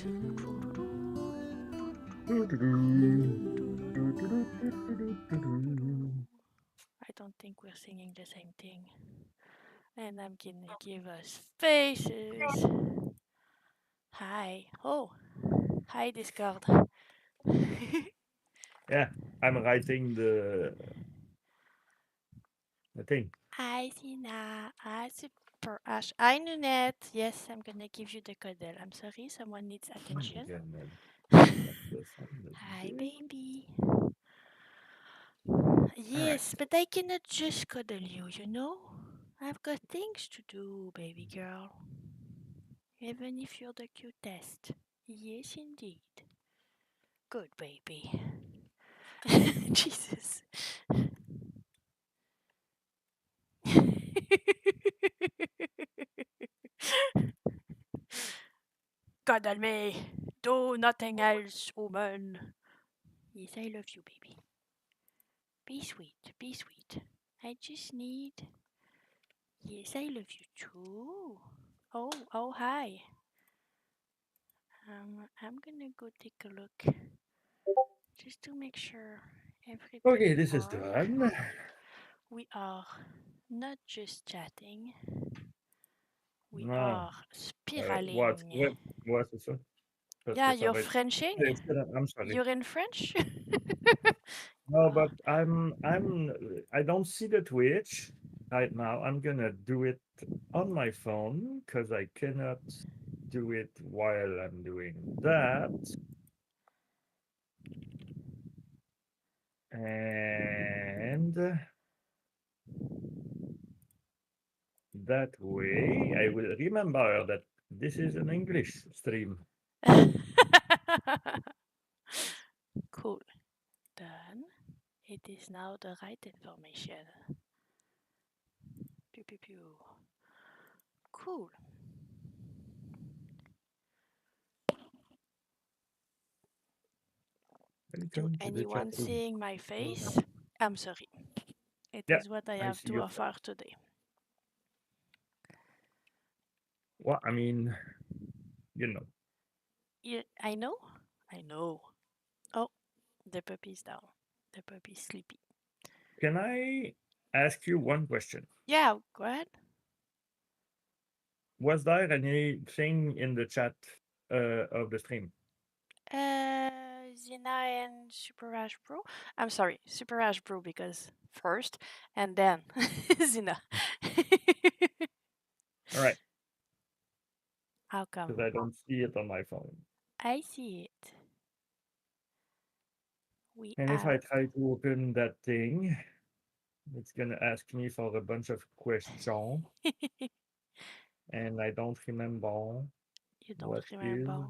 I don't think we're singing the same thing. And I'm gonna give us faces. Hi. Oh, hi, Discord. Yeah, I'm writing the thing. Hi, Sina. Hi, Super Ash. Hi, Nunette. Yes, I'm gonna give you the cuddle. I'm sorry, someone needs I'm attention. gonna set this on the Hi, bill. baby. All right. Yes, but I cannot just cuddle you, you know? I've got things to do, baby girl. Even if you're the cutest. Yes, indeed. Good baby. Jesus. Cuddle me. Do nothing else, woman. Yes, I love you, baby. Be sweet, be sweet. I just need. Yes, I love you too. Oh, hi. I'm gonna go take a look just to make sure Okay, everything this is works. done. We are not just chatting, we No. are What? spiraling. What c'est ça? Parce Yeah, que ça you're va être Frenching? I'm sorry. You're in French? No, but I don't see the Twitch right now. I'm gonna do it on my phone because I cannot do it while I'm doing that. And that way I will remember that this is an English stream. Cool. Done. It is now the right information. Pew pew pew. Cool. To Welcome to the chat anyone room. seeing my face, I'm sorry. It Yeah, is what I I have see to your offer today. well, I mean, you know. Yeah, I know. I know. Oh, the puppy's down. The puppy's sleepy. Can I ask you one question? Yeah, go ahead. Was there anything in the chat of the stream? Zina and Super Ash Bro. I'm sorry, Super Ash Bro because first and then Zina. All right, How come? because I don't see it on my phone. I see it. We And if have. I try to open that thing, it's gonna ask me for a bunch of questions, and I don't remember You don't what is. remember.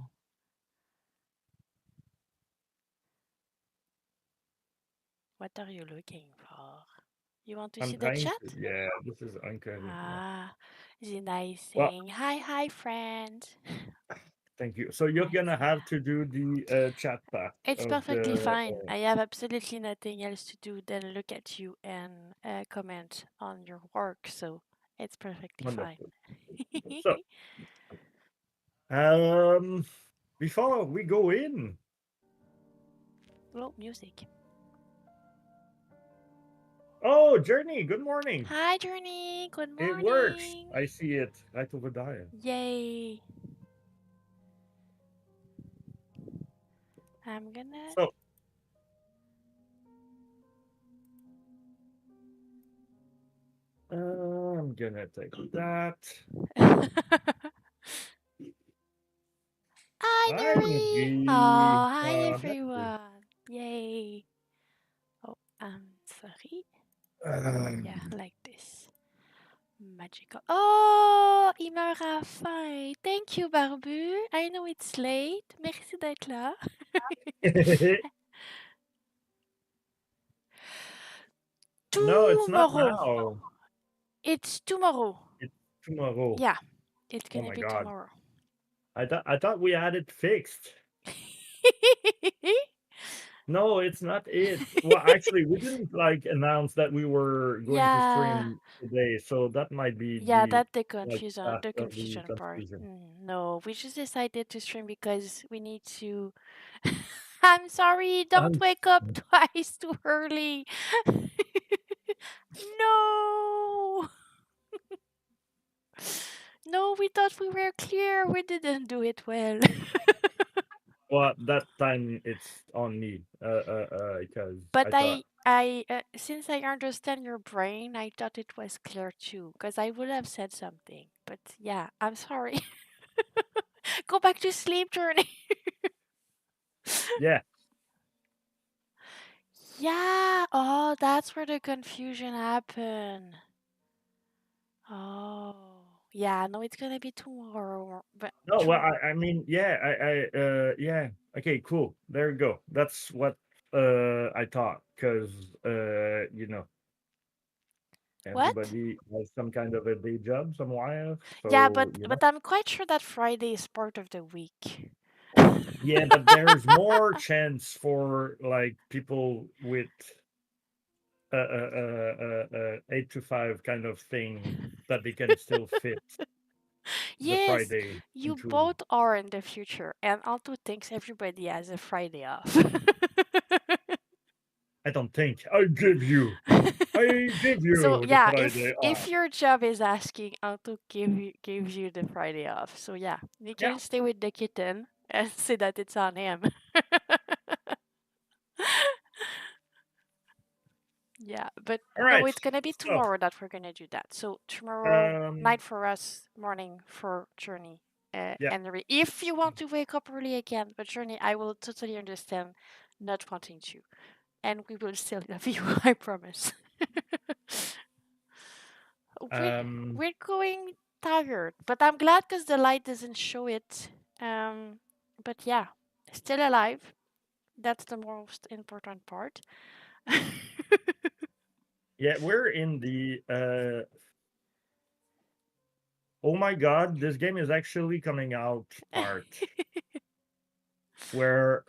What are you looking for? You want to I'm see the trying to. chat? Yeah, this is uncanny. Yeah. Ah, Zina is Well, saying hi, friend. thank you. So you're Hi, gonna Zina. have to do the chat part It's of perfectly the. fine. I have absolutely nothing else to do than look at you and comment on your work, so it's perfectly fine. Wonderful. So, um, before we go in, Oh, music. oh, Journey, good morning. Hi, Journey. Good It works. morning. I see it right over there. Yay. I'm gonna. So, I'm gonna take that. Hi, Hi, Nuri. Nudgy. Oh, hi, That's good. everyone. Yay. Oh, I'm sorry. Yeah, Um, like this. Magical. Oh, il m'a raffaille. Thank you, Barbu. I know it's late. Merci d'être là. no, it's not Tomorrow. now. It's tomorrow. It's tomorrow. Yeah, it's Oh gonna my be god. tomorrow. I thought we had it fixed. No, it's not it. Well, actually, we didn't like announce that we were going to Yeah. stream today, so that might be Yeah, the that's the like confusion, start the of the confusion part. confusion. No, we just decided to stream because we need to. I'm sorry, don't Um, wake up twice too early. No, no, we thought we were clear. We didn't do it well. well, that time it's on me, because But I thought, since I understand your brain, I thought it was clear too, because I would have said something. But yeah, I'm sorry. Go back to sleep, Journey. yeah, Yeah. Oh, that's where the confusion happened. Oh. Yeah, no, it's gonna be tomorrow. But no, well, tomorrow. I mean, yeah, yeah, okay, cool. There you go. That's what I thought, because you know, What? everybody has some kind of a day job somewhere, Yeah, so you know. but I'm quite sure that Friday is part of the week. Yeah, but there's more chance for like people with 8 to 5 kind of thing that they can still fit the Yes, Friday you into. both are in the future, and Alto thinks everybody has a Friday off. I don't think I give So you the yeah, Friday if off. your job is asking Alto gives you the Friday off, so yeah, you Yeah. can stay with the kitten and say that it's on him. Yeah, but All no, right. it's gonna be So, tomorrow that we're gonna do that. So tomorrow um, night for us, morning for Journey. yeah, If you want to wake up early again, but Journey, I will totally understand not wanting to, and we will still love you. I promise. we're um, we're going tired, but I'm glad because the light doesn't show it. Um, but yeah, still alive. That's the most important part. yeah, we're in the oh my god, this game is actually coming out part where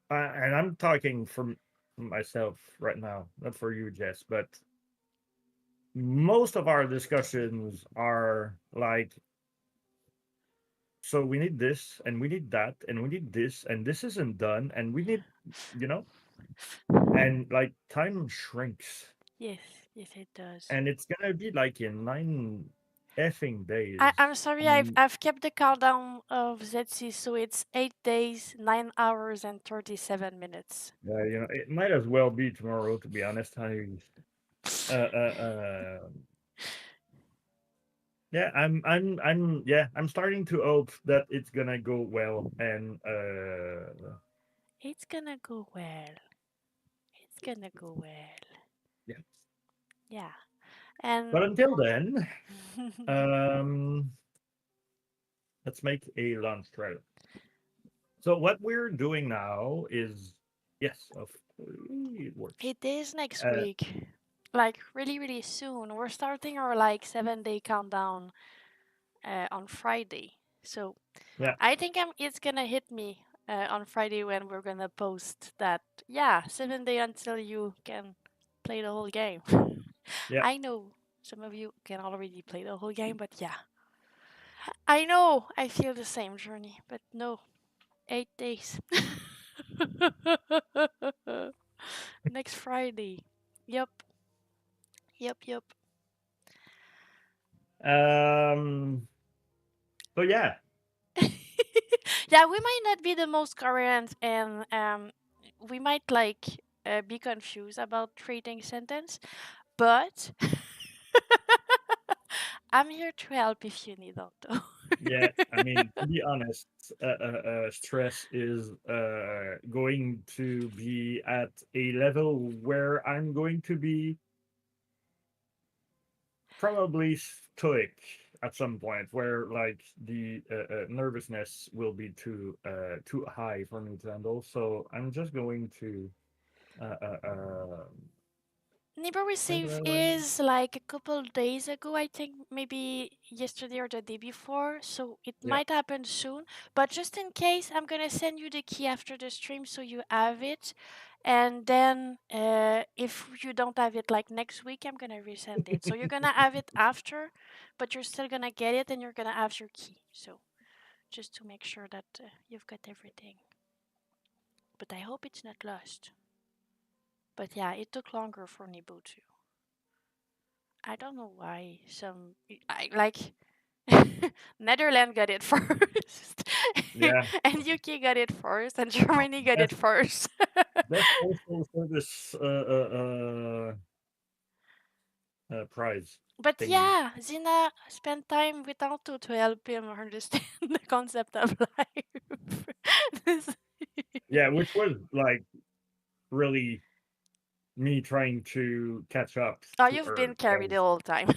and I'm talking from myself right now, not for you, Jess, but most of our discussions are like, so we need this and we need that and we need this and this isn't done and we need, you know, and like time shrinks Yes, yes, it does. and it's gonna be like in 9 effing days. I'm I sorry, mean, I've kept the countdown of ZC, so it's 8 days, 9 hours, and 37 minutes. you know, it might as well be tomorrow, to be honest. Uh, uh, uh, yeah, yeah, I'm starting to hope that it's gonna go well, and It's gonna go well. It's gonna go well. yeah. Yeah, and But until then, um, let's make a launch trailer. So what we're doing now is, yes, of it works. it is next Uh, week. Like really, really soon. We're starting our like 7 day countdown on Friday. So yeah, I think it's gonna hit me on Friday when we're gonna post that. Yeah, 7 day until you can play the whole game. yeah. I know some of you can already play the whole game, but yeah, I know I feel the same journey, but no, 8 days. Next Friday. Yep, yep, yep. Um, so yeah, Yeah, we might not be the most current, and we might like be confused about trading sentence, but I'm here to help if you need auto. yeah. I mean, to be honest, stress is going to be at a level where I'm going to be probably stoic at some point, where like the nervousness will be too high for me to handle. So I'm just going to uh, uh, uh, Neighbor receive is like a couple days ago, I think maybe yesterday or the day before, so it Yeah. might happen soon. But just in case, I'm gonna send you the key after the stream so you have it. And then if you don't have it like next week, I'm gonna resend it. So you're gonna have it after, but you're still gonna get it and you're gonna have your key. So just to make sure that you've got everything. But I hope it's not lost. But yeah, it took longer for Nibu too. I don't know why some I like Netherlands got it first, Yeah. and UK got it first, and Germany got it That's first. that's also service prize But thingy. yeah, Zina spent time with Anto to help him understand the concept of life. This- Yeah, which was like really me trying to catch up oh, to you've her been carried the because whole time.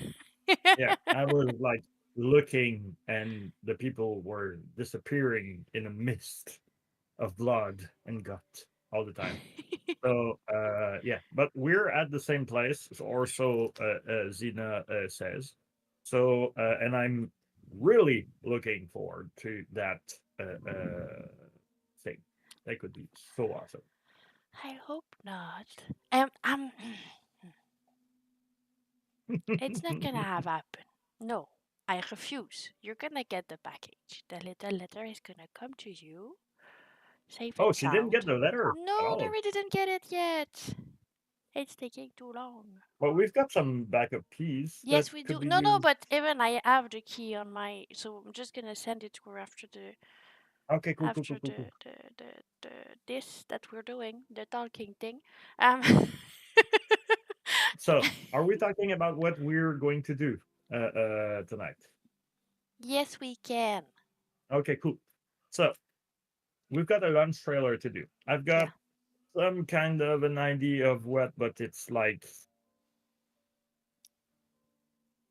yeah, I was like looking and the people were disappearing in a mist of blood and gut all the time. So yeah, but we're at the same place, or so Zena says. So and I'm really looking forward to that thing. That could be so awesome. I hope not. It's not gonna have happen. No, I refuse. You're gonna get the package. The little letter is gonna come to you, safe Oh, and she didn't get sound. the letter at No, all. Nuri didn't get it yet. It's taking too long. Well, we've got some backup keys that Yes, we could do. be No, used. but even I have the key on my, so I'm just gonna send it to her Okay, cool, cool, cool, after cool, cool. the this that we're doing, the talking thing. Um, So, are we talking about what we're going to do tonight? yes, we can. Okay, cool. So, we've got a lunch trailer to do. I've Yeah. got some kind of an idea of what, but it's like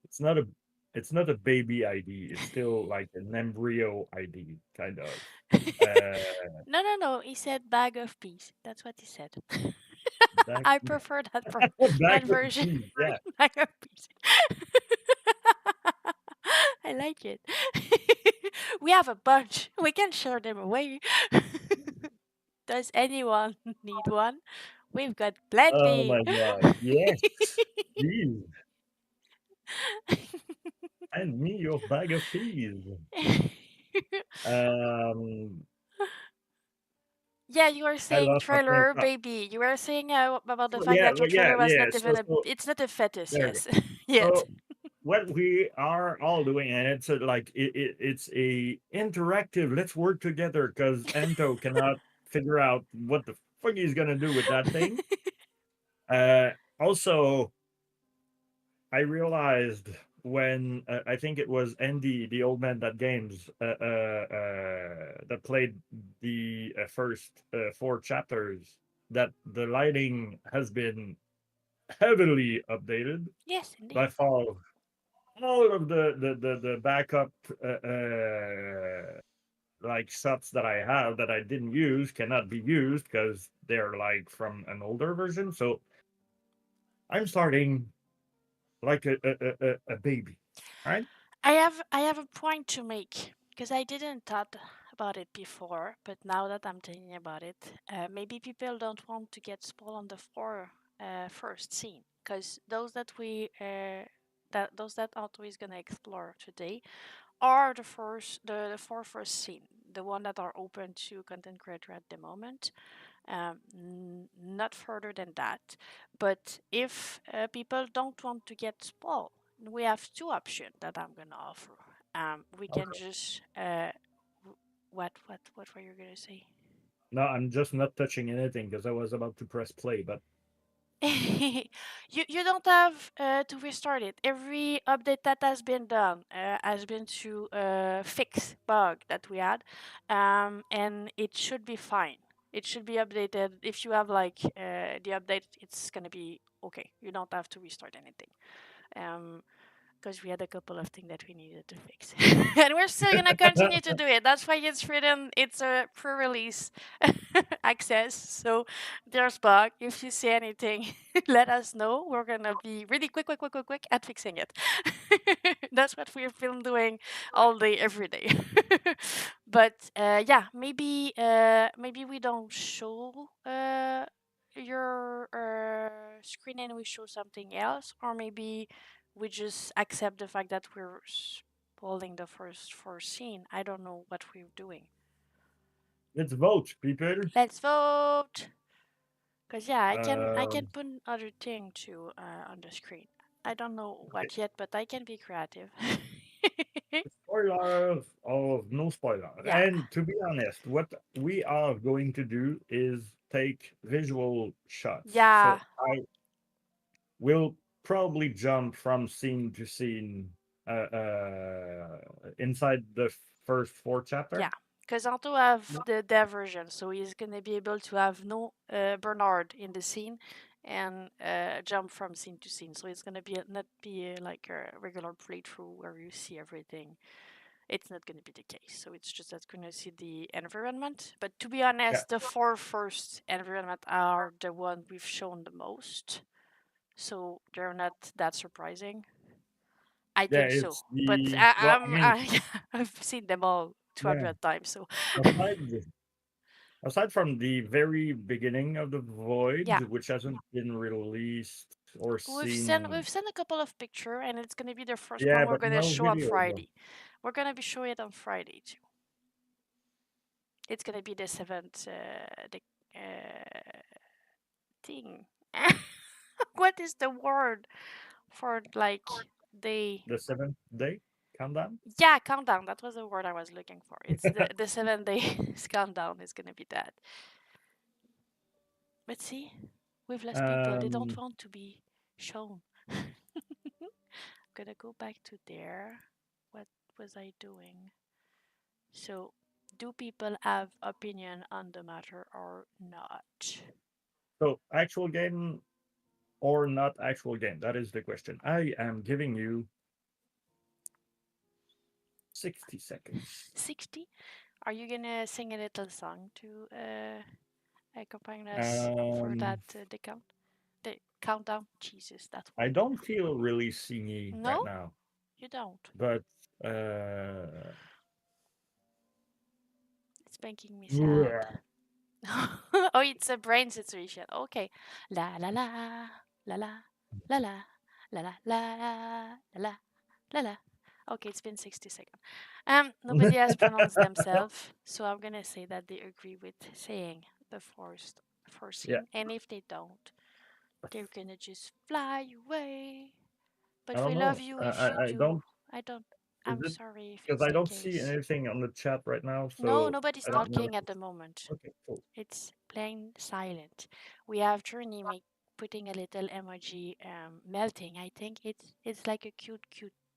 it's not a it's not a baby ID. It's still like an embryo ID, kind of. Uh, No, no, no. He said bag of peas. That's what he said. back I prefer back that of version. keys. Yeah. Bag of peas. I like it. We have a bunch. We can share them away. Does anyone need one? We've got Oh plenty. my god. Yes. Please, send me your bag of peas. Um, Yeah, you were I saying lost my train of trailer thought. baby. You were saying about the So, fact that your yeah, trailer was yeah. not even a. It's not a fetus. There you go. Yes, yet. So, what we are all doing, and it's like it's a interactive. Let's work together because Anto cannot figure out what the fuck he's gonna do with that thing. Uh, Also, I realized when I think it was Andy, the old man that games, that played the first four chapters, that the lighting has been heavily updated Yes, by indeed. all of the backup like shots that I have that I didn't use cannot be used because they're like from an older version. So I'm starting like a baby, right? I have a point to make because I didn't thought about it before, but now that I'm thinking about it, maybe people don't want to get spoiled on the first scene because those that Otto is gonna explore today are the four first scene, the one that are open to content creator at the moment. Not further than that. But if people don't want to get spoiled, we have two options that I'm gonna offer. We can Okay. just what were you gonna say? No, I'm just not touching anything because I was about to press play, but You don't have to restart it. Every update that has been done has been to fix bug that we had, and it should be fine. It should be updated. If you have like the update, it's gonna be okay. You don't have to restart anything. Um, because we had a couple of things that we needed to fix. And we're still gonna continue to do it. That's why it's written, it's a pre-release access. So there's bug. If you see anything, let us know. We're gonna be really quick at fixing it. That's what we've been doing all day, every day. But yeah, maybe we don't show your screen and we show something else, or maybe we just accept the fact that we're spoiling the first four scene. I don't know what we're doing. Let's vote, people. Let's vote. Cause yeah, I can Um, put other thing too on the screen. I don't know okay. what yet, but I can be creative. Spoiler of no spoiler. Yeah, And to be honest, what we are going to do is take visual shots. yeah, So I will probably jump from scene to scene inside the first four yeah. chapter. Because Anto have the dev version, so he's gonna be able to have no Bernard in the scene and jump from scene to scene. So it's gonna be not be like a regular playthrough where you see everything. It's not gonna be the case. So it's just that gonna see the environment. But to be Yeah, honest, the four first environment are the one we've shown the most. So they're not that surprising. I yeah, think so. it's But the well, I mean, I've seen them all yeah. 200 times. So Aside aside from the very beginning of the yeah, void, which hasn't been released or we've seen, sent a couple of picture, and it's gonna be the first one yeah, we're but gonna no show on video though. Friday. We're gonna be showing it on Friday too. It's gonna be the seventh the thing. What is the word for like they? The seventh day countdown. Yeah, countdown. That was the word I was looking for. It's the 7 days countdown is gonna be that. But see, with less people, they don't um, want to be shown. Gonna go back to there. What was I doing? So, do people have opinion on the matter or not? so actual game or not actual game? That is the question. I am giving you 60 seconds. 60? Are you gonna sing a little song to accompany us for that Um, the countdown? Jesus, that I word. don't feel really singy No, right now, you don't. but uh, It's making me sad. yeah. Oh, it's a brain situation. Okay. La la la la la la la la la la la la la. Okay, it's been 60 seconds. Nobody has pronounced themselves, so I'm gonna say that they agree with saying the first Yeah, scene, and if they don't, they're gonna just fly away. I But don't we love know. you if you I do. don't. I don't. Is I'm it sorry if because it's I the don't see case. anything on the chat right now, No, so nobody's I don't know. talking at the moment. Okay, cool. It's plain silent. We have Journey putting a little emoji melting. I think it's like a cute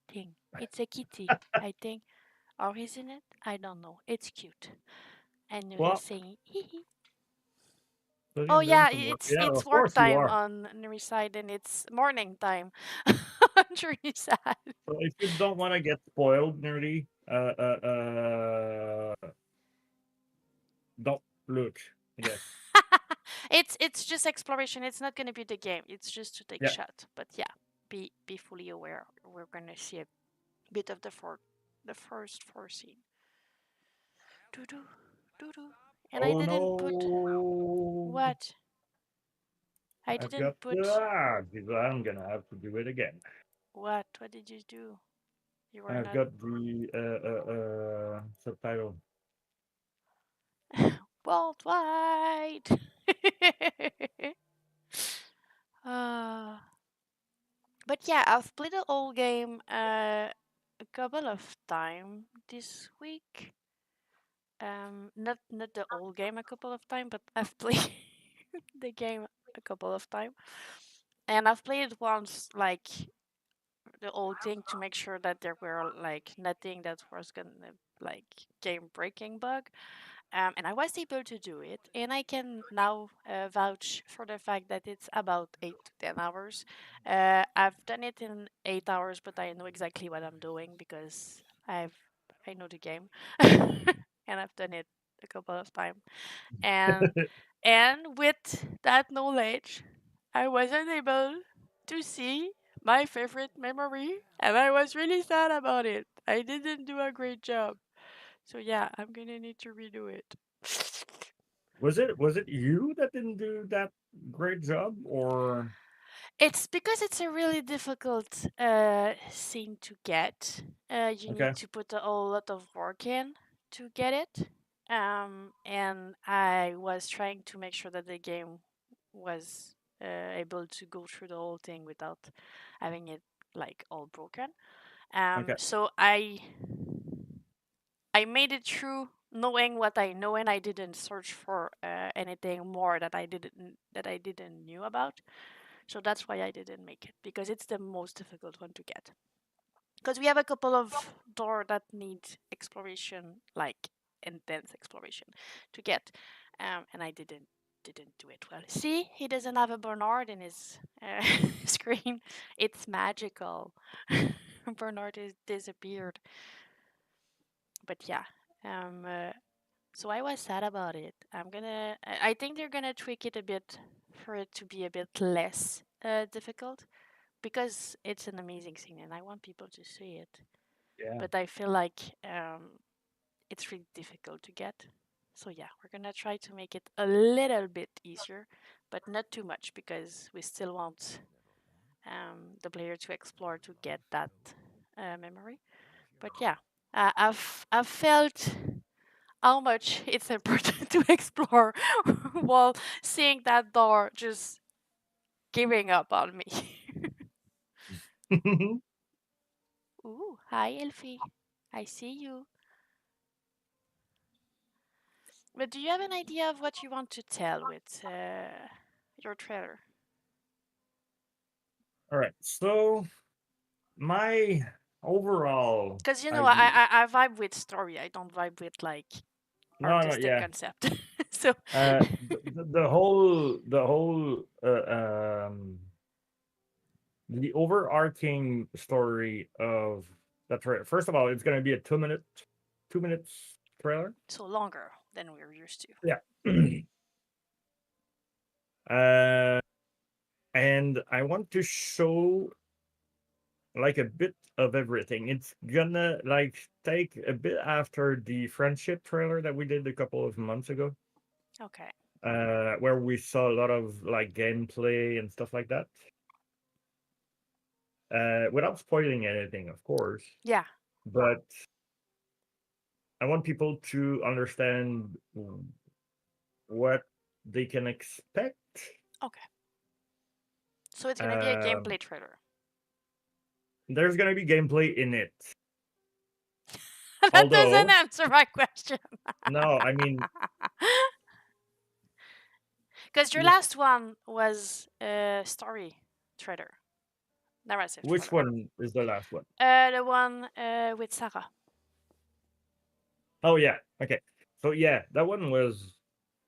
thing. It's a kitty, I think. Or isn't it? I don't know. It's cute. And Nuri is Well, saying hee hee. Sorry, Oh I'm doing yeah, some work. it's Yeah, it's of work course you time are. on Nuri's side and it's morning time on Journey's side. So if you don't want to get spoiled, nerdy, don't look. I guess. It's just exploration. It's not gonna be the game. It's just to take Yeah. shot. But yeah, be fully aware. We're gonna see a bit of the first four scene. Doo doo doo doo. And I Oh didn't put no! what? I I've got. didn't put I'm gonna have to do it again. what? What did you do? You were I've not got the subtitle. worldwide. uh, but yeah, I've played the old game a couple of times this week. Not the old game a couple of times, but I've played the game a couple of times, and I've played it once, like the old thing, to make sure that there were like nothing that was gonna like game breaking bug. And I was able to do it, and I can now vouch for the fact that it's about 8 to 10 hours. I've done it in 8 hours, but I know exactly what I'm doing because I know the game, and I've done it a couple of times. And with that knowledge, I wasn't able to see my favorite memory, and I was really sad about it. I didn't do a great job. So yeah, I'm gonna need to redo it. Was it you that didn't do that great job, or It's because it's a really difficult scene to get. You need okay, to put a whole lot of work in to get it. And I was trying to make sure that the game was able to go through the whole thing without having it like all broken. okay, So I made it through knowing what I know, and I didn't search for anything more that I didn't knew about. So that's why I didn't make it, because it's the most difficult one to get. Because we have a couple of door that need exploration, like intense exploration, to get, and I didn't do it well. See, he doesn't have a Bernard in his screen. It's magical. Bernard is disappeared. But yeah, um, uh, so I was sad about it. I think they're gonna tweak it a bit for it to be a bit less difficult, because it's an amazing scene and I want people to see it. yeah. But I feel like it's really difficult to get. So yeah, we're gonna try to make it a little bit easier, but not too much, because we still want the player to explore to get that memory. But yeah, I've felt how much it's important to explore while seeing that door just giving up on me. Ooh, hi Elfie. I see you. But do you have an idea of what you want to tell with your trailer? All right. So my overall Because you know, idea. I vibe with story. I don't vibe with like No, no, artistic yeah. concept. So The overarching story of the trailer. First of all, it's going to be a 2 minutes trailer. so longer than we're used to. Yeah. uh, and I want to show like a bit of everything. It's gonna like take a bit after the friendship trailer that we did a couple of months ago, Okay. where we saw a lot of like gameplay and stuff like that. Without spoiling anything, of course, Yeah. but I want people to understand what they can expect. Okay. So it's gonna be a Uh, gameplay trailer. there's gonna be gameplay in it, That doesn't although answer my question. no, I mean, Because your last one was a story trailer, narrative which trailer. one is the last one? The one with Sarah. Oh yeah, okay. So yeah, that one was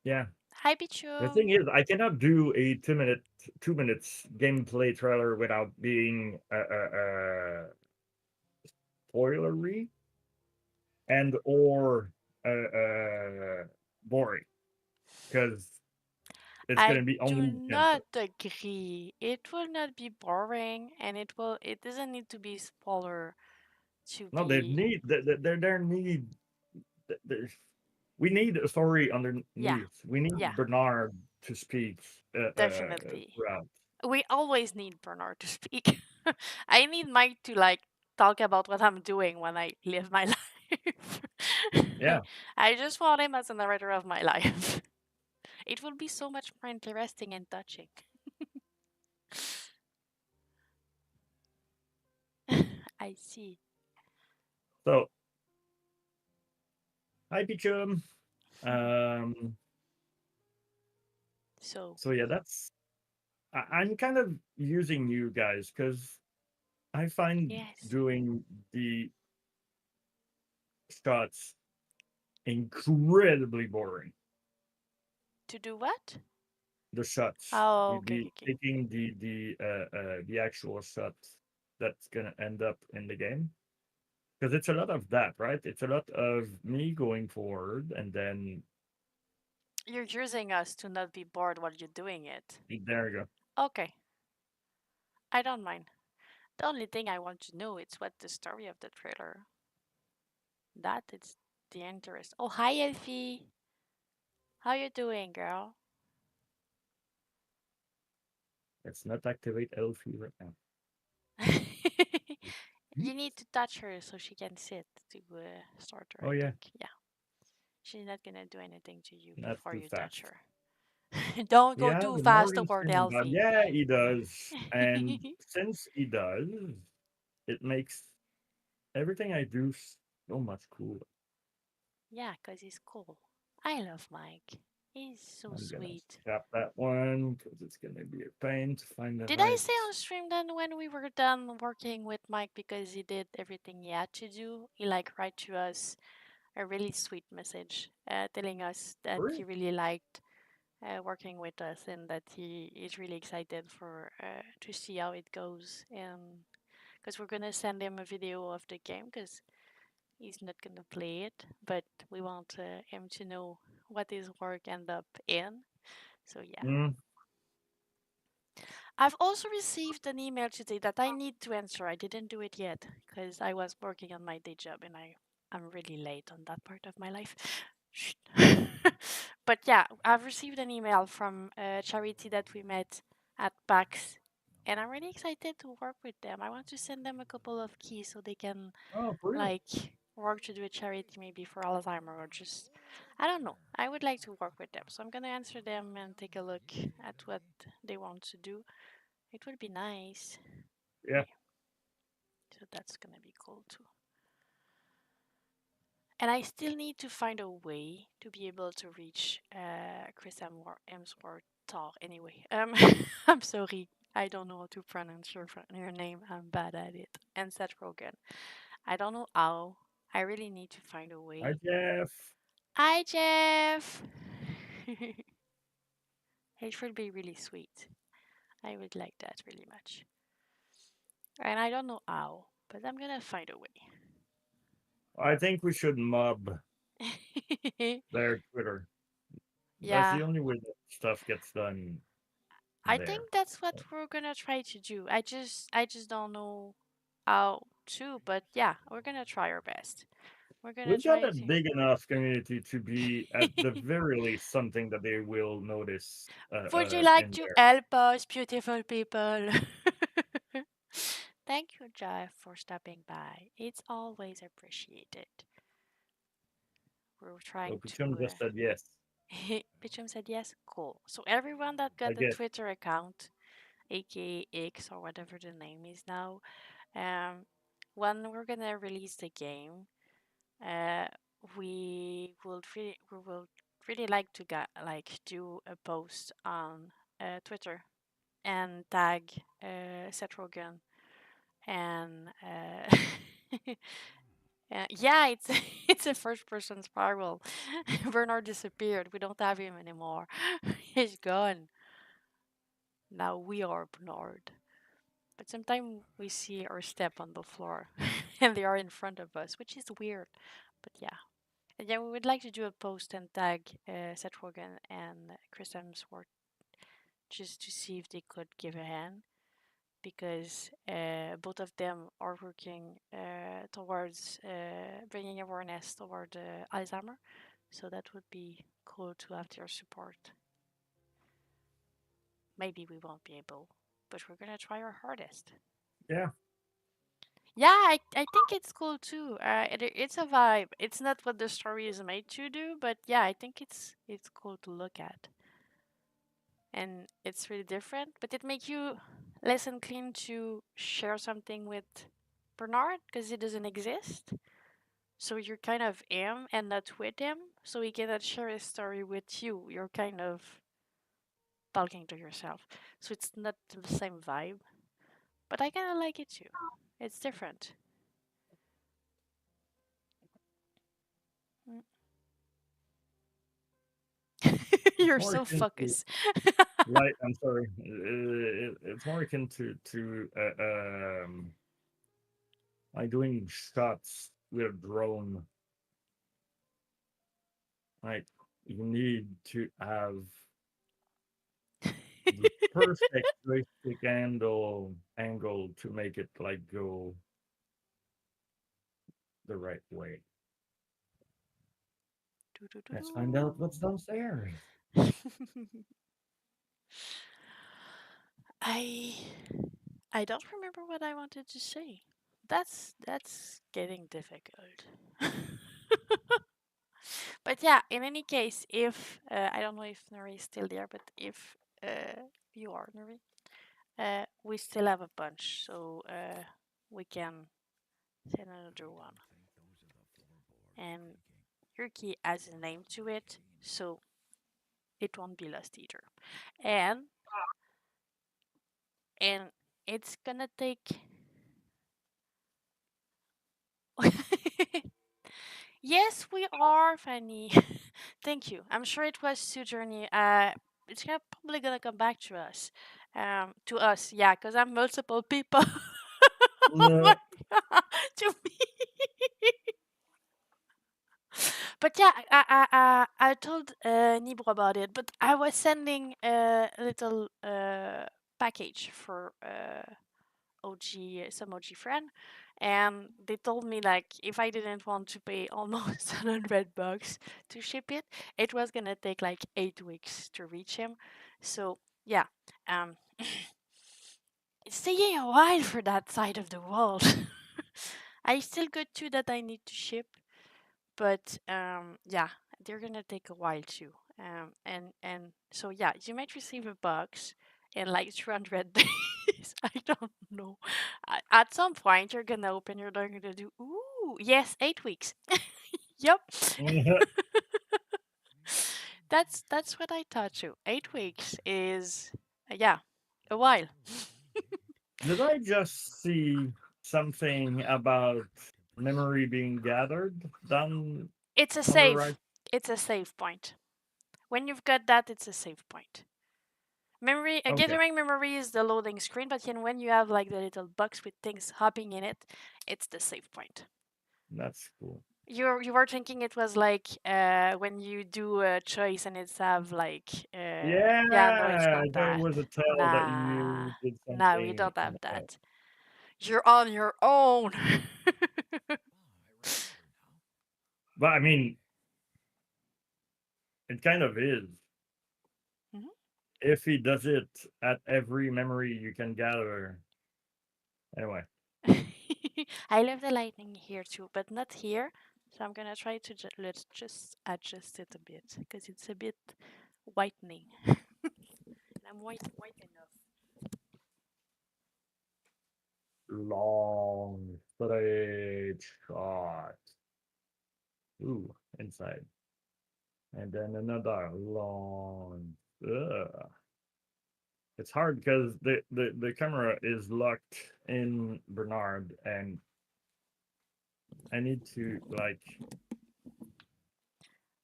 yeah. Hi, The thing Bichum. is, I cannot do a 2 minutes gameplay trailer without being spoilery and or boring because it's I gonna be do only gameplay. not agree. It will not be boring, and it doesn't need to be spoiler to No, they be. need there need there's we need a story Yeah, underneath. We need yeah, Bernard to speak definitely. throughout. We always need Bernard to speak. I need Mike to like talk about what I'm doing when I live my life. Yeah. I just want him as a narrator of my life. It will be so much more interesting and touching. I see. So hi Pichum. Um So, so yeah, I'm kind of using you guys because I find yes. doing the shots incredibly boring. To do what? The shots, Oh, okay, okay. taking the actual shots that's gonna end up in the game, because it's a lot of that, right? It's a lot of me going forward and then You're using us to not be bored while you're doing it. there you go. Okay, I don't mind. The only thing I want to know is what the story of the trailer. That is the interest. Oh, hi, Elfie. How you doing, girl? Let's not activate Elfie right now. You need to touch her so she can sit to start her, Oh I yeah, think. Yeah. She's not gonna do anything to you not before too you touch fast. her. Don't He go has too a fast Morgan toward Freeman vibe. Elfie. Yeah, he does. And since he does, it makes everything I do so much cooler. Yeah, 'cause he's cool. I love Mike. He's so I'm gonna sweet. scrap that one because it's gonna be a pain to find the Did I right. say on stream then when we were done working with Mike because he did everything he had to do? He like write to us a really sweet message telling us that he Really? really liked working with us and that he is really excited for to see how it goes and because we're gonna send him a video of the game because he's not gonna play it, but we want him to know what his work end up in. So yeah. Mm, I've also received an email today that I need to answer. I didn't do it yet because I was working on my day job and I'm really late on that part of my life. But yeah, I've received an email from a charity that we met at PAX and I'm really excited to work with them. I want to send them a couple of keys so they can oh, for real? like work to do a charity maybe for Alzheimer or just I don't know. I would like to work with them. So I'm gonna answer them and take a look at what they want to do. It would be nice. Yeah. Yeah, so that's gonna be cool too. And I still need to find a way to be able to reach Chris Hemsworth. Anyway, I'm sorry. I don't know how to pronounce your name. I'm bad at it. And Seth Rogen. I don't know how. I really need to find a Hi, way. Jeff. Hi, Jeff. It would be really sweet. I would like that really much. And I don't know how, but I'm gonna find a I think we should mob way. their Twitter. That's Yeah, the only way that stuff gets done I there. think that's what we're gonna try to do. I just don't know how to, but yeah, we're gonna try our best. We're gonna We've got try a to. big enough community to be, at the very least, something that they will notice Would you like in to there. help us, beautiful people? Thank you, Jeff, for stopping by. It's always appreciated. We're So trying Pichum to. just said yes, Pichum said yes. Cool. So everyone that I got a guess. Twitter account, aka X or whatever the name is now, um, when we're gonna release the game, uh, we will really like to get like do a post on Twitter and tag Seth Rogen and yeah, it's it's a first person spiral. Bernard disappeared. We don't have him anymore. He's gone. Now we are Bernard. But sometimes we see our step on the floor and they are in front of us, which is weird. But yeah. And yeah, we would like to do a post and tag Seth Rogen and Chris Hemsworth just to see if they could give a hand because both of them are working towards bringing awareness toward Alzheimer. So that would be cool to have their support. Maybe we won't be able, but we're gonna try our hardest. Yeah, Yeah, I think it's cool too. It's a vibe. It's not what the story is made to do, but yeah, I think it's cool to look at, and it's really different. But it makes you less inclined to share something with Bernard because it doesn't exist. So you're kind of him and not with him. So he cannot share his story with you. You're kind of talking to yourself. So it's not the same vibe. But I kind of like it too. It's different. Mm. It's You're more so akin to focused. like I'm sorry. It's more akin to like doing shots with a drone. Like you need to have the perfect joystick angle to make it like go the right way. Let's find out what's downstairs. I I don't remember what I wanted to say. That's getting difficult. But yeah, in any case, if I don't know if Nuri is still there, but if you are Nuri, we still have a bunch, so we can send another one. And your key has a name to it, so it won't be lost either. And and it's gonna take. Yes, we are, Fanny. Thank you. I'm sure it was Sue Journey. It's probably gonna come back to us. To us, yeah, because I'm multiple people. Oh my No, God, to me. But yeah, I told Nibro about it, but I was sending a little package for OG, some OG friend, and they told me like if I didn't want to pay almost $100 to ship it, it was gonna take like 8 weeks to reach him. So yeah, um, it's taking a while for that side of the world. I still got two that I need to ship, but yeah, they're gonna take a while too. And so yeah, you might receive a box in like 200 days. I don't know. At some point, you're gonna open your door and you're gonna do ooh yes, 8 weeks. Yep. That's what I taught you. 8 weeks is yeah, a while. did I just see something about memory being gathered down It's a on the save. right? It's a save point. When you've got that, it's a save point. Memory, Okay, gathering memory is the loading screen, but then when you have like the little box with things hopping in it, it's the save point. that's cool. You were thinking it was like when you do a choice and it's have like yeah, no, it's Yeah, not I thought it that. was a tell that Nah, you did nah, we something. don't have that. You're on your own. But I mean, it kind of is. Mhm. If he does it at every memory you can gather. Anyway, I love the lightning here too, but not here. So I'm gonna try to let's just adjust it a bit because it's a bit whitening. And I'm white enough. long straight shot. Ooh, inside. And then another long. Ugh. It's hard because the camera is locked in Bernard, and I need to like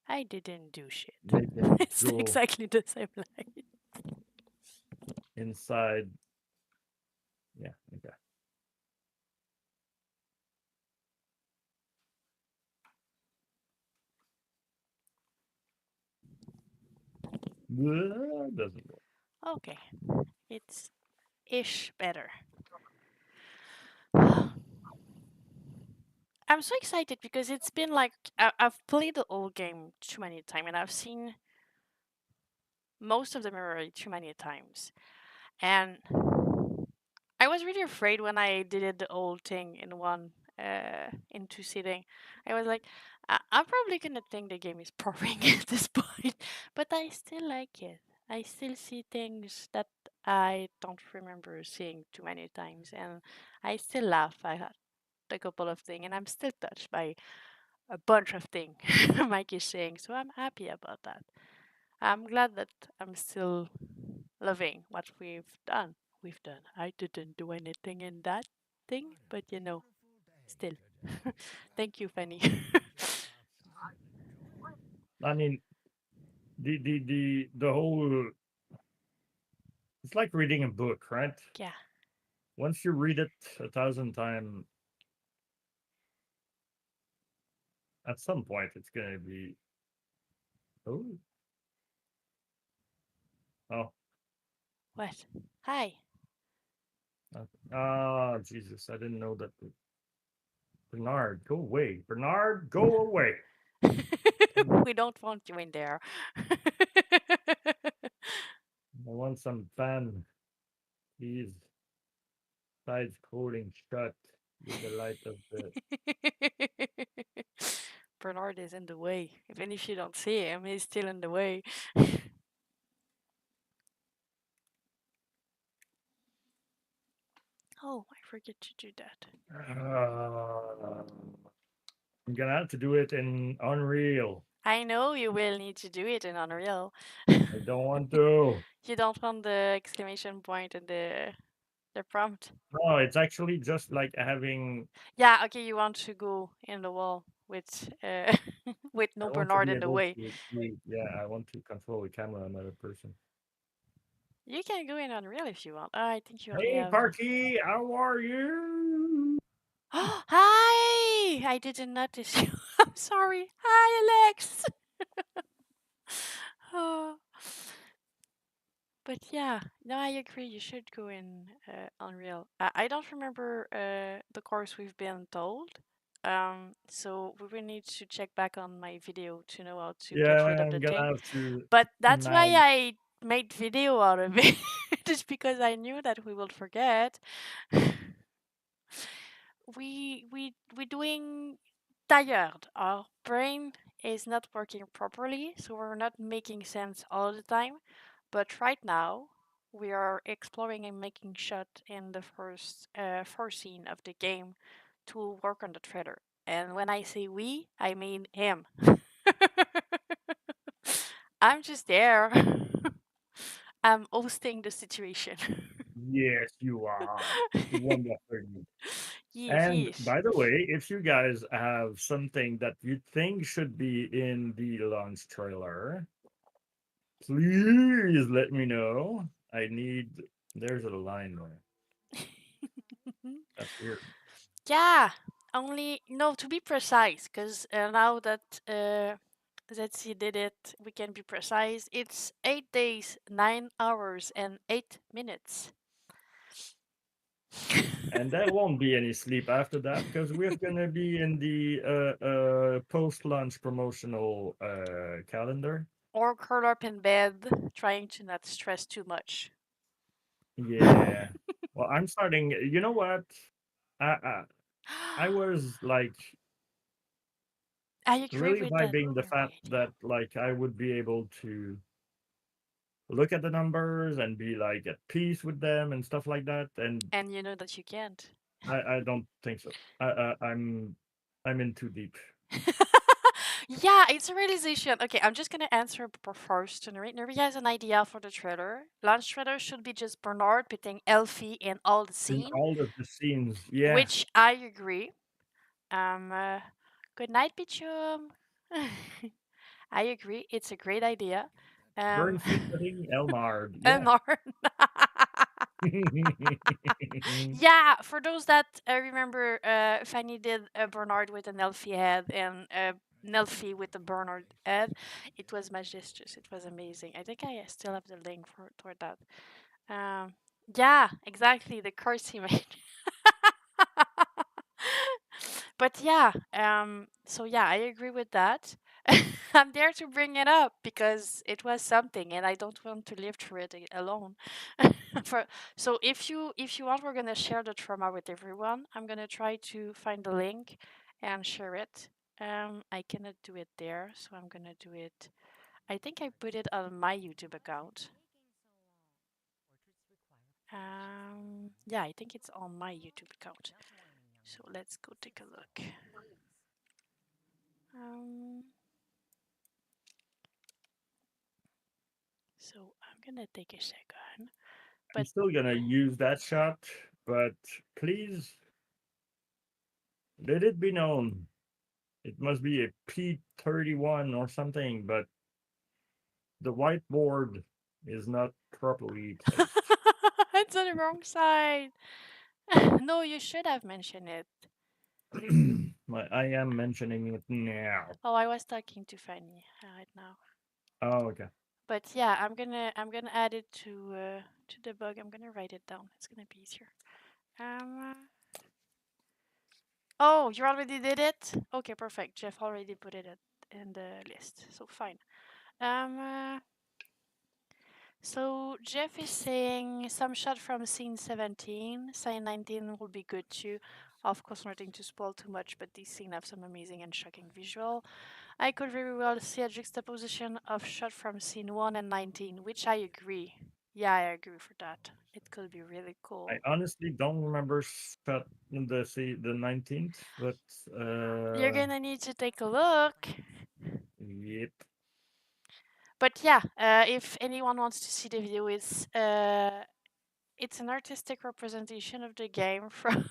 I didn't do shit. make him It's go exactly the same line. inside. Yeah, okay. Doesn't work. Okay, it's ish better. I'm so excited because it's been like I've played the old game too many times and I've seen most of the mirror too many times. And I was really afraid when I did it the whole thing in one into sitting. I was like, I'm probably gonna think the game is boring at this point, but I still like it. I still see things that I don't remember seeing too many times, and I still laugh at a couple of things, and I'm still touched by a bunch of things Mike is saying. So I'm happy about that. I'm glad that I'm still loving what we've done. We've done. I didn't do anything in that thing, but still. Thank you, Fanny. I mean, the whole, it's like reading a book, right? Yeah. Once you read it 1,000 times, at some point it's gonna be, oh, oh, What? Hi. Jesus, I didn't know that. Bernard, go away. Bernard, go away. We don't want you in there. I want some fun. Please, sides coding shut with the light of the. Bernard is in the way. Even if you don't see him, he's still in the way. Oh, I forget to do that. I'm gonna have to do it in Unreal. I know you will need to do it in Unreal. I don't want to. You don't want the exclamation point and the prompt. No, it's actually just like having. Yeah, okay, you want to go in the wall with with no I want to Bernard be in the able way. to. Yeah, I want to control the camera, another person. You can go in Unreal if you want. I think you only Hey, have. Parky, how are you? Hi! I didn't notice you. I'm sorry. Hi, Alex. Oh. But yeah, no, I agree. You should go in Unreal. I don't remember the course we've been told. So we will need to check back on my video to know how to get rid Yeah, of the I'm gonna thing. have to But that's why manage. I made video out of it, just because I knew that we will forget. We doing tired. Our brain is not working properly, so we're not making sense all the time. But right now, we are exploring and making shot in the first scene of the game to work on the trailer. And when I say we, I mean him. I'm just there. I'm hosting the situation. Yes, you are. Wonderful. He And is. by the way, if you guys have something that you think should be in the launch trailer, please let me know. I need. There's a line there. That's weird. Yeah, only no to be precise, because now that Zetsi did it, we can be precise. It's 8 days, 9 hours, and 8 minutes. And there won't be any sleep after that because we're gonna be in the post-launch promotional calendar. Or curl up in bed, trying to not stress too much. Yeah. Well, I'm starting. You know what? I I, I was like I agree really with that. vibing the Every fact idea, that like I would be able to look at the numbers and be like at peace with them and stuff like that. And and you know that you can't. I don't think so. I'm in too deep. Yeah, it's a realization. Okay, I'm just gonna answer first. Nuri. Nuri has an idea for the trailer. Launch trailer should be just Bernard pitting Elfie in all the In scene, all of the scenes. Yeah. which I agree. Um, uh, Good night, Pichum. I agree. It's a great idea. Burn Um, featuring Elmard. Yeah. Elmar. Yeah, for those that remember, Fanny did a Bernard with an Elfie head and an Elfie with a Bernard head. It was majestuous. It was amazing. I think I still have the link for toward that. Um, yeah, exactly. The curse he made. But yeah, so yeah, I agree with that. I'm there to bring it up because it was something, and I don't want to live through it alone. For so if you want, we're gonna share the trauma with everyone. I'm gonna try to find the link and share it. I cannot do it there, so I'm gonna do it. I think I put it on my YouTube account. Yeah, I think it's on my YouTube account. So let's go take a look. Um, so I'm gonna take a second, I'm but still gonna use that shot, but please let it be known. It must be a P31 or something, but the whiteboard is not properly placed. It's on the wrong side. No, you should have mentioned it. I am mentioning it now. Oh, I was talking to Fanny right now. Oh, okay. But yeah, I'm gonna add it to the bug. I'm gonna write it down. It's gonna be easier. Um. Oh, you already did it? Okay, perfect. Jeff already put it in the list, so fine. Um. So Jeff is saying some shot from scene 17. Scene 19 will be good too. Of course, nothing to spoil too much, but these scenes have some amazing and shocking visual. I could very well see a juxtaposition of shot from scene 1 and 19, which I agree. Yeah, I agree for that. It could be really I cool. honestly don't remember shot in the 19th, but You're gonna need to take a look. yep. But yeah, if anyone wants to see the video, it's an artistic representation of the game from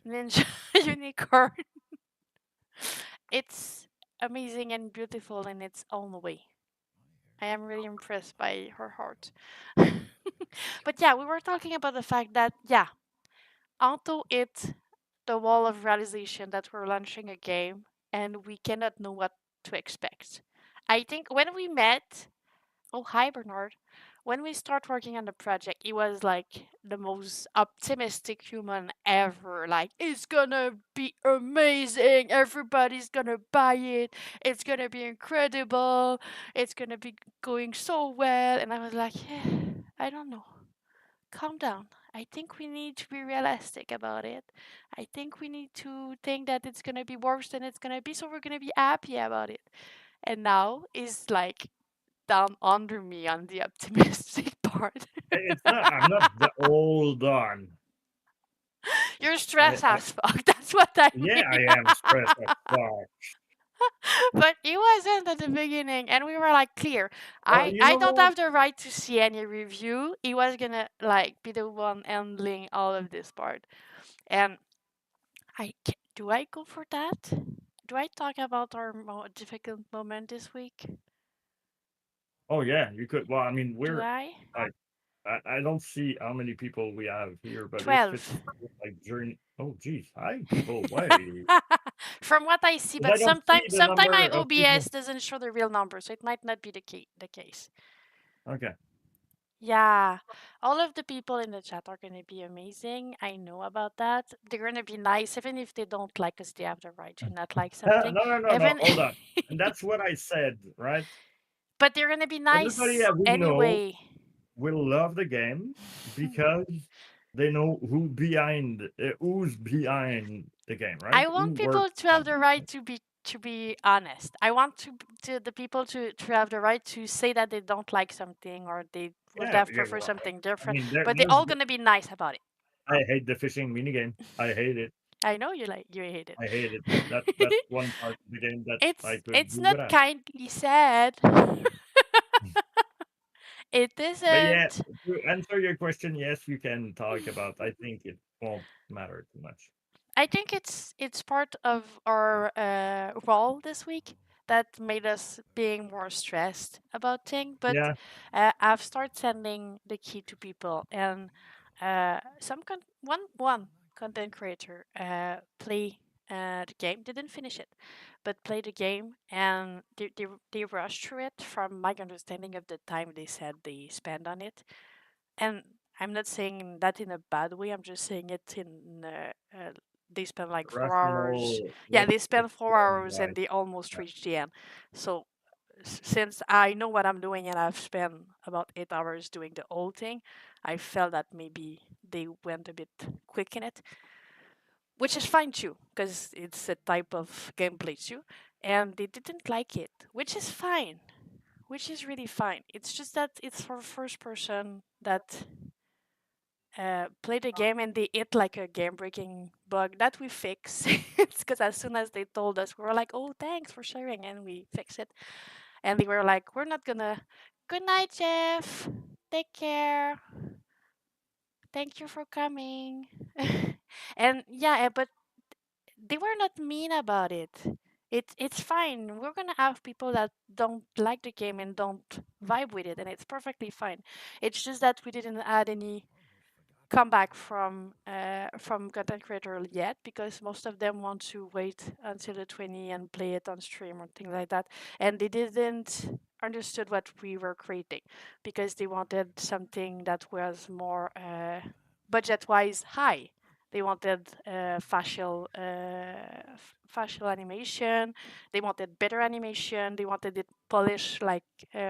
Ninja Unicorn. It's amazing and beautiful in its own way. I am really impressed by her heart. But yeah, we were talking about the fact that, yeah, Anto hit the wall of realization that we're launching a game and we cannot know what to expect. I think when we met, oh, hi, Bernard. When we start working on the project, he was like the most optimistic human ever. Like, it's gonna be amazing. Everybody's gonna buy it. It's gonna be incredible. It's gonna be going so well. And I was like, yeah, I don't know. Calm down. I think we need to be realistic about it. I think we need to think that it's gonna be worse than it's gonna be, so we're gonna be happy about it. And now is like down under me on the optimistic part. It's not. I'm not the old on. You're stressed as fuck. That's what I Yeah, mean. I am stressed as fuck. But he wasn't at the beginning, and we were like clear. Well, you I know don't what? have the right to see any review. He was gonna like be the one handling all of this part, and do I go for that? Do I talk about our difficult moment this week? Oh yeah, you could. Well, I mean, Do we're I? like, I don't see how many people we have here, but if 12. it's like journey, oh geez, hi people, why? From what I see, 'Cause but I don't see the sometime my number of OBS people. doesn't show the real number, so it might not be the case. Okay. Yeah, all of the people in the chat are gonna be amazing. I know about that. They're gonna be nice, even if they don't like us. They have the right to not like something. No, no, no, no. Even, Hold on. And that's what I said, right? but they're gonna be Everybody nice that we know anyway. will love the game because they know who's behind the game, right? I Who want people works to have on the right to be honest. I want to the people to have the right to say that they don't like something or they would Yeah, have yeah. prefer Well, something I different, mean, but they're all gonna be nice about it. I hate the fishing minigame. I hate it. I know you hate it. I hate it. That's one part of the game that I could It's do not without. kindly said. It But yeah, isn't. to answer your question, yes, you can talk about. I think it won't matter too much. I think it's part of our role this week that made us being more stressed about things. But Yeah, I've started sending the key to people, and one content creator play the game. Didn't finish it, but play the game, and they rushed through it. From my understanding of the time they said they spend on it, and I'm not saying that in a bad way. I'm just saying it in they spend like 4 hours. rational. Yeah, Let's they spend four explain hours why. and they almost reach the end. So since I know what I'm doing and I've spent about 8 hours doing the whole thing, I felt that maybe they went a bit quick in it, which is fine too, because it's a type of gameplay too. And they didn't like it, which is fine, which is really fine. It's just that it's for first person that play the game and they hit like a game breaking bug that we fix. It's because as soon as they told us, we were like, oh, thanks for sharing. And we fix it. And they were like, we're not gonna. Good night, Jeff. Take care. Thank you for coming. And yeah, but they were not mean about it. It's fine. We're gonna have people that don't like the game and don't vibe with it, and it's perfectly fine. It's just that we didn't add any comeback from content creator yet, because most of them want to wait until the 20 and play it on stream or things like that, and they didn't understood what we were creating, because they wanted something that was more budget wise high. They wanted facial animation. They wanted better animation. They wanted it polished like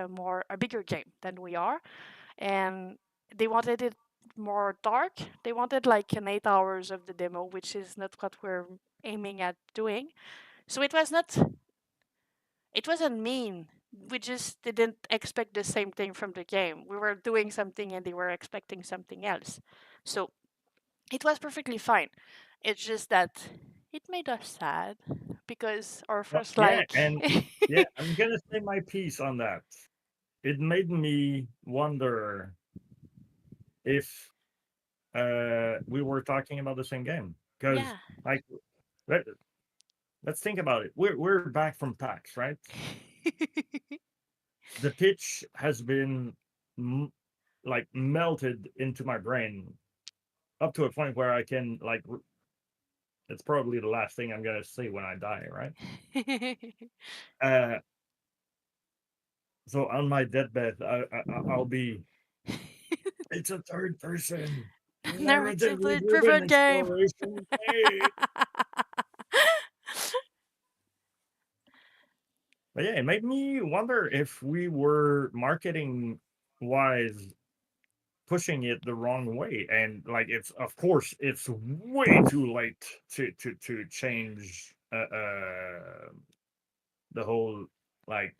more a bigger game than we are, and they wanted it more dark. They wanted like an 8 hours of the demo, which is not what we're aiming at doing. So it wasn't mean. We just didn't expect the same thing from the game. We were doing something and they were expecting something else. So it was perfectly fine. It's just that it made us sad because our first Yeah, like and yeah, I'm gonna say my piece on that. It made me wonder if we were talking about the same game. Because yeah. like let, let's think about it. We're back from PAX, right? The pitch has been like melted into my brain up to a point where I can like it's probably the last thing I'm gonna say when I die, right? Uh, so on my deathbed, I'll be. It's a third person narratively Narratively driven driven game. exploration game. But yeah, it made me wonder if we were marketing wise pushing it the wrong way. And like it's of course it's way too late to change the whole like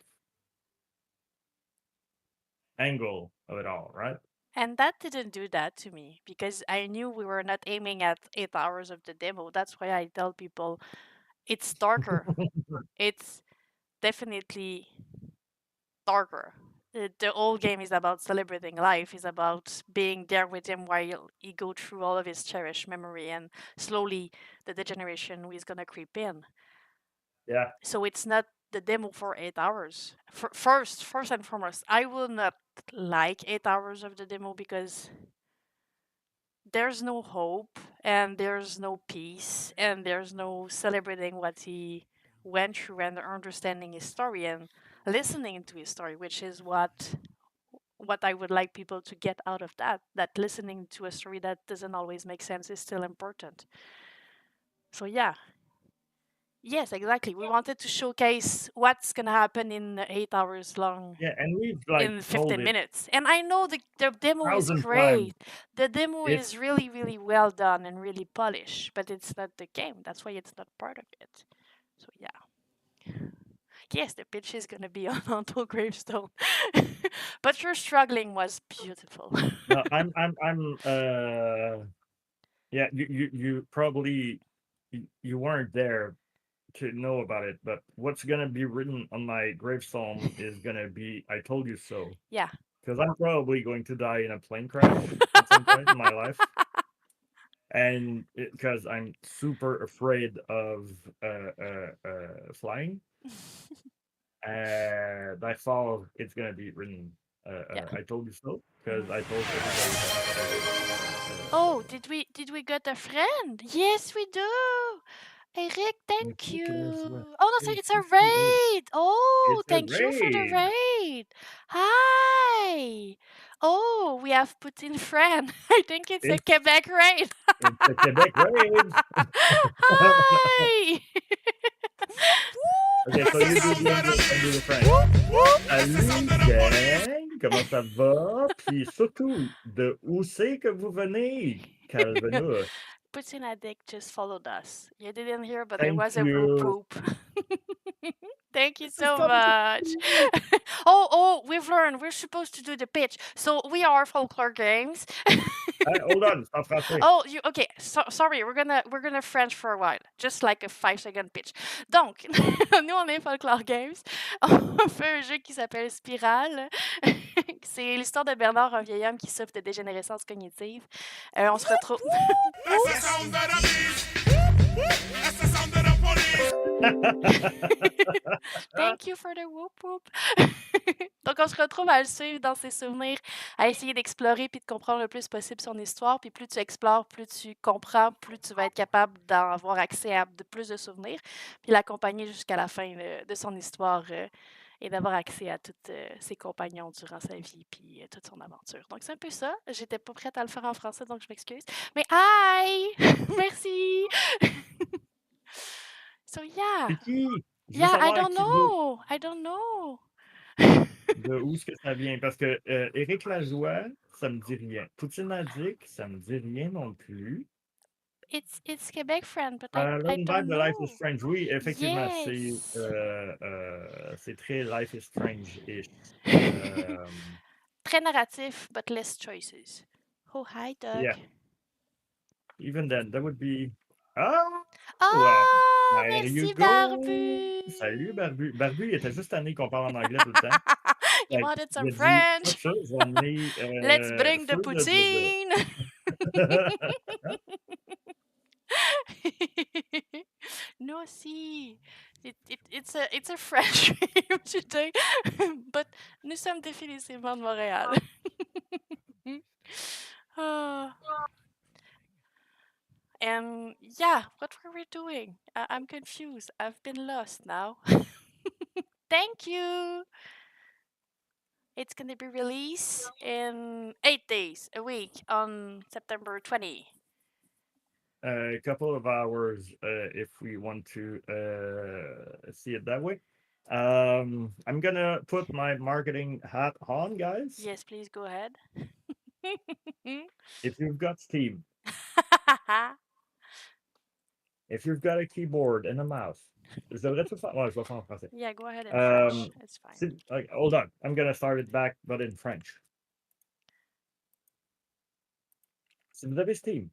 angle of it all, right? And that didn't do that to me because I knew we were not aiming at 8 hours of the demo. That's why I tell people it's darker. It's definitely darker. The whole game is about celebrating life, is about being there with him while he go through all of his cherished memory, and slowly the degeneration is gonna creep in. Yeah. So it's not the demo for 8 hours. First and foremost, I will not like 8 hours of the demo because there's no hope and there's no peace and there's no celebrating what he went through and understanding his story and listening to his story, which is what I would like people to get out of that. That listening to a story that doesn't always make sense is still important. So yeah, yes, exactly. We wanted to showcase what's gonna happen in the 8 hours long Yeah, and we've like in told 15 it minutes. And I know the demo is 1,000 times. great. The demo It's is really, really well done and really polished, but it's not the game. That's why it's not part of it. So yeah. Yes, the pitch is gonna be on Uncle Gravestone. But your struggling was beautiful. no, I'm yeah, you probably you weren't there to know about it, but what's gonna be written on my gravestone is gonna be "I told you so," Yeah. because I'm probably going to die in a plane crash at some point in my life, and because I'm super afraid of flying, by fall it's gonna be written Yeah. "I told you so" because I told everybody that I would. Oh, did we get a friend? Yes, we do. Eric, thank you. Oh no, so it's a raid. Oh, It's a thank you for the raid. raid. Hi. Oh, we have put in friend. I think it's a It's Quebec raid. it's the Quebec raid. Hi. Ok, so you do the English, I do the French. Salut gang, comment ça va? Puis surtout, de où c'est que vous venez? Calvados. Putin Addict just followed us. You didn't hear, but there Thank was a whoop you. whoop. Thank you This is so coming. much. Oh, we've learned we're supposed to do the pitch. So we are Folklore Games. Hold on, c'est en français. Oh, you okay? Sorry, we're gonna French for a while, just like a 5 second pitch. Donc, nous on est Folklore Games. On fait un jeu qui s'appelle Spirale. C'est l'histoire de Bernard, un vieil homme qui souffre de dégénérescence cognitive. On se retrouve. That's the sound of the beast. That's the sound of the police. Thank you for the whoop whoop. Donc, on se retrouve à le suivre dans ses souvenirs, à essayer d'explorer puis de comprendre le plus possible son histoire. Puis plus tu explores, plus tu comprends, plus tu vas être capable d'en avoir accès à plus de souvenirs. Puis l'accompagner jusqu'à la fin de son histoire et d'avoir accès à tous ses compagnons durant sa vie puis toute son aventure. Donc, c'est un peu ça. J'étais pas prête à le faire en français, donc je m'excuse. Mais hi! Merci! So, yeah. C'est qui? Je veux Yeah, I savoir don't qui de, know. I don't know. de où est-ce que ça vient. Parce que Éric Lajoie, ça me dit rien. Poutine Addict, ça me dit rien non plus. It's Quebec friend, but I Lone Vibe don't de Life is know. Strange, oui, effectivement, Yes. c'est très Life is Strange-ish. Très narratif, but less choices. Oh, hi, Doug. Yeah, even then, that would be. Oh, Oh, there you merci, go! Barbu. Salut, Barbu. Barbu, il était juste tanné qu'on parle en anglais tout le temps. You Fait wanted il some a dit, fuck French? ça, je vais emmener Let's bring the feu de. poutine. No, si. It's a French film today, but nous sommes définitivement de Montréal. Ah. And yeah, what were we doing? I'm confused. I've been lost now. Thank you. It's gonna be released in 8 days, a week, on September 20. A couple of hours if we want to see it that way. I'm gonna put my marketing hat on, guys. Yes, please go ahead. If you've got Steam, if you've got a keyboard and a mouse, je devrais tout faire. Ouais, je vais faire en français. Yeah, go ahead in French. It's fine. Like, hold on, I'm gonna start it back, but in French. Si vous avez Steam,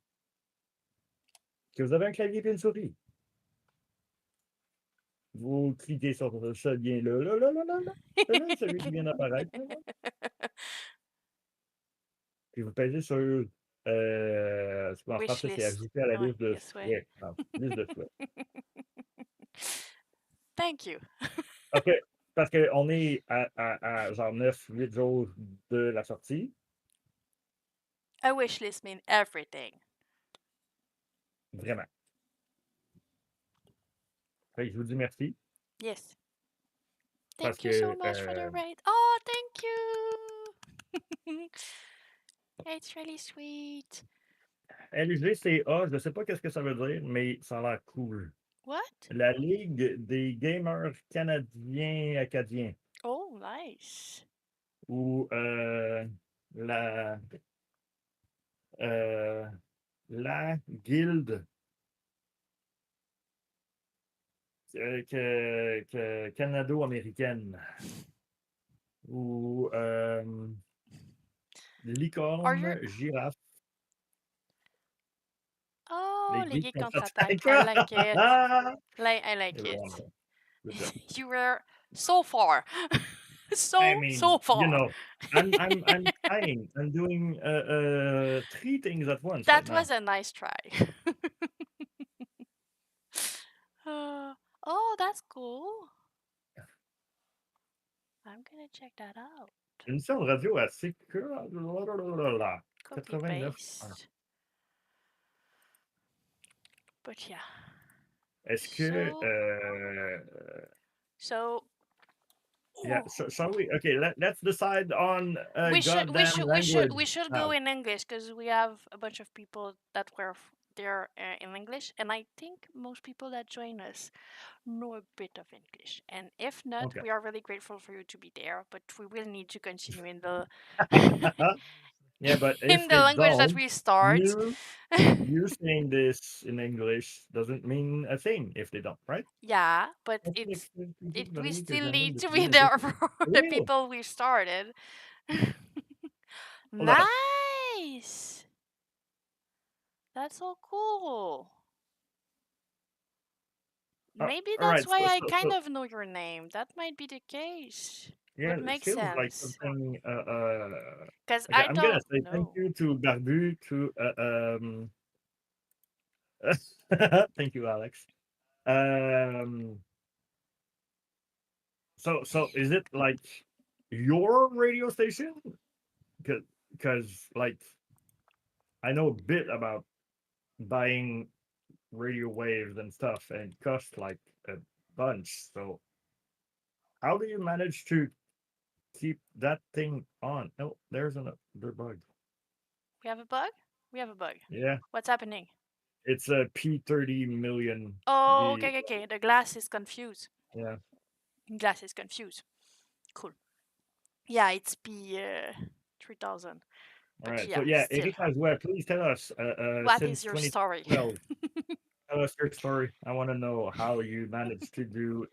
que vous avez un clavier et une souris, vous cliquez sur ce lien-là, celui qui vient d'apparaître, puis vous pèsez sur, en Wish français, c'est list. ajouter à la Ouais, liste de yes, ouais. souhaits. Non, liste de souhaits. Thank you. Parce qu'on est à genre 9-8 jours de la sortie. A wish list means everything. Vraiment. Fait que je vous dis merci. Yes. Parce Thank you so que much for the rate. Oh, thank you. It's really sweet. LGCA, je ne sais pas qu'est-ce que ça veut dire, mais ça a l'air cool. What? La Ligue des gamers canadiens acadiens. Oh, nice. Ou la, euh, la guilde canado-américaine. Ou Are you... licorne, girafe. Oh, Les les geeks geeks contre-attaque. contre-attaquent. I like it. I like C'est it. vraiment bon. Good job. You were so far. I So mean, far. I'm trying. I'm doing 3 things at once right That now. was a nice try. Oh, that's cool. I'm gonna check that out. Une émission de radio à Copy 89. paste. But yeah. Est-ce que So yeah, shall we? Okay, let's decide on a we should goddamn language go now. in English because we have a bunch of people that were there in English, and I think most people that join us know a bit of English. And if not, Okay. we are really grateful for you to be there, but we will need to continue in the Yeah, but in if the they language that don't, we start. you saying this in English doesn't mean a thing if they don't, right? Yeah, but we still need to be there for the Real. people we started. Hold on. Nice. That's so cool. Maybe All right. that's why I kind of know your name. That might be the case. Yeah, Would it make feels like sense. something. Because Okay, I I'm gonna don't say thank know. you to Barbu, to thank you, Alex. Um, so is it like your radio station? Because like I know a bit about buying radio waves and stuff, and it costs like a bunch. So how do you manage to keep that thing on? Oh, there's another bug. We have a bug? We have a bug. Yeah, What's happening? it's a P30 million. Oh, The okay, okay, okay. The glass is confused. yeah. Glass is confused. Cool. Yeah, it's P 3000. All But right. So yeah, yeah, still. Eric as well. Please tell us. What is Since your story? 2012, tell us your story. I want to know how you managed to do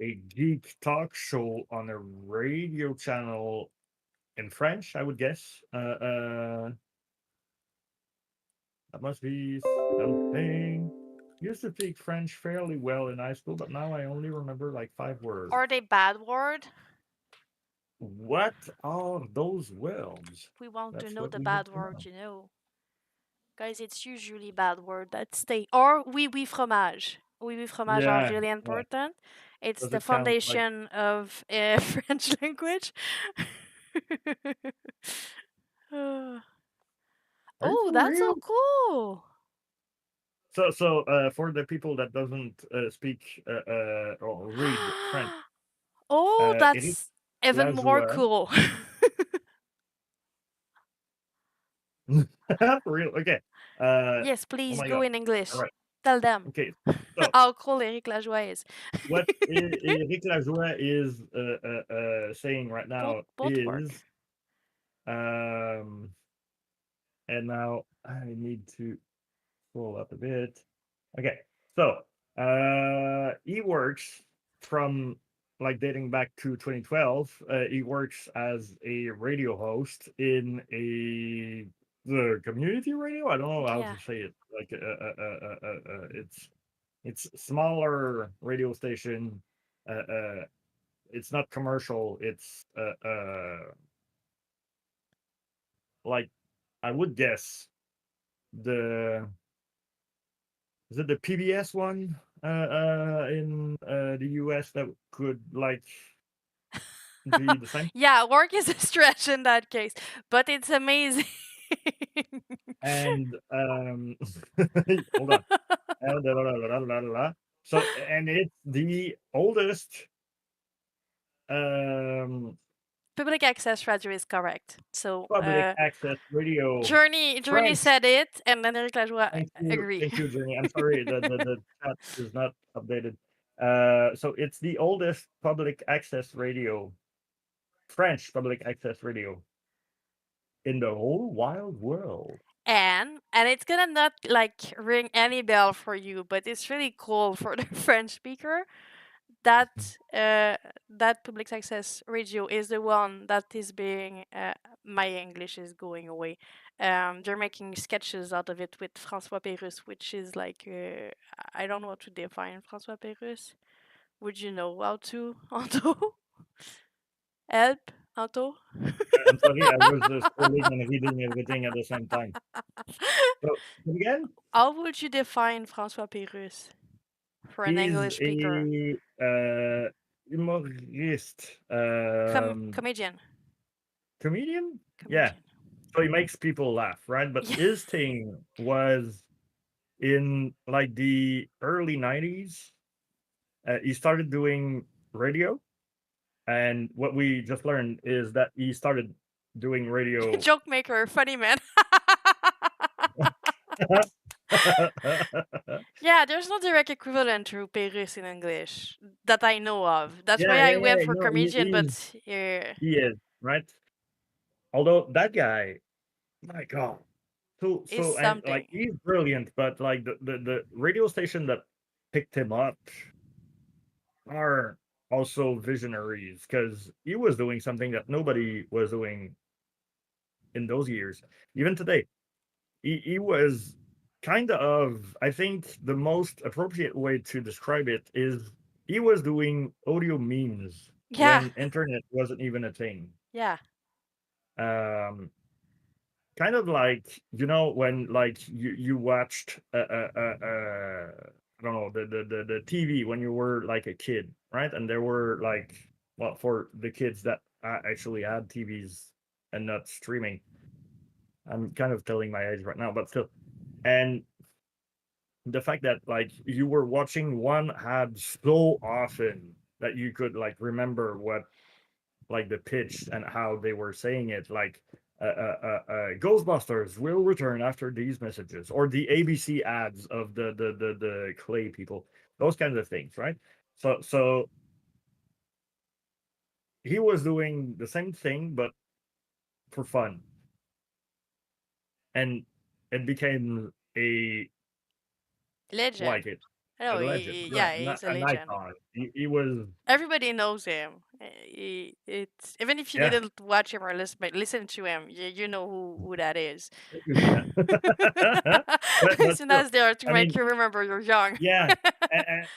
a geek talk show on a radio channel in French. I would guess. That must be something. Used to speak French fairly well in high school, but now I only remember like 5 words. Are they bad word? What are those words? We want to That's know what the we need bad to word, know. you know. Guys, it's usually bad word that stay. Or oui, oui, fromage. Oui, oui, fromage are Yeah, really yeah. important. It's Does the it count like foundation of French language. Uh, are you oh, for that's so real? cool. So for the people that doesn't speak or read French, Oh, Eric that's even more Lajoie. cool. For real? Okay. Yes, Oh please my go god. in All English. right. Tell them Okay. So how cool Eric Lajoie is. what Eric Lajoie is saying right now Both work. is um and now I need to scroll up a bit. Okay, so he works from like dating back to 2012. He works as a radio host in the community radio. I don't know how Yeah. to say it. Like it's smaller radio station. It's not commercial. It's like I would guess the is it the PBS one in the US that could like be the same? Yeah, work is a stretch in that case, but it's amazing. And hold on. So and it's the oldest um Public access radio is correct. So, public access radio. Journey French. said it, and then Eric Lajoie agree. Thank you, Journey. I'm sorry the chat is not updated. So it's the oldest public access radio, French public access radio in the whole wild world. And it's gonna not like ring any bell for you, but it's really cool for the French speaker that that public access radio is the one that is being my English is going away. They're making sketches out of it with François Pérusse, which is like I don't know how to define François Pérusse. Would you know how to, Anto? Help, Anto? I'm sorry, I was scrolling and reading everything at the same time. So again, How would you define François Pérusse for an he's English speaker? a humorist, Comedian. comedian. Yeah, Comedian. so he makes people laugh, right? But Yeah. his thing was in like the early 90s. He started doing radio, and what we just learned is that he started doing radio. Joke maker, funny man. Yeah, there's no direct equivalent to Perus in English that I know of. That's why I went Yeah. for No, comedian, but yeah, he is right. Although that guy, my God, is and like something. he's brilliant, but like the radio station that picked him up are also visionaries because he was doing something that nobody was doing in those years. Even today, he was kind of, I think the most appropriate way to describe it is he was doing audio memes Yeah, when internet wasn't even a thing. yeah. Um, kind of like, when like you watched I don't know, the TV when you were like a kid, right? And there were like, well, for the kids that actually had TVs and not streaming. I'm kind of telling my age right now, but still. And the fact that like you were watching one ad so often that you could like remember what, like, the pitch and how they were saying it, like Ghostbusters will return after these messages, or the ABC ads of the clay people, those kinds of things, right? So he was doing the same thing but for fun, and it became a, Legend. like, it a Oh, legend, right? yeah, he's a An legend. icon. He was, Everybody knows him. It's even if you yeah. didn't watch him or listen to him, you know who that is. Yeah. But As soon still, as they are to I make mean, you remember you're young. yeah,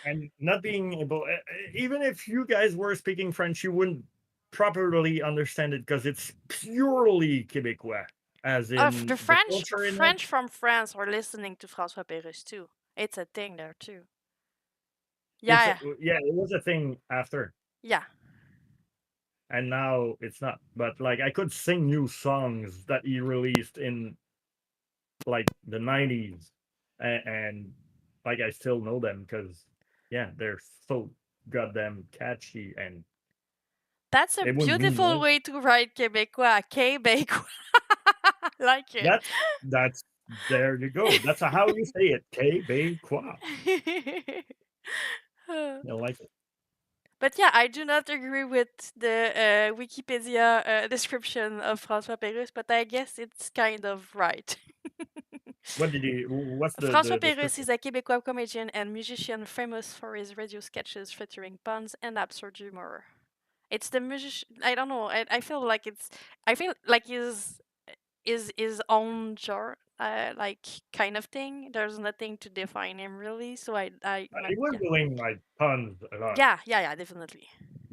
and not being able, even if you guys were speaking French, you wouldn't properly understand it because it's purely Quebecois, as The in the culture in it. French from France are listening to François Pérusse too. It's a thing there too. It's a, Yeah, yeah, it was a thing after, yeah. and now it's not. But like, I could sing new songs that he released in like the '90s, and like I still know them because, yeah, they're so goddamn catchy, and That's a it wouldn't mean beautiful anything. way to write Québécois. Québécois. Like it. That's There you go. That's how you say it. Québécois. I like it. But yeah, I do not agree with the Wikipedia description of François Pérusse, but I guess it's kind of right. What's François the Pérusse description? is a Québécois comedian and musician famous for his radio sketches featuring puns and absurd humor. It's the musician. I don't know. I feel like it's. I feel like his own genre, like kind of thing. There's nothing to define him really. So He was yeah, doing like puns a lot. yeah, definitely.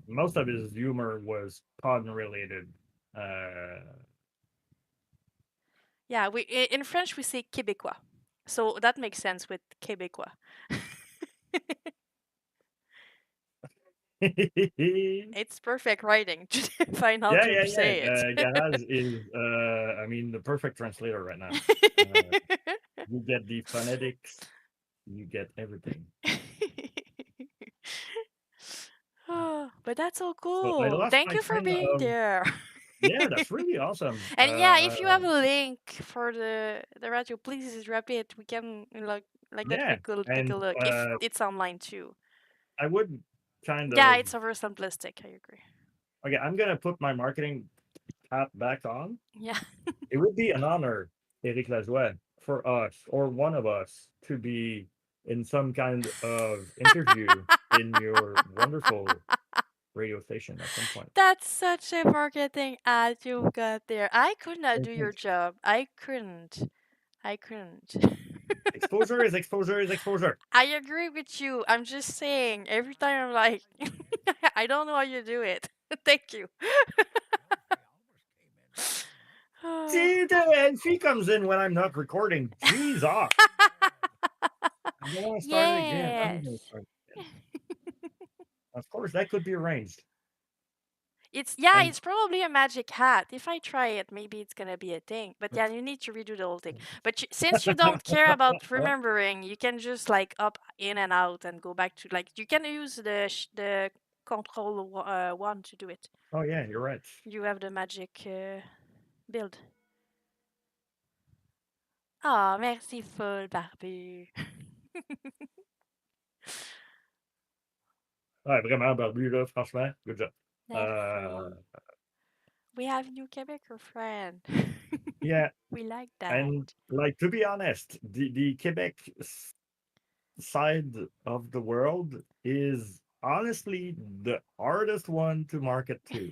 Most of his humor was pun related. Uh, Yeah, in French we say Québécois, so that makes sense with Québécois. yeah, It's perfect writing to find how yeah, to say yeah. it. Garage is, I mean, the perfect translator right now. Uh, you get the phonetics, you get everything. Oh, but that's so So I cool. lost Thank my you for train being of. there. Yeah, that's really awesome. And yeah, if you have a link for the radio, please drop it. We can like that. We Yeah, could take a and look if it's online too. I would kind Yeah, of. it's over simplistic. I agree. Okay, I'm gonna put my marketing hat back on. Yeah. It would be an honor, Eric Lajoie, for us or one of us to be in some kind of interview in your wonderful radio station at some point. That's such a marketing ad you got there. I could not And do your since job. I couldn't. I couldn't. exposure is exposure is exposure. I agree with you. I'm just saying, every time I'm like, I don't know how you do it. Thank you. See, and she comes in when I'm not recording. Jeez, off. I don't want to start it again. I'm Yes. gonna start it again. Of course, that could be arranged. And It's probably a magic hat. If I try it, maybe it's gonna be a thing. But yeah, you need to redo the whole thing. But since you don't care about remembering, you can just like up in and out and go back to like you can use the control one to do it. oh yeah, you're right. You have the magic build. Ah, merci full barbu. Ouais, vraiment, Barbu, là, franchement, good job. Merci. We have new Quebecer friend. Yeah, We like and that. like, to be honest, the Quebec side of the world is honestly the hardest one to market to,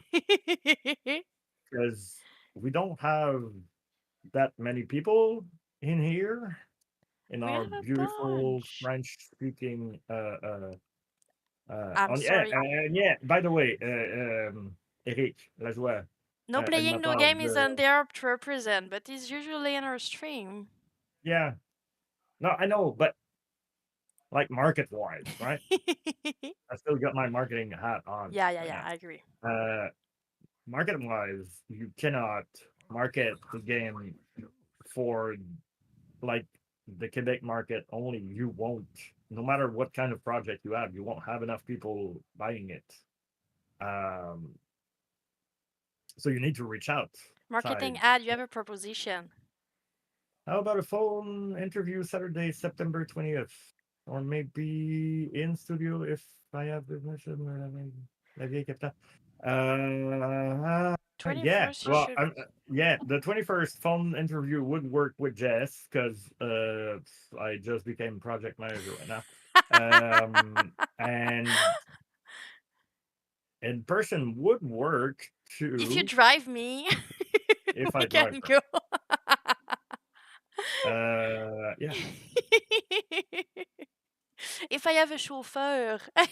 because we don't have that many people in here in We our have a beautiful bunch. French speaking I'm on. Yeah, sorry. and yeah, by the way, Eric Lajoie, No and playing not no of game is the on there to represent, but it's usually in our stream. yeah. No, I know, but like market wise, right? I still got my marketing hat on right Yeah, now. I agree. Uh, market wise, you cannot market the game for like the Quebec market only. You won't, no matter what kind of project you have, you won't have enough people buying it. Um, so you need to reach Marketing outside. ad, you have a proposition. How about a phone interview Saturday, September 20th? Or maybe in studio if I have permission. La vieille capitale. Yeah, 21st, you well, should. yeah, the 21st phone interview would work with Jess because I just became project manager right now. And in person would work If you too drive me, if we I drive can her. go. Yeah. If I have a chauffeur, I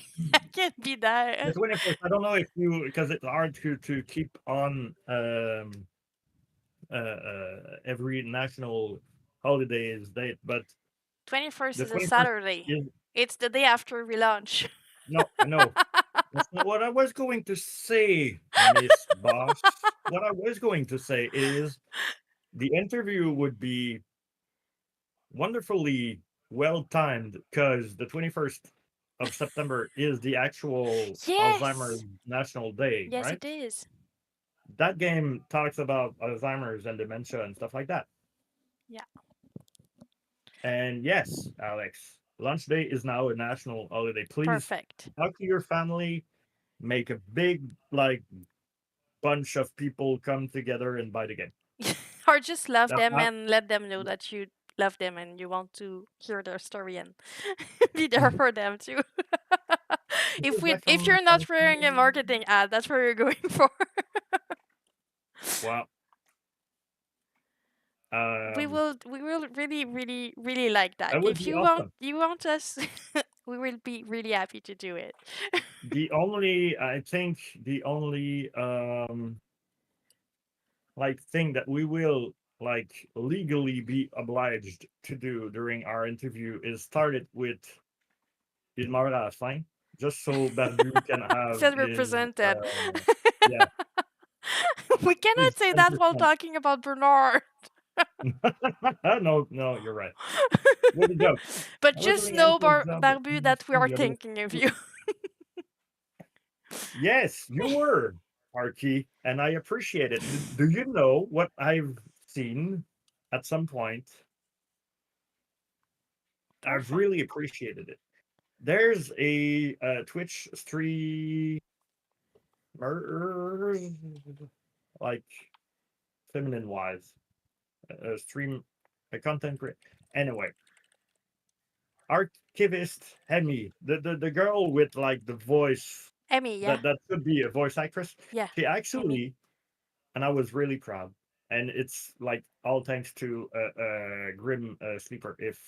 can be there. The 21st, I don't know if you, because it's hard to keep on every national holidays date, but 21st the is a 21st Saturday. is, It's the day after we launch. no, I know. That's not what I was going to say, Miss Boss. What I was going to say is the interview would be wonderfully well timed because the 21st of September is the actual Yes! Alzheimer's National Day, Yes, right? it is. That game talks about Alzheimer's and dementia and stuff like that. Yeah. And yes, Alex, lunch day is now a national holiday. Please Perfect. talk to your family, make a big like bunch of people come together and buy the game. Or just love That's them not and let them know that you love them and you want to hear their story and be there for them too. If you're not wearing a marketing ad, that's where you're going for. well, We will really like that. that would If be you awesome. want us, we will be really happy to do it. I think the only like thing that we will like legally be obliged to do during our interview is start it with Il meurt à la fin, just so Barbu can have Feel his represented. yeah, We cannot his say that while 10%. talking about Bernard. No, no, you're right. What a joke. But I was just doing know, entry job at Barbu, that we are the other. thinking of you. Yes, you were, Archie, and I appreciate it. Do you know what I've seen at some point? I've Perfect. really appreciated it. There's a Twitch streamer, like feminine wise, a stream, a content creator. Anyway, archivist Hemi, the girl with like the voice Emmy, yeah. that should be a voice actress. Yeah. She Emmy. actually, and I was really proud. And it's like all thanks to Grim Sleeper if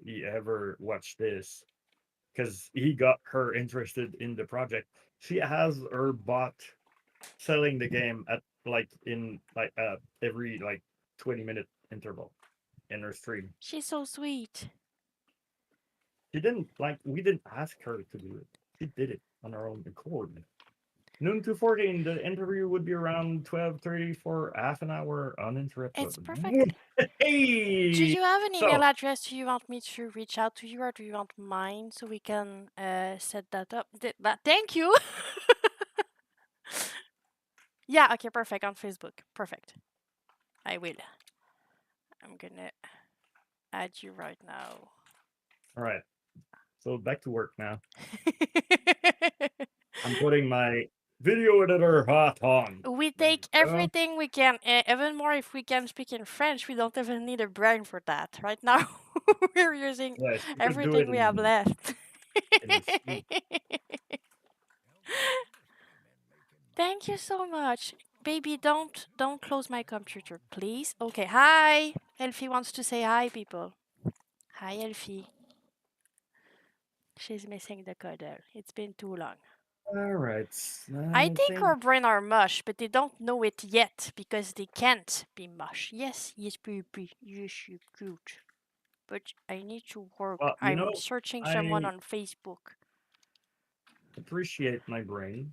he ever watched this because he got her interested in the project. She has her bot selling the game at like in like every like 20-minute interval in her stream. She's so sweet. She didn't like we didn't ask her to do it. She did it on her own accord. Noon to 14, the interview would be around 12:30 for half an hour uninterrupted. It's perfect. Do Hey! you have an email So, address? Do you want me to reach out to you, or do you want mine so we can set that up? Thank you. Yeah, okay, perfect. On Facebook. Perfect. I will. I'm gonna add you right now. all right. So back to work now. I'm putting my video editor hat on. We There take you go. everything we can, even more if we can speak in French. We don't even need a brain for that. Right now, we're using Yes, you could do it everything we have left. in a sleep. Thank you so much. Baby, don't close my computer, please. Okay, hi. Elfie wants to say hi, people. Hi, Elfie. She's missing the cuddle. It's been too long. All right. I I think our think. brain are mush, but they don't know it yet because they can't be mush. Yes, yes, baby. Yes, you cute. But I need to work. Well, I'm searching someone I on Facebook. appreciate my brain.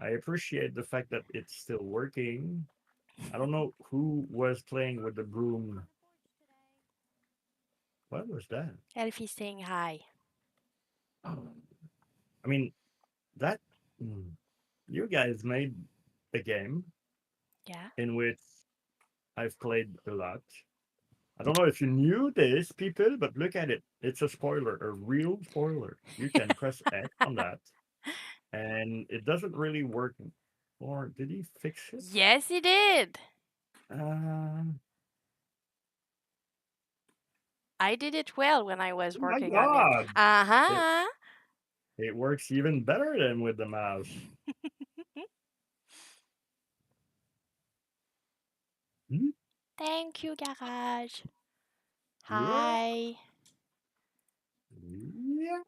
I appreciate the fact that it's still working. I don't know who was playing with the broom. What was that? Elfie saying hi. Oh, I mean, that. mm, You guys made a game Yeah. in which I've played a lot. I don't know if you knew this, people, but look at it. It's a spoiler, a real spoiler. You can press X on that, and it doesn't really work. Or did he fix it? Yes, he did. Uh, I did it well when I was oh my working on it. God! Uh It, huh. it works even better than with the mouse. Hmm? Thank you, Garage. Yeah, Hi. yeah.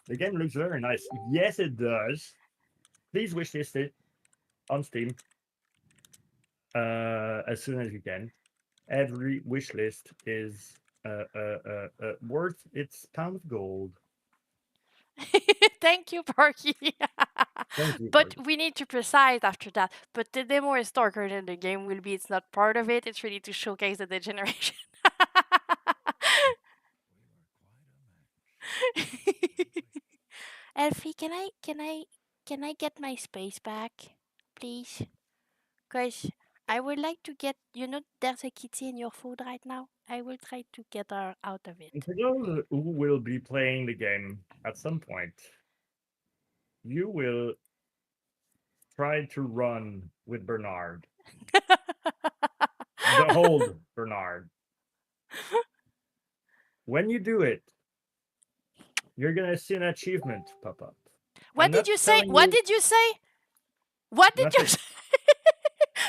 The game looks very nice. Yes, it does. Please wishlist it on Steam as soon as you can. Every wish list is worth its pound of gold. Thank you, Parky. Thank you, But Parky. we need to precise after that. But the demo is darker than the game will be. It's not part of it. It's really to showcase the degeneration. Elfie, can I get my space back, please? Cause I would like to get. There's a kitty in your food right now. I will try to get her out of And it. for those who will be playing the game at some point, you will try to run with Bernard, the old Bernard. When you do it, you're gonna see an achievement pop up. I'm What did not you say? telling What you did you say? What did you nothing. say?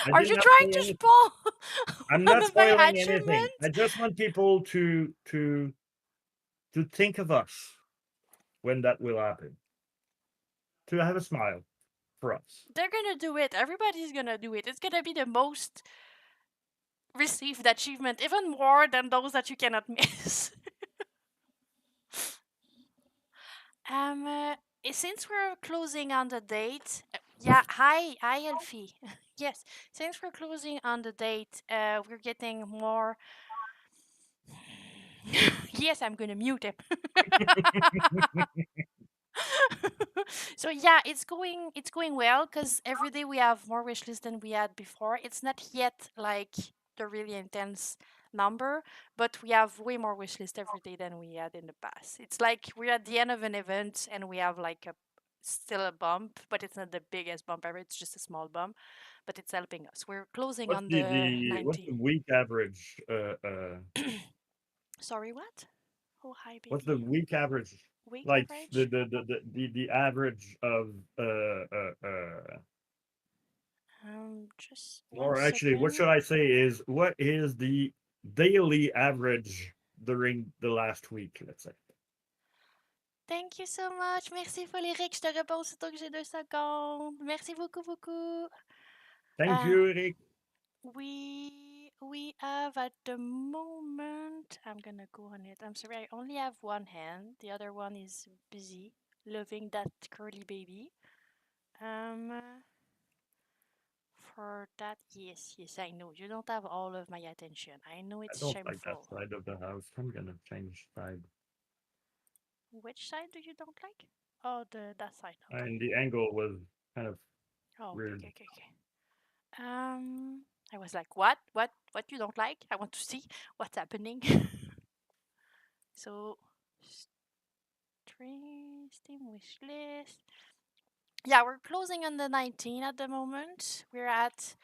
I Are did you not trying say to anything. spoil I'm one not of my spoiling anything. I achievements? just want people to think of us when that will happen. To have a smile for us. They're gonna do it. Everybody's gonna do it. It's gonna be the most received achievement, even more than those that you cannot miss. um, uh, since we're closing on the date, yeah. Hi, Elfie. Yes, since we're closing on the date, we're getting more. Yes, I'm gonna mute him. So yeah, it's going well because every day we have more wish lists than we had before. It's not yet like the really intense number, but we have way more wish lists every day than we had in the past. It's like we're at the end of an event and we have like a still a bump, but it's not the biggest bump ever. It's just a small bump, but it's helping us. We're closing What's on the the 19. week average? Sorry, what? Oh, hi, What's the baby. week average? Week Like average? the average of Just one or actually, what second. should I say is what is the daily average during the last week? Let's say. Thank you so much. Merci Frédéric. Je te réponds aussitôt que j'ai 2 secondes. Merci beaucoup, beaucoup. Thank Uh, you, Eric. we have at the moment. I'm gonna go on it. I'm sorry, I only have one hand. The other one is busy loving that curly baby. For that, yes, yes, I know. You don't have all of my attention. I know I it's don't like that shameful. side of the house. I'm gonna change side. Which side do you don't like? Oh, that side. Okay. And the angle was kind of Oh, okay, weird. okay, okay, okay. I was like, what? What you don't like? I want to see what's happening. So, Steam wish list. Yeah, we're closing on the 19 at the moment. We're at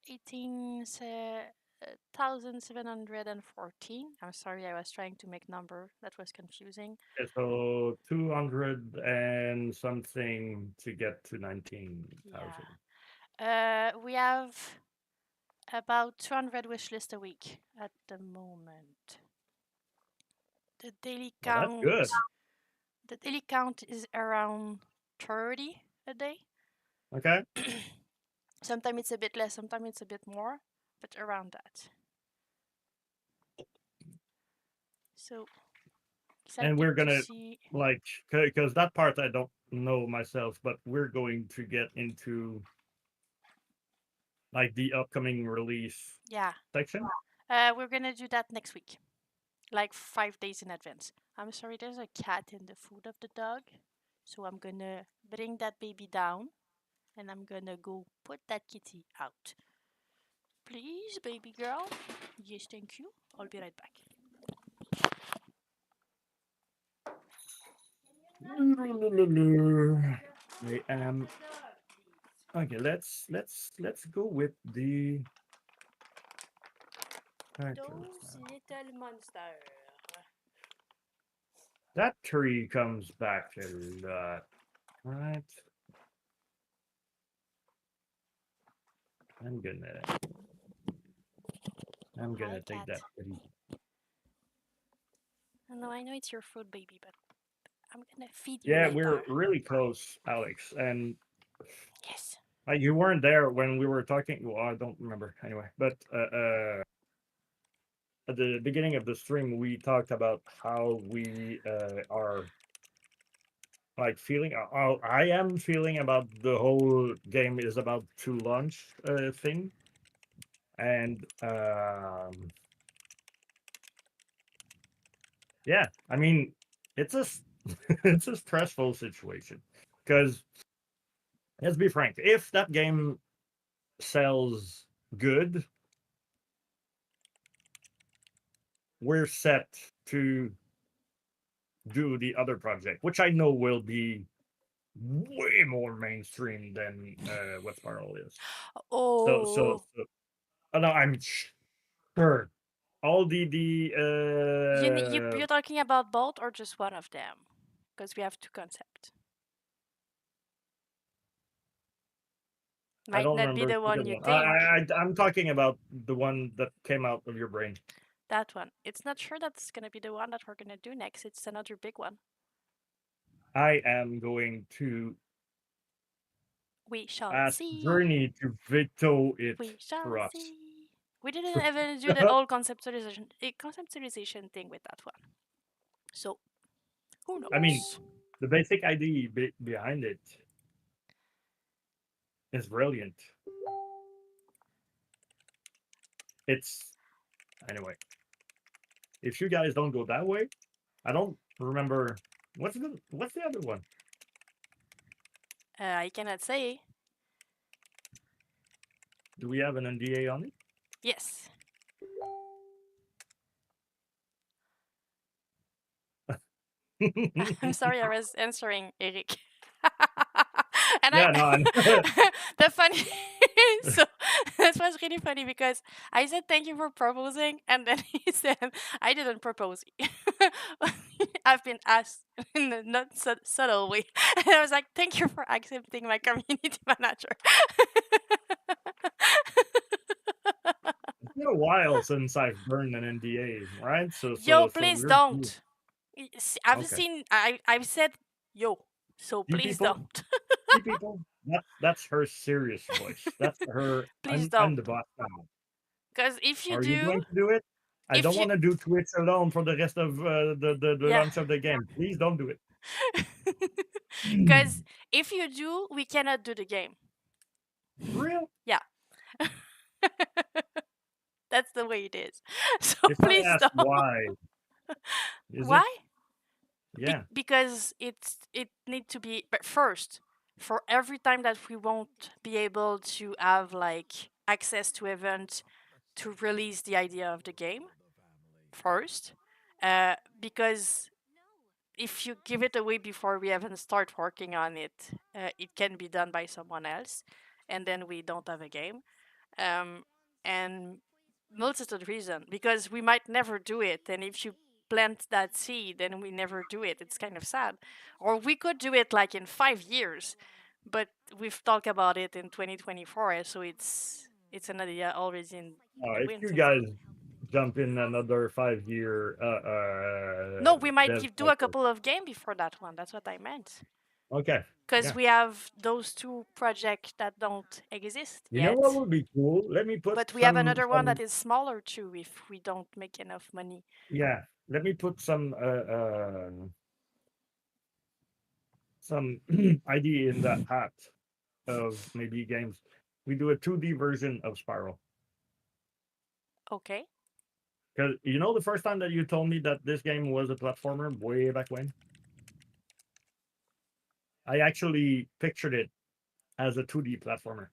18,714. I'm sorry, I was trying to make number. That was confusing. Okay, so 200 and something to get to 19,000. Yeah. We have about 200 wish list a week at the moment. The daily Well, that's good. count The daily count is around 30 a day. Okay. Sometimes it's a bit less, sometimes it's a bit more, but around that. So And excited we're to gonna see. like because that part I don't know myself, but we're going to get into like the upcoming release Yeah, section. we're gonna do that next week, like 5 days in advance. I'm sorry, there's a cat in the food of the dog, so I'm gonna bring that baby down and I'm gonna go put that kitty out. Please, baby girl. Yes, thank you. I'll be right back. I am okay. Let's go with the characters Those now. little monsters. That tree comes back a lot, right? I'm gonna I'm Hi, gonna take cat. that tree. No, I know it's your food, baby, but I'm gonna feed you Yeah, later. we're really close, Alex, and Yes. like you weren't there when we were talking. Well, I don't remember anyway. But at the beginning of the stream, we talked about how we are like feeling. How I am feeling about the whole game is about to launch thing, and yeah, I mean it's a it's a stressful situation because let's be frank, if that game sells good, we're set to do the other project, which I know will be way more mainstream than what Sparrow is. So, so, Oh, so no, I'm sure all you're talking about both or just one of them? Because we have two concepts. I Might don't not be remember the either one you one. think. I'm talking about the one that came out of your brain. That one. It's not sure that's gonna be the one that we're gonna do next. It's another big one. I am going to We shall ask see. Journey to veto it We shall for us. see. We didn't even do the whole conceptualization thing with that one. So who I mean, knows? the basic idea behind it is brilliant. It's anyway. If you guys don't go that way, I don't remember what's the other one. I cannot say. Do we have an NDA on Yes. I'm it? sorry, I was answering Eric. And Yeah, no. the funny, so that was really funny because I said thank you for proposing, and then he said I didn't propose. I've been asked in a not so subtle way, and I was like, thank you for accepting my community manager. It's been a while since I've burned an NDA, right? Yo, So please we're don't. I've okay. seen. I've said yo, so See please people, don't. see people. That's her serious voice. That's her. Please I'm don't. the boss now. Because if you Are you do, going to do it? I don't if you want to do Twitch alone for the rest of the yeah, launch of the game. Please don't do it. because if you do, we cannot do the game. For real? Yeah, that's the way it is. So If I please ask don't. why, is it? Why? Yeah. Because it need to be. But first, for every time that we won't be able to have like access to events to release the idea of the game first, because if you give it away before we even start working on it, it can be done by someone else, and then we don't have a game. And multitude reason because we might never do it, and if you plant that seed and we never do it, it's kind of sad. Or we could do it like in 5 years, but we've talked about it in 2024, so it's an idea always in the If wind. you guys jump in another 5 year No, we might dev do a cycle. couple of games before that one. That's what I meant. Okay, Because yeah. we have those two projects that don't exist You know what yet. would be cool? Let me put But we have another one that some is smaller too if we don't make enough money. yeah. Let me put some idea in that hat of maybe games. We do a 2D version of Spiral. Okay. Because you know the first time that you told me that this game was a platformer way back when, I actually pictured it as a 2D platformer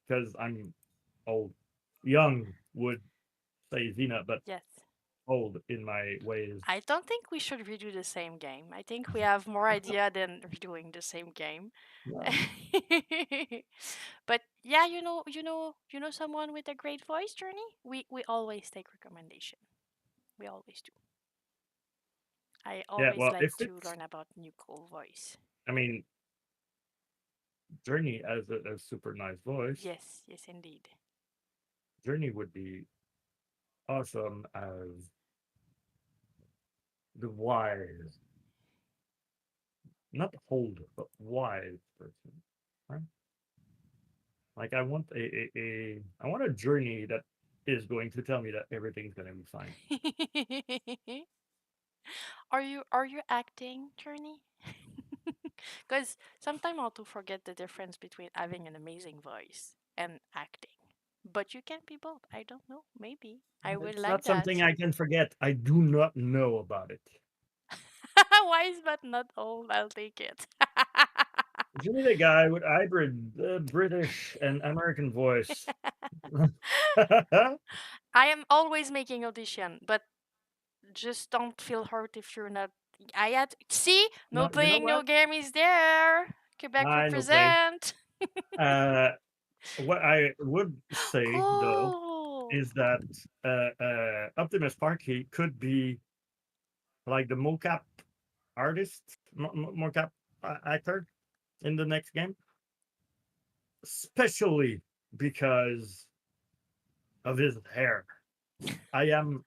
because I'm old. Young would say Xena, but Yes. old in my ways. I don't think we should redo the same game. I think we have more idea than redoing the same game. No. But yeah, you know someone with a great voice, Journey? We always take recommendation. We always do. I Yeah, always well, like if to it's, learn about new cool voice. I mean, Journey has a super nice voice. Yes, yes indeed. Journey would be awesome as the wise, not old, but wise person. Right? Like I want a journey that is going to tell me that everything's gonna be fine. Are you acting, Journey? Because sometimes I also forget the difference between having an amazing voice and acting. But you can be both. I don't know. Maybe. I would It's like not something that. I can forget. I do not know about it. Wise but not old. I'll take it. Give me the guy with hybrid British and American voice. I am always making audition, but just don't feel hurt if you're not. I had see no No, you know playing, no what? game is there. Quebec I know playing. represent. Uh, what I would say though Cool. is that Optimus Sparky could be like the mocap artist, mocap actor in the next game, especially because of his hair. I am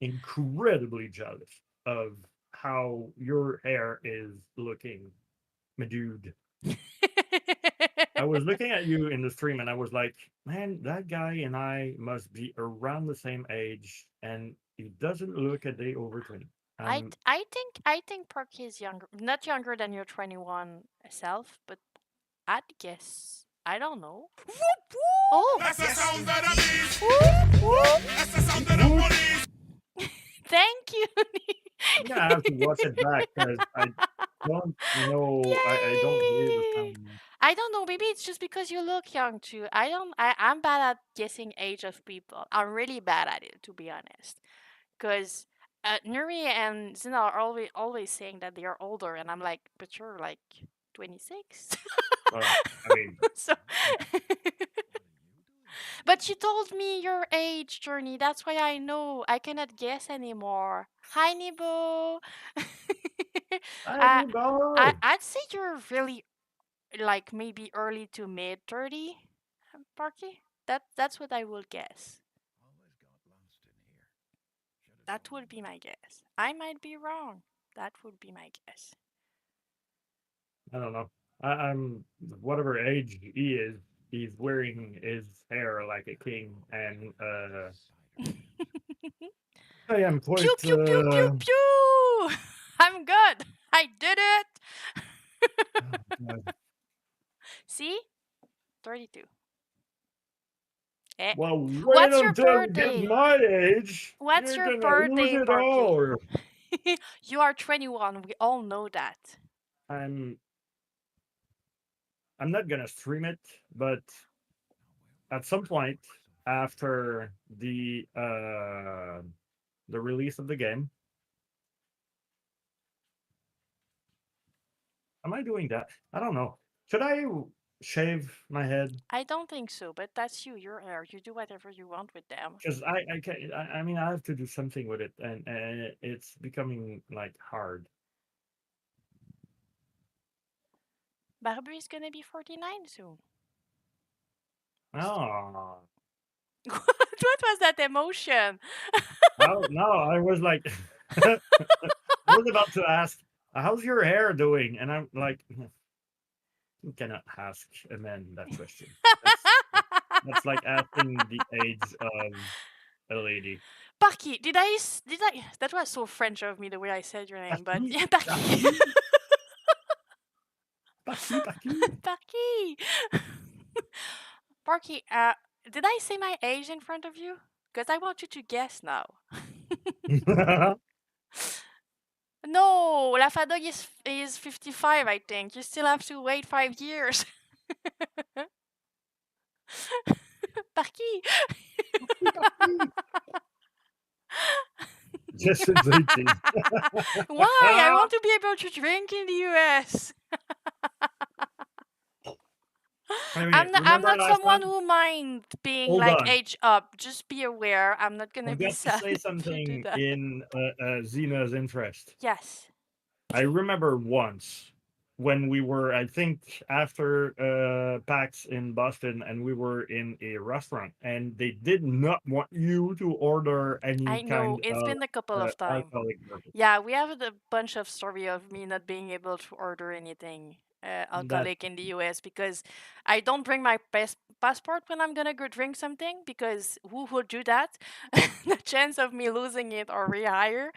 incredibly jealous of how your hair is looking, my dude. I was looking at you in the stream and I was like, man, that guy and I must be around the same age, and he doesn't look a day over 20. I think Parky is younger, not younger than your 21 self, but I'd guess. I don't know. Oh, That's the sound of the beast. whoop, whoop. That's the sound of the Whoop. police. Thank you. I'm gonna have to watch it back because I don't know. I don't hear the Yay! sound. I don't know. Maybe it's just because you look young too. I don't. I'm bad at guessing age of people. I'm really bad at it, to be honest. Because Nuri and Zina are always saying that they are older, and I'm like, but you're like 26. Well, I mean, So, but you told me your age, Journey. That's why I know. I cannot guess anymore. Hi, Nibo. I uh, need ball. I'd say you're really like maybe early to mid 30, Parky. That's what I will guess. That would be my guess. I might be wrong. That would be my guess. I don't know. I'm whatever age he is. He's wearing his hair like a king, and I am Pew quite. pew pew pew pew. I'm good. I did it. God. See? 32. Eh. Well, wait What's your until you get birthday? my age. What's You're your gonna lose birthday, it Parky? all. You are 21. We all know that. I'm. I'm not gonna stream it, but at some point after the release of the game, am I doing that? I don't know. Should I shave my head? I don't think so, but that's you. Your hair. You do whatever you want with them. Because I can I mean I have to do something with it, and it's becoming like hard. Barbu is gonna be 49 soon. Oh, What was that emotion? Oh no, I was like, I was about to ask, "How's your hair doing?" And I'm like, you cannot ask a man that question. That's like asking the age of a lady. Parky, did I? That was so French of me the way I said your name, but Paki, yeah, Parky. paki, paki, paki. Parky. Parky, did I say my age in front of you? Because I want you to guess now. No, Lafadog is 55, I think. You still have to wait 5 years. Parky. Paki, paki. Just since 18. Why? I want to be able to drink in the US. I mean, I'm remember not last someone time? who mind being Hold like on. age up. Just be aware. I'm not gonna I've be got to sad say if you do something that. in Zena's interest. Yes. I remember once when we were, I think, after PAX in Boston, and we were in a restaurant, and they did not want you to order any I know. kind It's of been a couple of times. alcoholic beverage. Yeah, we have a bunch of story of me not being able to order anything That alcoholic in the US because I don't bring my passport when I'm gonna go drink something because who would do that? The chance of me losing it or rehire.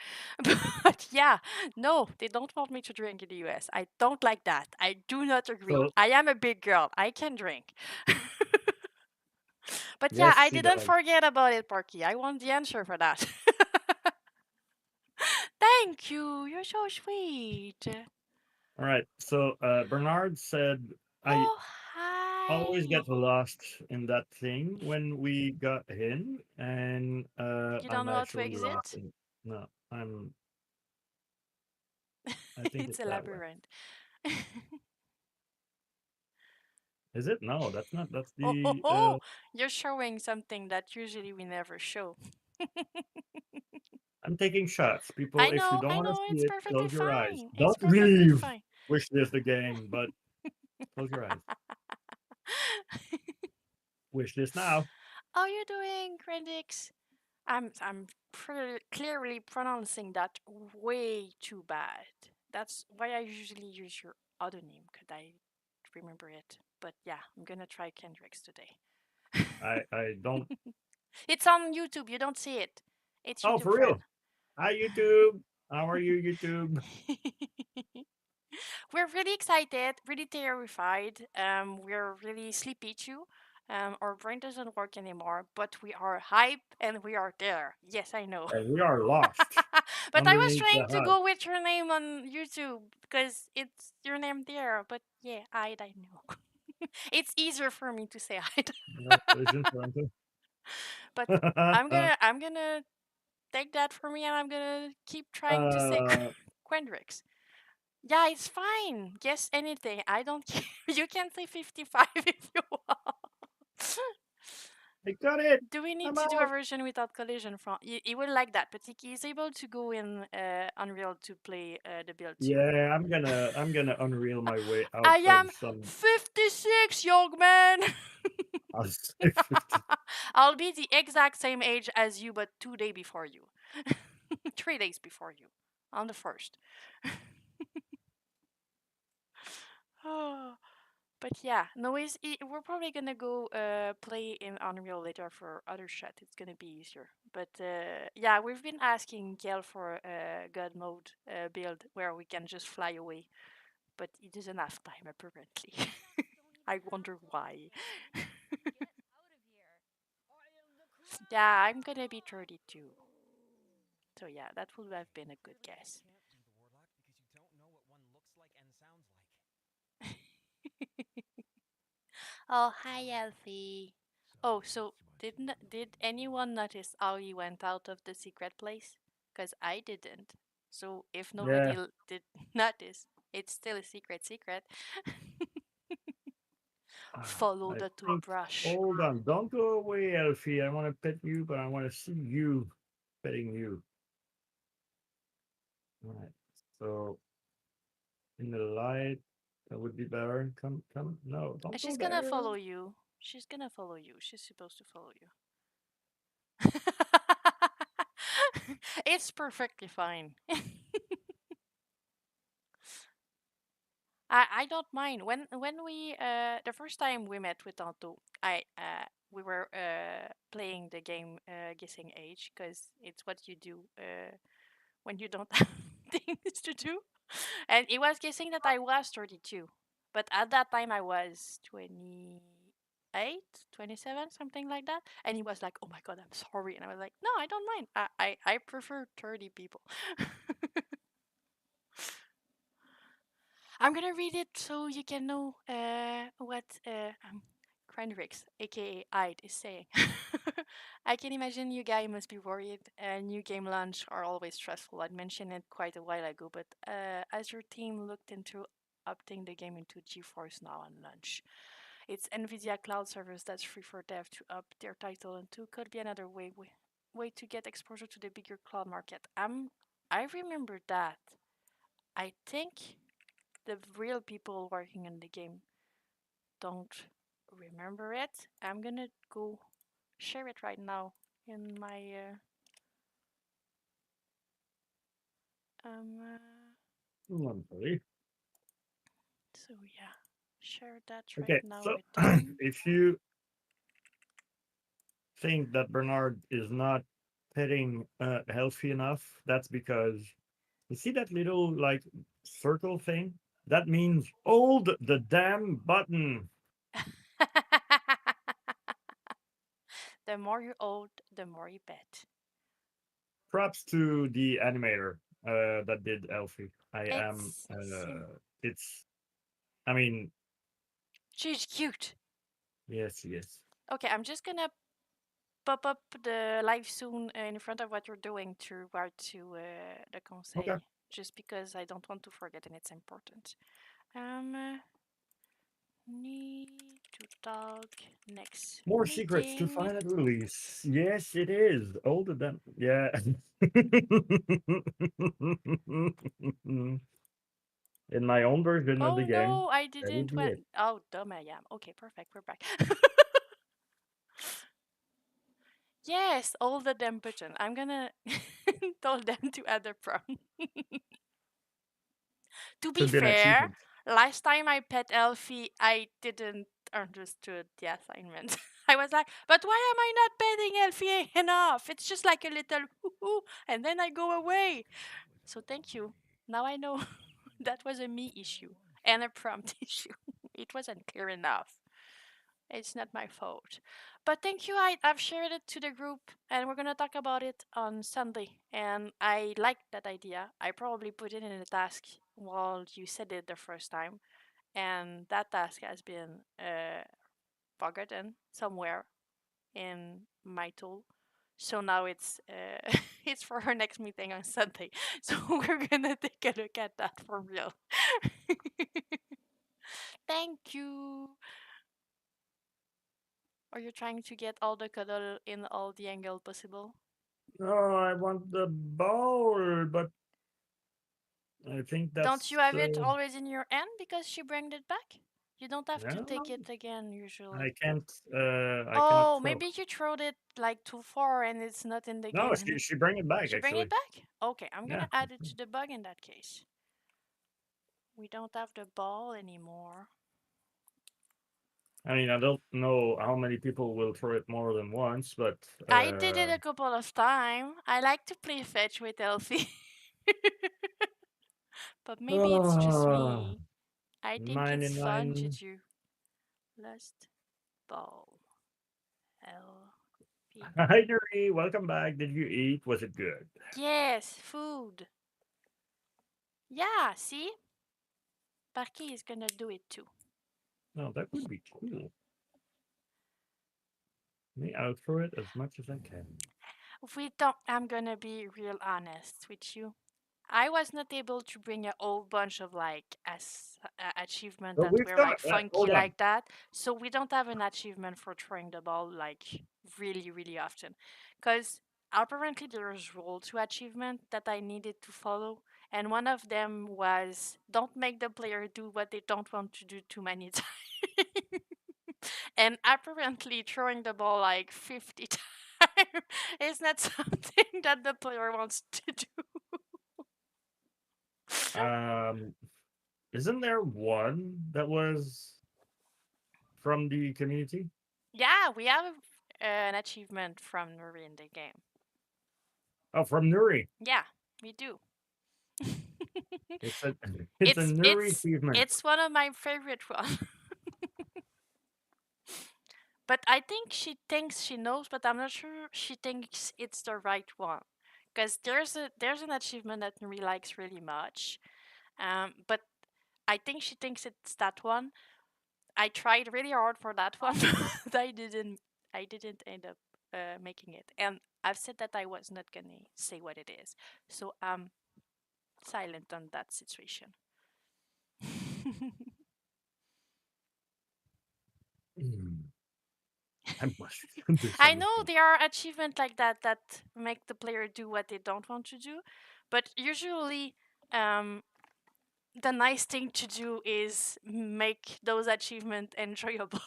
But yeah, no, they don't want me to drink in the US. I don't like that. I do not agree. so I am a big girl. I can drink. But yeah, yes, I she didn't does. forget about it, Parky. I want the answer for that. Thank you. You're so sweet. All right. So Bernard said, I Oh, always hi. get lost in that thing when we got in, and You don't I'm know how to actually exit? laughing. No, I think It's it's a that way. labyrinth. Is it? No, that's not. That's Oh, ho, the. ho. You're showing something that usually we never show. I'm taking shots, people. If you don't I want to know, see it's it, perfectly close your eyes. fine. It's Don't perfectly leave. fine. Wish this the game, but close your eyes. Wish this now. How you doing, critics? I'm clearly pronouncing that way too bad. That's why I usually use your other name, could I remember it. But yeah, I'm gonna try Kendrick's today. I don't. It's on YouTube, you don't see it. It's Oh, YouTube for friend. real. Hi YouTube. How are you, YouTube? We're really excited, really terrified. We're really sleepy too. Our brain doesn't work anymore, but we are hype and we are there. Yes, I know. And we are lost But I was underneath the trying to hut. go with your name on YouTube because it's your name there. But yeah, I know. It's easier for me to say I. No collision Toronto. But I'm gonna take that for me and I'm gonna keep trying to say uh, Quendrix. Yeah, it's fine. Guess anything. I don't care. You can say 55 if you want. I got it. Do we need I'm to do a out. version without collision from? He will like that, but he is able to go in Unreal to play the build too. Yeah, I'm gonna unreel my way out I of am some. 56, young man. I'll say 50. I'll be the exact same age as you, but 2 days before you. 3 days before you. On the first. But yeah, no, we're probably gonna go play in Unreal later for other shit. It's gonna be easier. But yeah, we've been asking Kel for a God mode build where we can just fly away, but he doesn't have time apparently. I wonder why. Yeah, I'm gonna be 32. So yeah, that would have been a good guess. Oh, hi, Elfie. Oh, so did anyone notice how he went out of the secret place? Because I didn't. So if nobody Yeah. did notice, it's still a secret. Follow I the think. toothbrush. Hold on. Don't go away, Elfie. I want to pet you, but I want to see you petting you. All right. So in the light, that would be better. Come, come. No, don't go She's gonna there. follow you. She's gonna follow you. She's supposed to follow you. It's perfectly fine. I don't mind when we the first time we met with Anto, I we were playing the game guessing age because it's what you do when you don't have things to do, and he was guessing that I was 32, but at that time I was 28, 27, something like that, and he was like, "Oh my god, I'm sorry," and I was like, "No, I don't mind. I prefer 30 people." I'm gonna read it so you can know what Cranrix, aka Ide, is saying. I can imagine you guys must be worried. New game launch are always stressful. I mentioned it quite a while ago, but as your team looked into opting the game into GeForce Now on launch, it's NVIDIA Cloud servers that's free for dev to up their title into could be another way to get exposure to the bigger cloud market. I remember that. I think the real people working on the game don't remember it. I'm gonna go share it right now in my um. Lovely. So yeah, share that right Okay, now so with them. if you think that Bernard is not petting healthy enough, that's because you see that little like circle thing? That means hold the damn button. The more you old, the more you bet. Props to the animator that did Elfie. I am. It's It's. I mean, she's cute. yes, yes. Okay, I'm just gonna pop up the live soon in front of what you're doing to write to the conseil, Okay. just because I don't want to forget and it's important. Need to talk next More secrets to meeting. find at release. Yes, it is. Older than. Yeah. In my own version of the Oh game, no, I that would didn't be it. went. Oh, dumb I am. Okay, perfect. We're back. Yes, all the damn button. I'm gonna tell them to add a prompt. To be Should be an fair, achievement. last time I pet Elfie, I didn't understood the assignment. I was like, but why am I not petting Elfie enough? It's just like a little hoo-hoo, and then I go away. So thank you. Now I know that was a me issue and a prompt issue. It wasn't clear enough. It's not my fault. But thank you. I've shared it to the group and we're going to talk about it on Sunday. And I like that idea. I probably put it in a task while you said it the first time. And that task has been forgotten somewhere in my tool. So now it's it's for our next meeting on Sunday. So we're gonna take a look at that for real. Thank you. Are you trying to get all the cuddle in all the angle possible? Oh, I want the ball, but I think Don't you that's. have it always in your hand because she brought it back? You don't have to take No, it again I usually. can't. I cannot Oh, throw. maybe you throwed it like too far and it's not in the No, game. she bring it back She bring it actually. back? Okay, I'm Yeah. gonna add it to the bug in that case. We don't have the ball anymore. I mean, I don't know how many people will throw it more than once, but I did it a couple of times. I like to play fetch with Elfie. But maybe it's just uh, me. I think it's fun to 99. do. Last ball. Elfie. Hi, Duri. Welcome back. Did you eat? Was it good? Yes, food. Yeah, see? Parky is gonna do it too. No, that would be cool. Me, I'll throw it as much as I can. We don't. I'm gonna be real honest with you. I was not able to bring a whole bunch of like achievement But that we've were got. like funky Hold on. like that. So we don't have an achievement for throwing the ball like really really often, because apparently there's rule to achievement that I needed to follow, and one of them was don't make the player do what they don't want to do too many times. And apparently throwing the ball like 50 times time. It's not something that the player wants to do. Um, isn't there one that was from the community? Yeah, we have an achievement from Nuri in the game. Oh, from Nuri. Yeah, we do. It's a it's a it's Nuri it's achievement. it's one of my favorite ones. But I think she thinks she knows, but I'm not sure she thinks it's the right one. Because there's an achievement that Nuri likes really much. But I think she thinks it's that one. I tried really hard for that one, but I didn't end up making it. And I've said that I was not gonna say what it is. So I'm silent on that situation. Hmm, I must do I know something. there are achievements like that that make the player do what they don't want to do, but usually um, the nice thing to do is make those achievements enjoyable.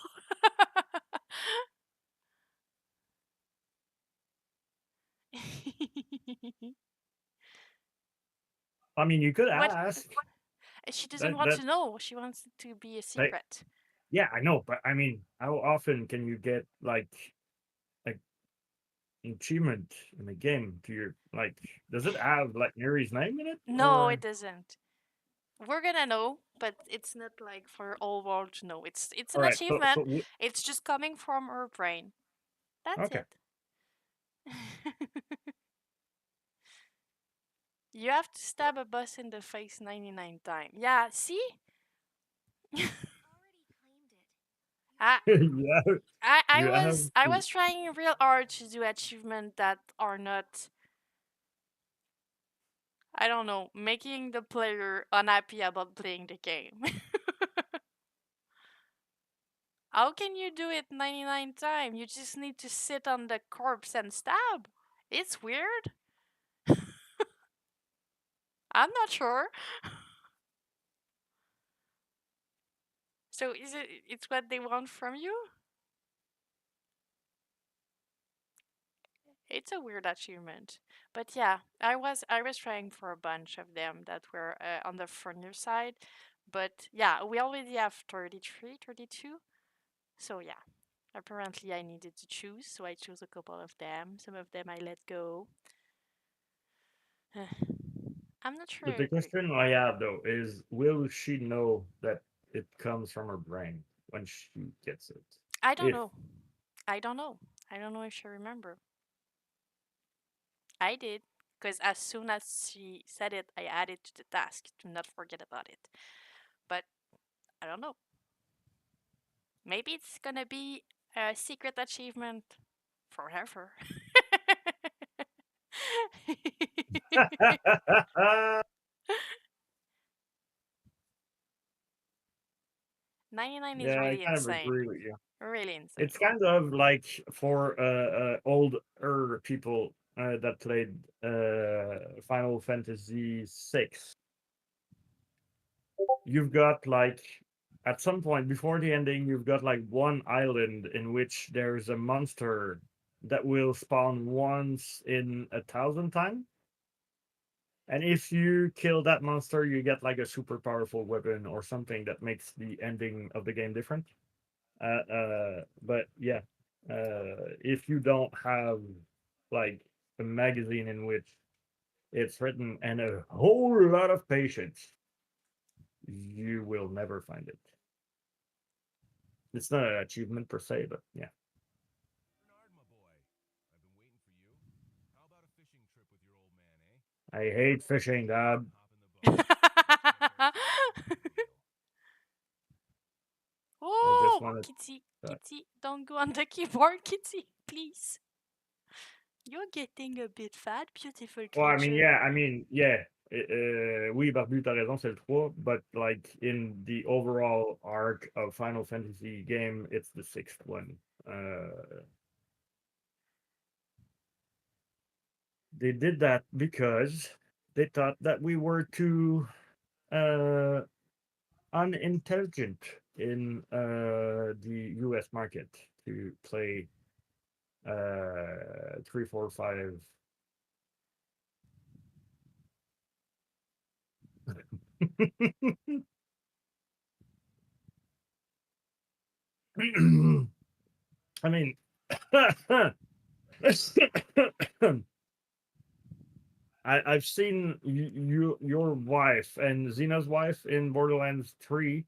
I mean, you could what ask she doesn't that want that to know. She wants it to be a they, secret. yeah, I know, but I mean, how often can you get like achievement in a game to your like? Does it have like Nuri's name in it No, it or? doesn't. We're gonna know, but it's not like for all world to know. It's All an right, achievement. It's just coming from her brain. That's okay. it. You have to stab a boss in the face 99 times. Yeah, see? I Yeah, I you have was I to. was trying real hard to do achievements that are not, I don't know, making the player unhappy about playing the game. How can you do it 99 times? You just need to sit on the corpse and stab. It's weird. I'm not sure. So is it's what they want from you? It's a weird achievement. But yeah, I was trying for a bunch of them that were on the funnier side. But yeah, we already have 33, 32. So yeah, apparently I needed to choose, so I chose a couple of them. Some of them I let go. I'm not sure But I the agree. question I have though is, will she know that it comes from her brain when she gets it? I don't If know. I don't know. I don't know if she remember. I did, because as soon as she said it, I added to the task to not forget about it. But I don't know. Maybe it's gonna be a secret achievement forever. 99 is yeah, I really kind of insane. agree with you. Really insane. It's kind of like for older people that played Final Fantasy VI. You've got like at some point before the ending, you've got like one island in which there's a monster that will spawn once in 1,000 times. And if you kill that monster, you get like a super powerful weapon or something that makes the ending of the game different. But yeah, if you don't have like a magazine in which it's written and a whole lot of patience, you will never find it. It's not an achievement per se, but yeah. Bernard, my boy, I've been waiting for you. How about a fishing trip with your old man, eh? I hate fishing, Dad. Hop in the boat. Let's check out some new material. I just Oh, wanted Kitty, that. Kitty, don't go on the keyboard, Kitty, please. You're getting a bit fat, beautiful Well, I mean, creature. yeah, I mean, yeah. Oui, Barbu, t'as raison, c'est le 3, but like in the overall arc of Final Fantasy game, it's the sixth one. They did that because they thought that we were too uh, unintelligent in the US market to play Three, four, five. I mean, I've seen your wife and Xena's wife in Borderlands 3,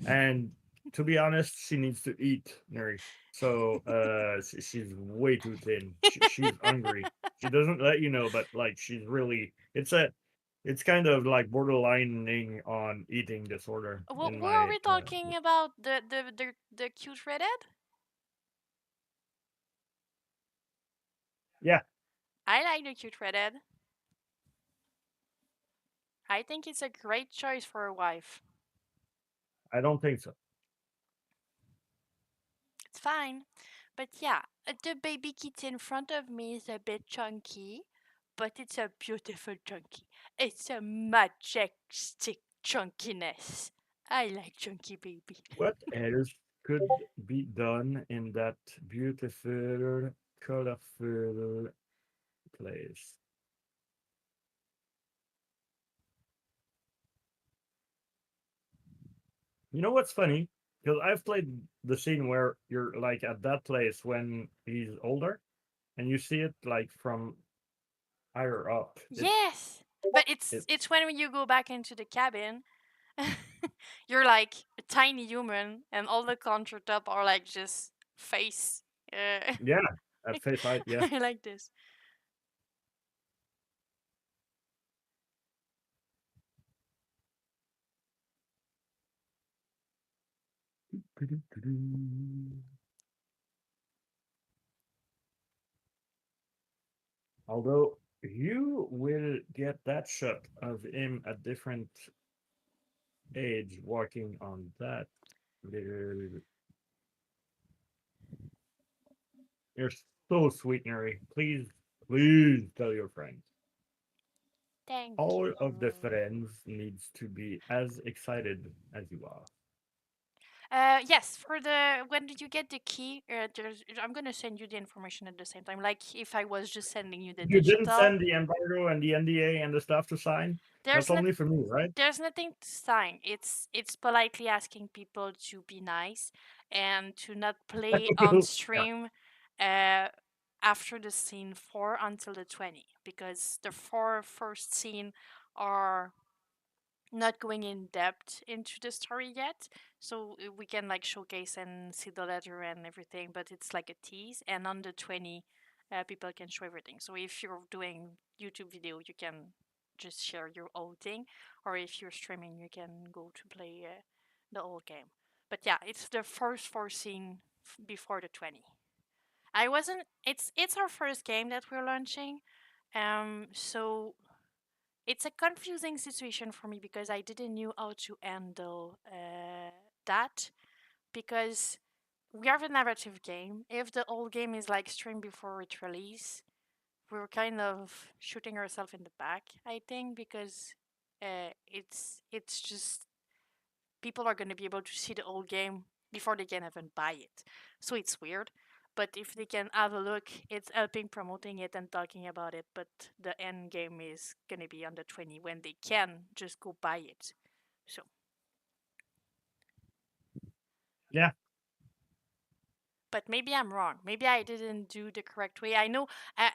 and to be honest, she needs to eat, Neri. So she's way too thin. She's hungry. She doesn't let you know, but like she's really it's kind of like borderlining on eating disorder in Who are my we talking about? The cute redhead? yeah, I like the cute redhead. I think it's a great choice for a wife. I don't think so. It's fine. But yeah, the baby kitten in front of me is a bit chunky, but it's a beautiful chunky. It's a majestic chunkiness. I like chunky baby. What else could be done in that beautiful, colorful place? You know what's funny? Because I've played the scene where you're like at that place when he's older, and you see it like from higher up. Yes, but It it's when you go back into the cabin, you're like a tiny human, and all the countertop are like just face. yeah, at face height, yeah. I like this. Although you will get that shot of him at different age walking on that little. You're so sweet, Neri. Please, please tell your friends. Thank All of the you. friends needs to be as excited as you are. Yes, for the when did you get the key? I'm gonna send you the information at the same time, like if I was just sending you the You didn't digital. send the embargo and the NDA and the stuff to sign? There's That's not only for me, right? there's nothing to sign. It's politely asking people to be nice and to not play on Yeah. stream uh after the scene 4 until the 20, because the four first scene are not going in depth into the story yet, so we can like showcase and see the letter and everything, but it's like a tease, and on the 20 people can show everything. So if you're doing YouTube video, you can just share your old thing, or if you're streaming, you can go to play the old game. But yeah, it's the first four scene before the 20. I wasn't It's our first game that we're launching, so it's a confusing situation for me because I didn't know how to handle that, because we have a narrative game. If the old game is like streamed before it release, we're kind of shooting ourselves in the back, I think, because it's just people are going to be able to see the old game before they can even buy it. So it's weird. But if they can have a look, it's helping promoting it and talking about it. But the end game is going to be on the 20 when they can just go buy it. So, Yeah. but maybe I'm wrong. Maybe I didn't do the correct way. I know uh,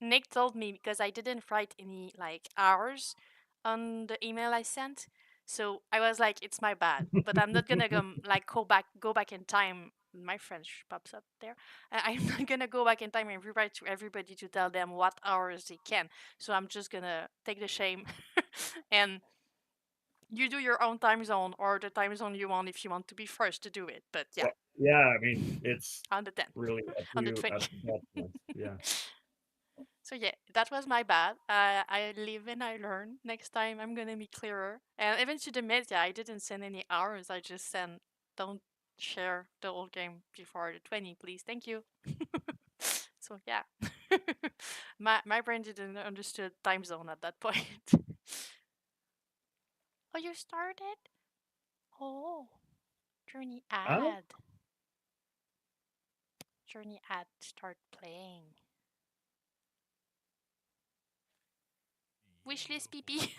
Nick told me because I didn't write any like hours on the email I sent. So I was like, it's my bad. But I'm not gonna go like go back in time. My French pops up there. I'm not gonna go back in time and rewrite to everybody to tell them what hours they can. So I'm just gonna take the shame and you do your own time zone or the time zone you want if you want to be first to do it. But yeah, Well, yeah, I mean, it's on the 10th, really up to on the you 20. at that point. Yeah. So yeah, that was my bad. I live and I learn. Next time I'm gonna be clearer. And even to the media, I didn't send any hours. I just sent don't share the old game before the 20, please. Thank you. So yeah, my brain didn't understood time zone at that point. Oh, you started? Oh, journey Huh? ad. turn at start playing. Wishlist PP.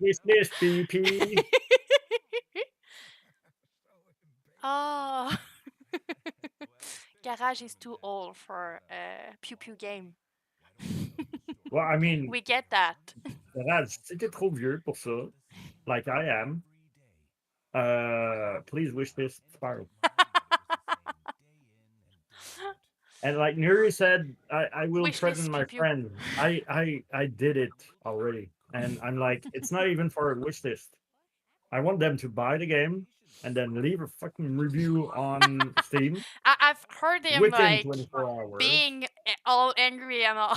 Wish list, PP. Oh. Garage is too old for a pew pew game. Well, I mean, We get that. Raj, si t'es trop vieux pour ça, like I am, please wish this Spyro. And like Nuri said, I will threaten Wishlist pew my pew. friend. I did it already, and I'm like, it's not even for a wish list. I want them to buy the game and then leave a fucking review on Steam I've heard him within like 24 hours. being all angry and all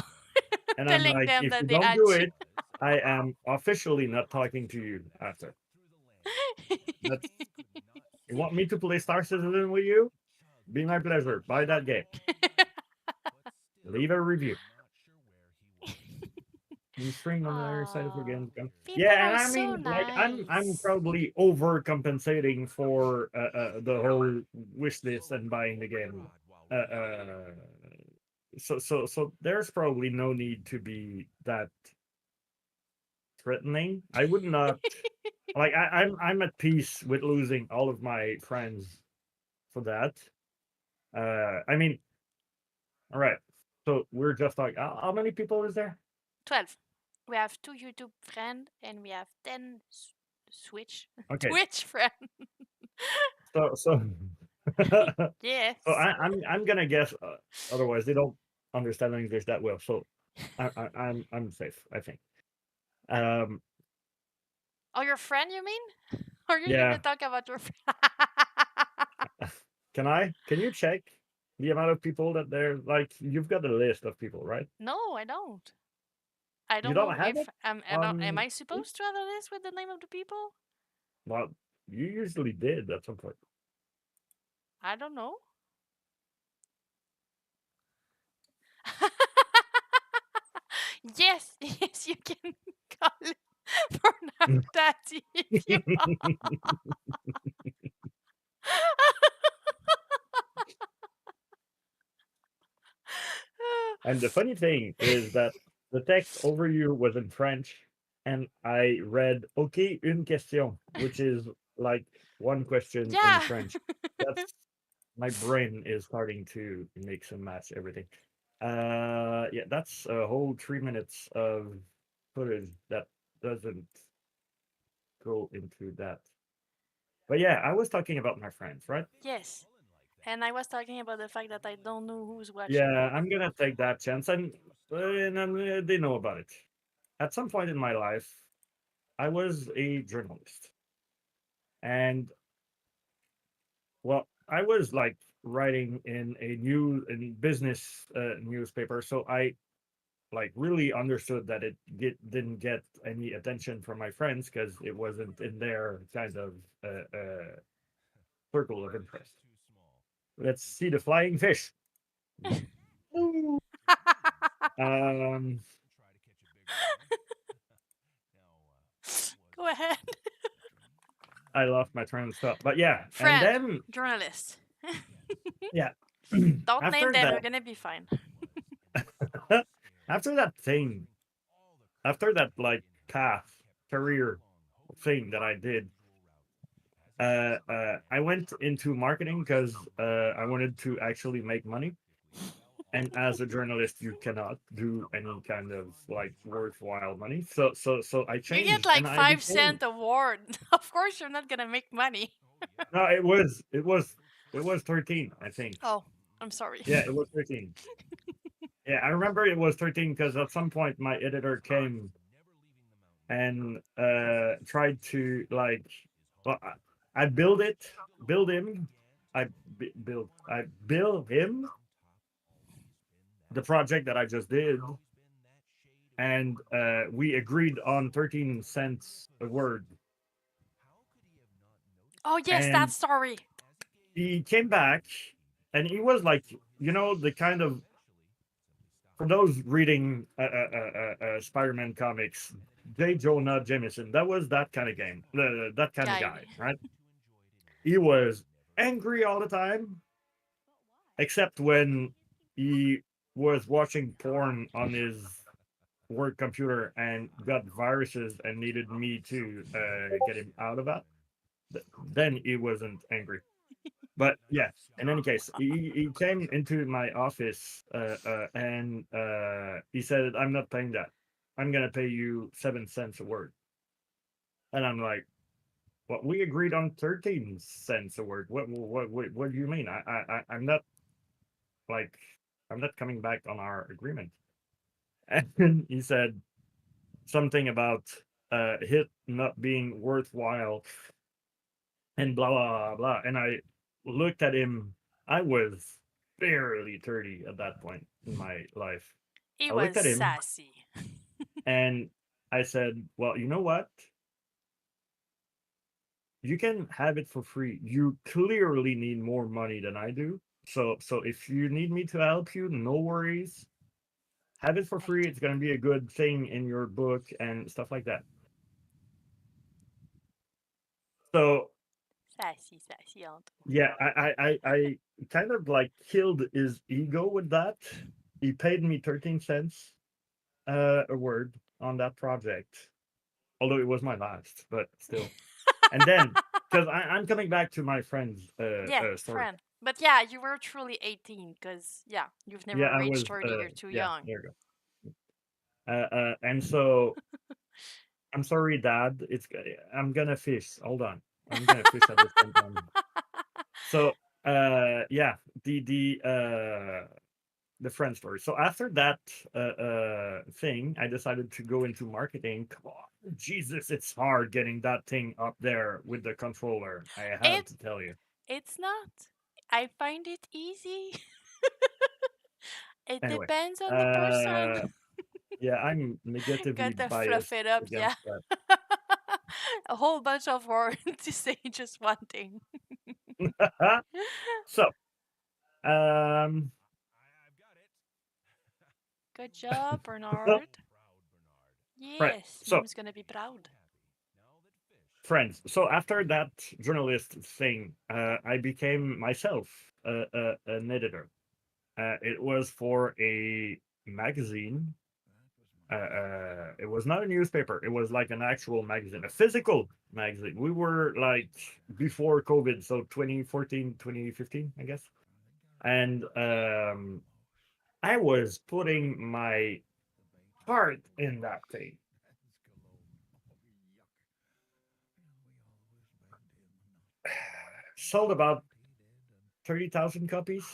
And I'm telling like, them if that you they don't had do to. it, I am officially not talking to you after. That's you want me to play Star Citizen with you? Be my pleasure. Buy that game. Leave a review. And string on the other side of the Aw, game. people Yeah, and are I so mean, like, I'm nice. probably overcompensating for the whole wish list and buying the game. So there's probably no need to be that threatening. I would not like. I'm at peace with losing all of my friends for that. I mean, all right. So we're just like, how many people is there? 12. We have 2 YouTube friends and we have 10 Switch. Okay, Twitch friends. so Yes. so I'm gonna guess. Otherwise, they don't understand English that well. So I'm safe. I think. Um, Oh, your friend, you mean? Or you're yeah. gonna talk about your friend? Can I? Can you check the amount of people that they're like? You've got a list of people, right? No, I don't. I You don't don't know have if it am on. I supposed to have a list with the name of the people? Well, you usually did at some point. I don't know. Yes, yes, you can call it for Daddy if you want. And the funny thing is that the text over you was in French, and I read "OK, une question," which is like one question in Yeah. French. That's my brain is starting to mix and match everything. Yeah, that's a whole 3 minutes of footage that doesn't go into that. But yeah, I was talking about my friends, right? Yes. And I was talking about the fact that I don't know who's watching. Yeah, I'm gonna take that chance, and they know about it. At some point in my life, I was a journalist, and well, I was like writing in a business newspaper, so I like really understood that didn't get any attention from my friends because it wasn't in their kind of circle of interest. Let's see the flying fish. Um, Go ahead. I lost my train of thought, but yeah, and Friend, then journalist. yeah, Don't name after them, that, you're gonna be fine. after that thing, after that like path career thing that I did, I went into marketing because I wanted to actually make money. And as a journalist, you cannot do any kind of like worthwhile money. So I You get changed and like I became 5 cent award. Of course you're not gonna make money. no, it was 13, I think. Oh, I'm sorry. Yeah, it was 13. Yeah, I remember it was 13 because at some point my editor came and tried to like well, I build him, I bill him the project that I just did, and we agreed on 13 cents a word. Oh yes, that And story. he came back, and he was like, the kind of for those reading Spider-Man comics, J. Jonah Jameson, that was that kind of game, that kind of Guy. guy, right? He was angry all the time, except when he was watching porn on his work computer and got viruses and needed me to get him out of that. Then he wasn't angry. But yeah, in any case, he came into my office and he said, "I'm not paying that. I'm gonna pay you 7 cents a word." And I'm like, "Well, we agreed on 13 cents a word. What do you mean? I'm not like I'm not coming back on our agreement." And he said something about it not being worthwhile and blah blah blah. And I looked at him. I was barely 30 at that point in my life. He I looked was at him sassy. and I said, "Well, you know what? You can have it for free. You clearly need more money than I do. So if you need me to help you, no worries. Have it for free. Right. It's gonna be a good thing in your book and stuff like that." So Sassy, sassy, Antoine. yeah, I kind of like killed his ego with that. He paid me 13 cents a word on that project, although it was my last, but still. And then, because I'm coming back to my friend's Yeah, story. friend. But yeah, you were truly 18 because, yeah, you've Yeah, never I reached was, 30. You're too yeah, young. there you go. And so I'm sorry, Dad. I'm gonna fish. Hold on, I'm gonna fish at the same time. So, yeah, the friend story. So after that thing, I decided to go into marketing. Come on, Jesus, it's hard getting that thing up there with the controller. I have it to tell you. it's not. I find it easy. It Anyway, depends on the person. uh, yeah, I'm negatively Gotta fluff biased it up, yeah. against A whole bunch of words to say just one thing. that. So, um, I've got it. Good job, Proud, Bernard. Bernard. right. Yes, So, Mim's gonna be proud. Now that fish friends. So after that journalist thing, I became myself an editor. It was for a magazine. It was not a newspaper. It was like an actual magazine, a physical magazine. We were like before COVID, so 2014, 2015, I guess. And I was putting my heart in that thing. Sold about 30,000 copies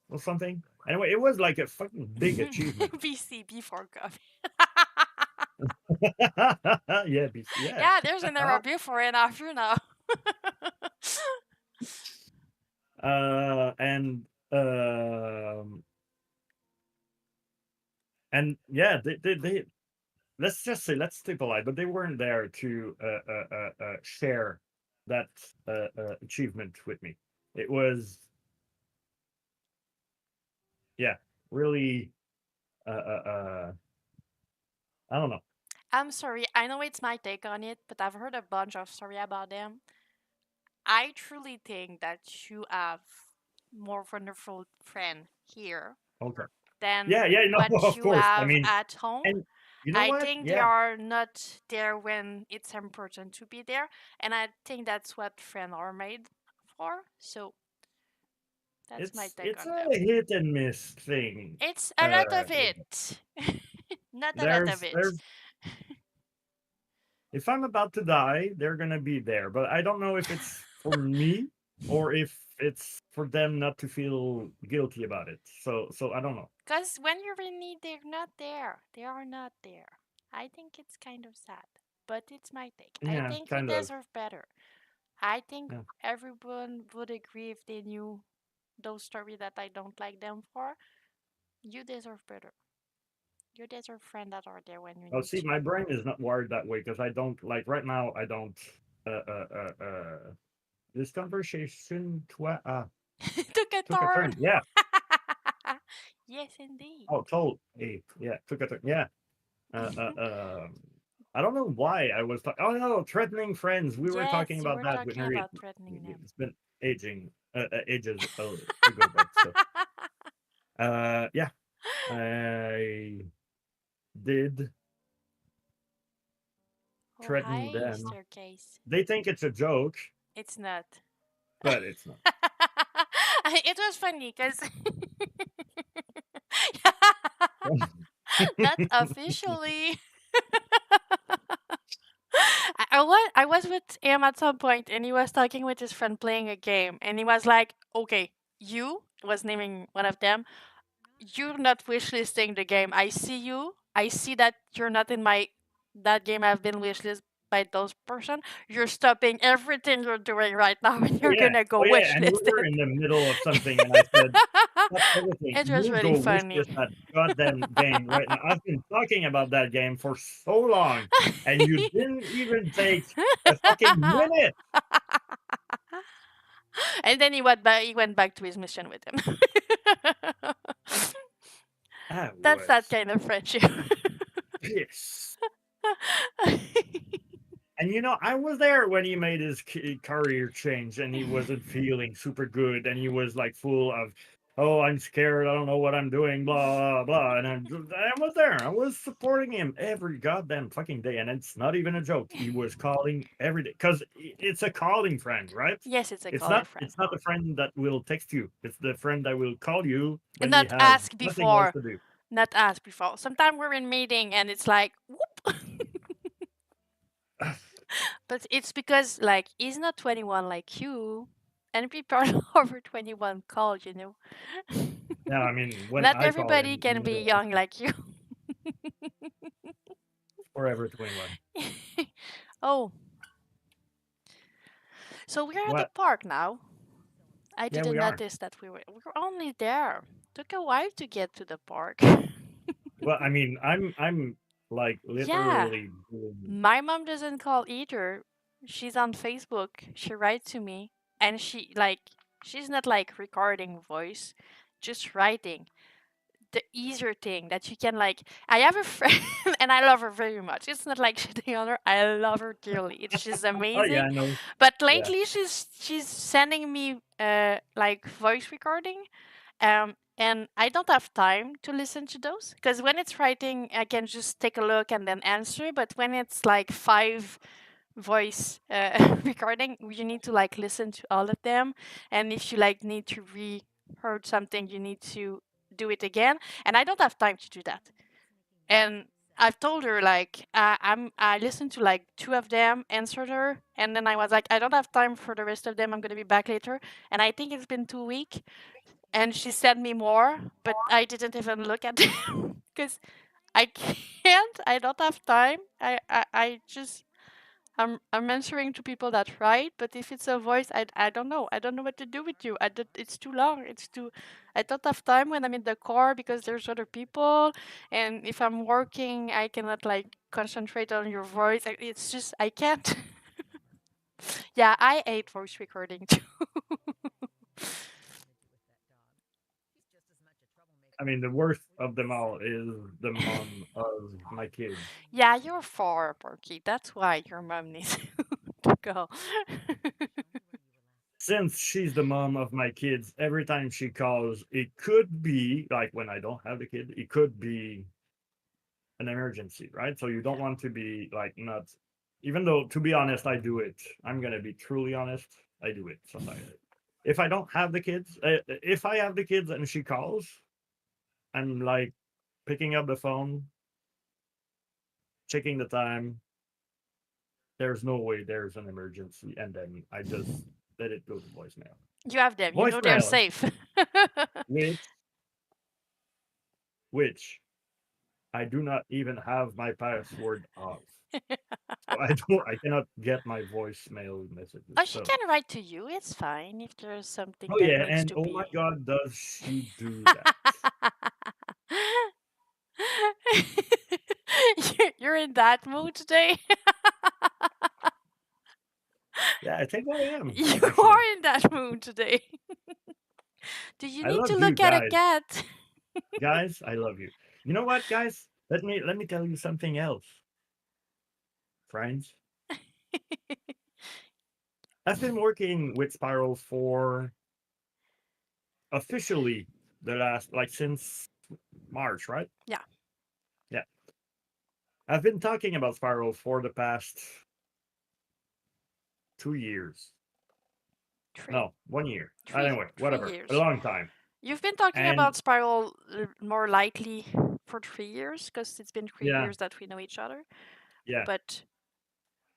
or something. Anyway, it was like a fucking big achievement. BC before coffee. Yeah, yeah. Yeah, there's an era before and after now. And um and yeah, they let's just say let's stay polite, but they weren't there to share that achievement with me. It was yeah, really I don't know. I'm sorry, I know it's my take on it, but I've heard a bunch of story about them. I truly think that you have more wonderful friend here Okay. than Yeah, yeah, no, what of you course. I have mean, at home. and you know I what? think they Yeah, are not there when it's important to be there, and I think that's what friends are made for. So that's my take it's on a them. hit and miss thing. It's a lot of You know. it. Not a lot of it. There's if I'm about to die, they're gonna be there. But I don't know if it's for me or if it's for them not to feel guilty about it. So I don't know. Because when you're in need, they're not there. They are not there. I think it's kind of sad. But it's my take. I Yeah, think you kind of. deserve better. I think Yeah. everyone would agree if they knew those stories that I don't like them for. You deserve better. You deserve friends that are there when you Oh, need see, to. my brain is not wired that way because I don't like right now. I don't. Uh, uh, uh, uh, this conversation Took a took a turn. turn. Yeah. Yes, indeed. Oh, told. Hey, yeah, took a turn. Yeah. Uh, uh, um, I don't know why I was talking. Oh no, threatening friends. We were talking Yes, you about were that with talking Harriet. about threatening them. It's been ages ago, but still. Yeah, I did Oh, threaten hi, them. staircase. They think it's a joke, It's not. but it's not. It was funny because not officially. I was with him at some point, and he was talking with his friend playing a game, and he was like, "Okay, you," was naming one of them. "You're not wishlisting the game. I see you. I see that you're not in my that game. I've been wishlisted by those person. You're stopping everything you're doing right now, and Oh you're yeah, gonna go oh yeah, and we wishlist were it." in the middle of something, and I said, "Stop everything. It was You really go wish funny. list that goddamn game right now. I've been talking about that game for so long, and you didn't even take a fucking minute." And then he went back to his mission with him. I That's that was kind of friendship. pissed. And I was there when he made his career change, and he wasn't feeling super good, and he was like full of, "Oh, I'm scared. I don't know what I'm doing." Blah blah. And I was there. I was supporting him every goddamn fucking day, and it's not even a joke. He was calling every day because it's a calling friend, right? Yes, it's a It's calling not. friend. It's not the friend that will text you. It's the friend that will call you And when he not has ask nothing else before. to do. Not ask before. Sometimes we're in meeting and it's like, whoop. But it's because like he's not 21 like you, and people over 21 call. Yeah, I mean, when Not I call everybody him, can be young like you. forever 21. Oh, so we're at the What? park now. I Yeah, we didn't are. notice that we were only there. Took a while to get to the park. Well, I mean, I'm like Yeah, literally doing. my mom doesn't call either. She's on Facebook. She writes to me, and she's not like recording voice, just writing. The easier thing that you can like. I have a friend, and I love her very much. It's not like shitting on her. I love her dearly. She's Oh yeah, amazing. I know. But Yeah. lately, she's sending me like voice recording, and I don't have time to listen to those because when it's writing, I can just take a look and then answer. But when it's like five voice recording, you need to like listen to all of them, and if you like need to re-heard something, you need to do it again, and I don't have time to do that. And I've told her like I listened to like two of them, answered her, and then I was like I don't have time for the rest of them. I'm gonna be back later, and I think it's been 2 weeks and she sent me more, but I didn't even look at them because I can't. I don't have time. I just I'm answering to people that write, but if it's a voice, I don't know. I don't know what to do with you. It's too long. It's too. I don't have time when I'm in the car because there's other people, and if I'm working, I cannot like concentrate on your voice. It's just I can't. Yeah, I hate voice recording too. I mean, the worst of them all is the mom of my kids. Yeah, you're far, Porky. That's why your mom needs to go. Since she's the mom of my kids, every time she calls, it could be like when I don't have the kid, it could be an emergency, right? So you don't Yeah. want to be like not, even though to be honest, I do it. I'm gonna be truly honest. I do it sometimes. If I don't have the kids, if I have the kids and she calls, I'm like picking up the phone, checking the time. There's no way there's an emergency, and then I just let it go to voicemail. You have them. You know they're Voicemail, safe. which which I do not even have my password of. So I cannot get my voicemail messages. Oh, she So can write to you. It's fine if there's something oh that yeah, needs and to oh my be. god, does she do that? You're in that mood today. Yeah, I think I am You actually. are in that mood today. Do you I need to love you look at a guys. cat? Guys, I love you. You know what, guys? Let me tell you something else. Friends, I've been working with Spiral for officially the last, like, since March, right? Yeah, Yeah. I've been talking about Spiral for the past 2 years. three, No, 1 year. three, Anyway, three whatever. A years. long time. You've been talking And about Spiral more likely for 3 years because it's been three yeah, years that we know each other. yeah. But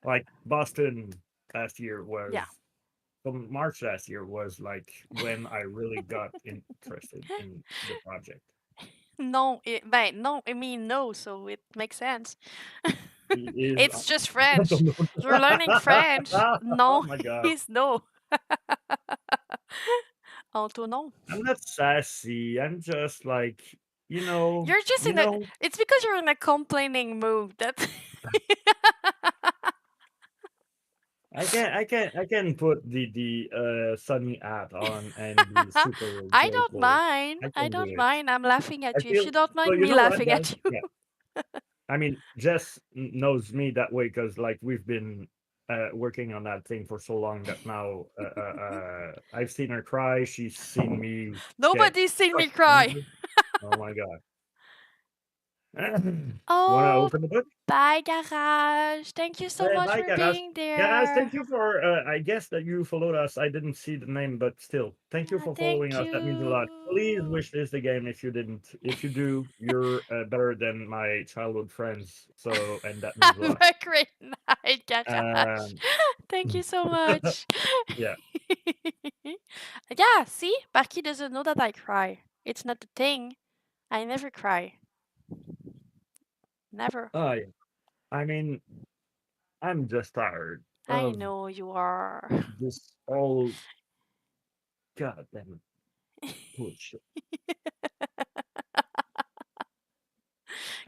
Like Boston last year yeah, was from March last year was like when I really got interested in the project. no, no, I mean no, so it makes sense. He is It's just I French. don't know. You're learning French. Oh No my god. is no. Antonon. I'm not sassy. I'm just like, you know, You're just you in a. know, It's because you're in a complaining mood. That. I can put the sunny hat on and be super I don't joyful. mind. I I can do don't it. mind. I'm laughing I at you. If feel you don't so. mind You me know what, laughing guys? at you. Yeah. I mean, Jess knows me that way because like we've been working on that thing for so long that now I've seen her cry. She's seen me get Nobody's seen me cry. frustrated. Oh my god! Want to Oh, open the book? bye, Garage. Thank you so much Bye, for Garage. being Garage, there. thank you for. I guess that you followed us. I didn't see the name, but still, thank you Ah, for following thank us. That means a lot. Please you. wish this the game if you didn't. If you do, you're better than my childhood friends. So, and that means a Have lot. a great night, Garage. Um, Thank you so much. yeah. Yeah, see? Barky doesn't know that I cry. It's not a thing. I never cry. Never. Oh, yeah. I mean, I'm just tired I of know you are. this all goddamn bullshit.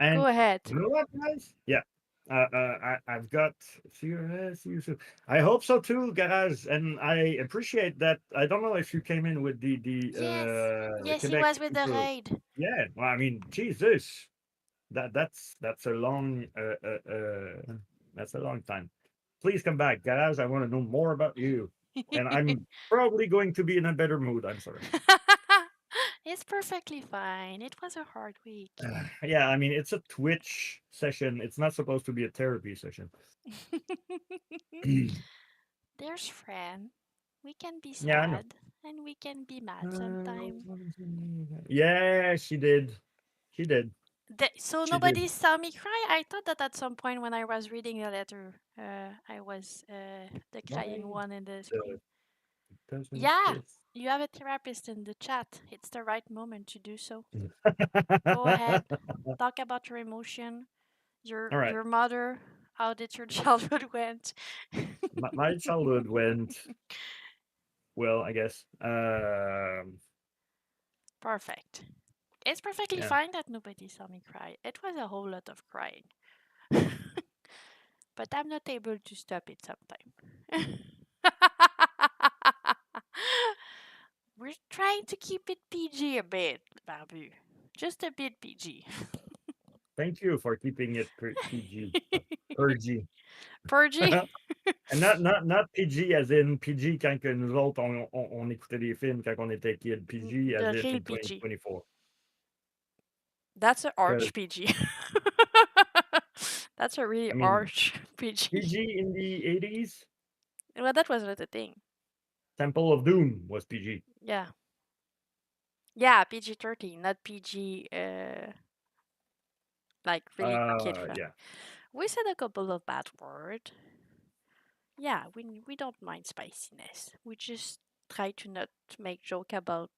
Go And ahead. you know what, guys? Yeah. I've got serious use. I hope so too, guys. And I appreciate that. I don't know if you came in with the Yes. Yes, he Quebec was with the people. raid. Yeah. Well, I mean, Jesus, that's a long that's a long time. Please come back, guys. I want to know more about you. And I'm probably going to be in a better mood. I'm sorry. It's perfectly fine. It was a hard week. Yeah, I mean, it's a Twitch session. It's not supposed to be a therapy session. There's Fran. We can be Yeah, I know. sad and we can be mad sometimes. Yeah, she did. She did. So She did. nobody saw me cry. I thought that at some point when I was reading the letter, I was the crying Why one in the the screen. doesn't Yeah, this? you have a therapist in the chat. It's the right moment to do so. Go ahead, talk about your emotion, All right. your mother. How did your childhood went? My childhood went well, I guess. Perfect. It's perfectly Yeah. fine that nobody saw me cry. It was a whole lot of crying. But I'm not able to stop it sometimes. We're trying to keep it PG a bit, Barbu. Just a bit PG. Thank you for keeping it PG. PG. Purgy? And not PG as in PG quand que nous autres on écoutait des films quand on était kid. PG as The if real in PG. 2024. That's an Because arch PG. That's a really I mean arch PG. PG in the 80s, Well, that was not a thing. Temple of Doom was PG. Yeah. Yeah, PG 13, not PG, like really kid friendly. Yeah. We said a couple of bad words. Yeah, we don't mind spiciness. We just try to not make joke about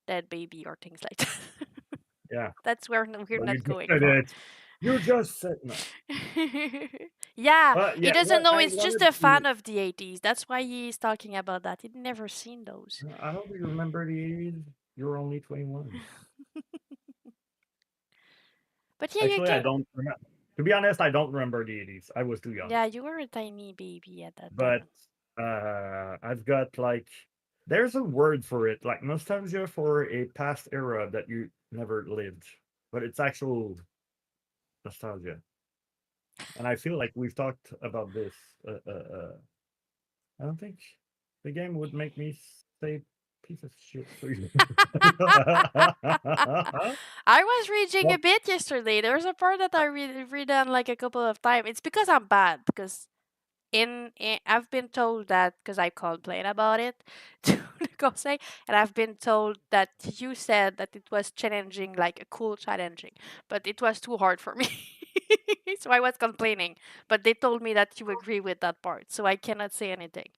dead baby or things like that. Yeah. That's where we're Well, you not just going said for. it. You just said no. Yeah, he Yeah, doesn't what know. I It's just wanted a to fan of the 80s. That's why he's talking about that. He'd never seen those. I hope you remember the 80s. You're only 21. But yeah, you Actually, I can. don't remember. To be honest, I don't remember the 80s. I was too young. Yeah, you were a tiny baby at that But time. I've got like there's a word for it, like nostalgia for a past era that you never lived. But it's actual nostalgia. And I feel like we've talked about this I don't think the game would make me say piece of shit for you. I was reading a Well, bit yesterday. There's a part that I read on like a couple of times. It's because I'm bad because in I've been told that because I complained about it to the conseil, and I've been told that you said that it was challenging, like a cool challenging, but it was too hard for me. So I was complaining, but they told me that you agree with that part, so I cannot say anything.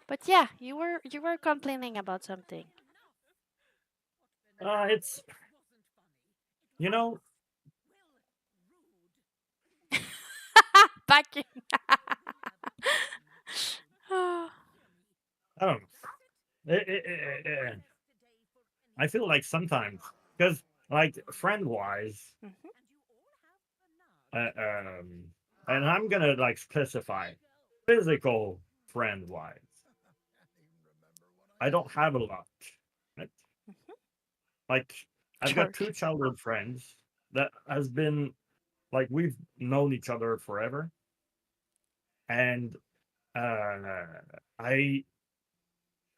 But yeah, you were complaining about something. it's you know Back in. I don't know. I feel like sometimes because like friend wise, Mhm. uh, um, and I'm gonna like specify physical friend wise. I don't have a lot. Right? Mhm. Like I've got Church. two childhood friends that has been like we've known each other forever, and I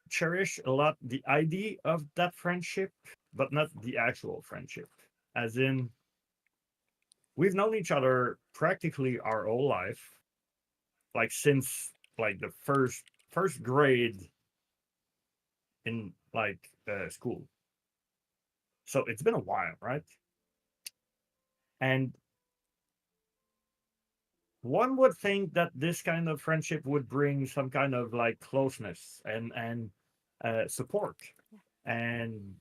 cherish a lot the idea of that friendship, but not the actual friendship. As in, we've known each other practically our whole life, like since like the first grade in like school. So it's been a while, right? And one would think that this kind of friendship would bring some kind of like closeness and support and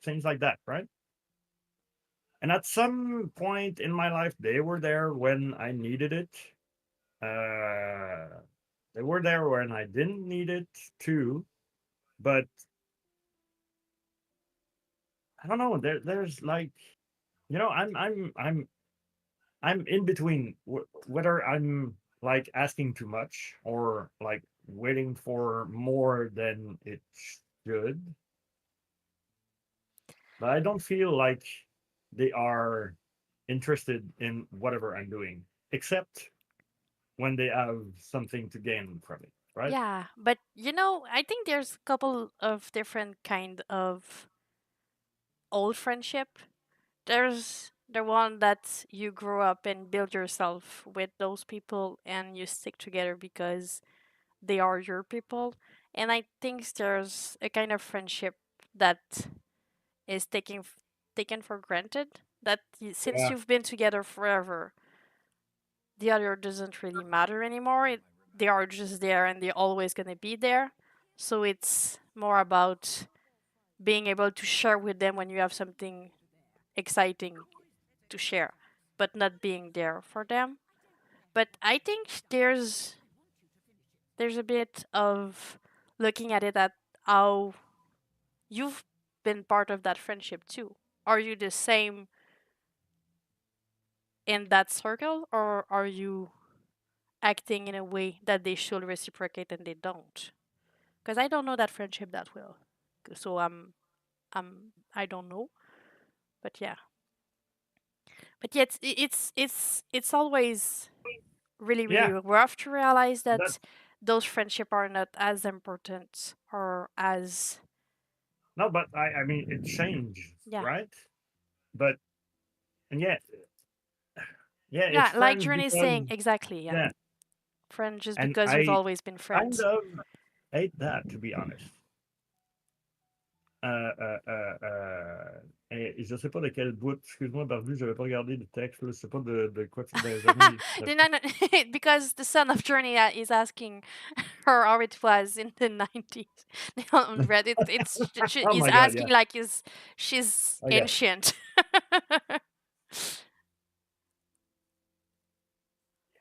things like that, right? And at some point in my life, they were there when I needed it. Uh, they were there when I didn't need it too. But I don't know. There's like, I'm in between whether I'm like asking too much or like waiting for more than it should. But I don't feel like they are interested in whatever I'm doing, except when they have something to gain from it, right? Yeah, but I think there's a couple of different kind of old friendship. There's the one that you grow up and build yourself with those people and you stick together because they are your people. And I think there's a kind of friendship that is taken for granted that since Yeah, you've been together forever, the other doesn't really matter anymore. They are just there and they're always going to be there. So it's more about being able to share with them when you have something exciting to share, but not being there for them. But I think there's a bit of looking at it at how you've been part of that friendship too. Are you the same in that circle, or are you acting in a way that they should reciprocate and they don't? Because I don't know that friendship that well. So I don't know. But yeah. But yeah, it's always really really yeah. rough to realize That that those friendship are not as important or as no, but I mean it changed, yeah. right? But and yeah, it's Yeah, like friends Journey is because saying exactly, yeah. yeah, Friend just and because you've I always been kind friends. of hate that to be honest. Euh, euh, euh, et je sais pas de quel bout, excuse-moi, Barbu, j'avais pas regardé le texte, là, je sais pas de quoi des années. No, no, because the son of Journey is asking her how it was in the 90s on Reddit. Oh He's my god, yeah. asking like she's Okay. ancient.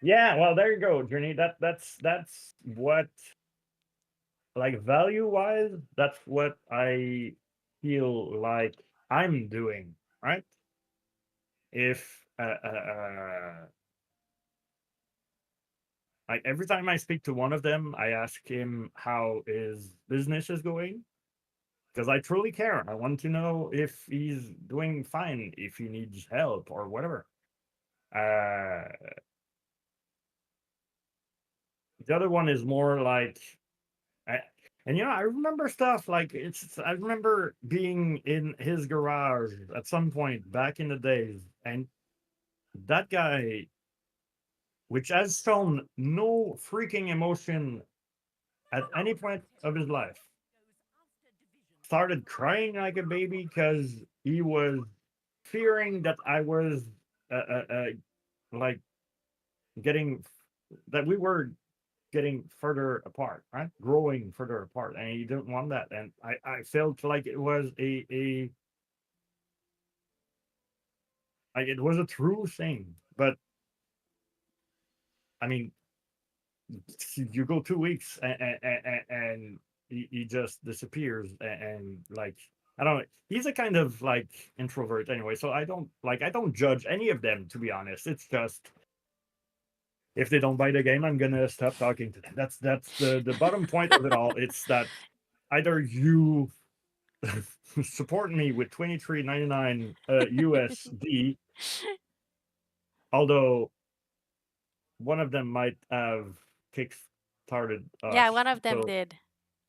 Yeah, well there you go, Journey. That's what like value wise, that's what I feel like I'm doing, right? If like every time I speak to one of them, I ask him how his business is going because I truly care. I want to know if he's doing fine, if he needs help or whatever. Uh, the other one is more like, I, and I remember stuff like I remember being in his garage at some point back in the days, and that guy, which has shown no freaking emotion at any point of his life, started crying like a baby because he was fearing that I was like getting that we were getting further apart, right? Growing further apart, and he didn't want that. And I felt like it was a like it was a true thing. But I mean, you go 2 weeks and he just disappears and like I don't know. He's a kind of like introvert anyway, so I don't judge any of them to be honest. It's just if they don't buy the game, I'm gonna stop talking to them. That's the bottom point of it all. It's that either you support me with 23.99 USD, although one of them might have kick started Yeah, us, one of them so did.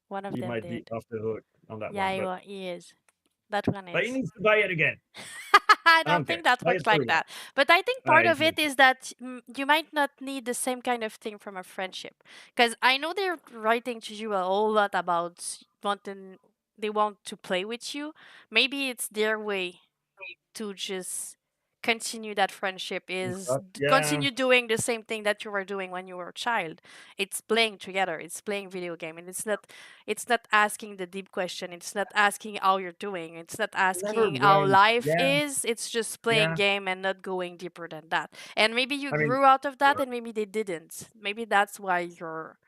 One of he them might be did. off the hook on that Yeah, one. But he is. That one he is. needs to buy it again. I I don't don't care. think that Buy works it for like real. that. But I think part He of needs it to. is that you might not need the same kind of thing from a friendship. Because I know they're writing to you a whole lot about wanting, they want to play with you. Maybe it's their way to just continue that friendship is Yeah, continue doing the same thing that you were doing when you were a child. It's playing together, it's playing video game, and it's not asking the deep question, it's not asking how you're doing, it's not never asking how went. life Yeah, is, it's just playing yeah. game and not going deeper than that. And maybe you I mean, grew out of that and maybe they didn't. Maybe that's why you're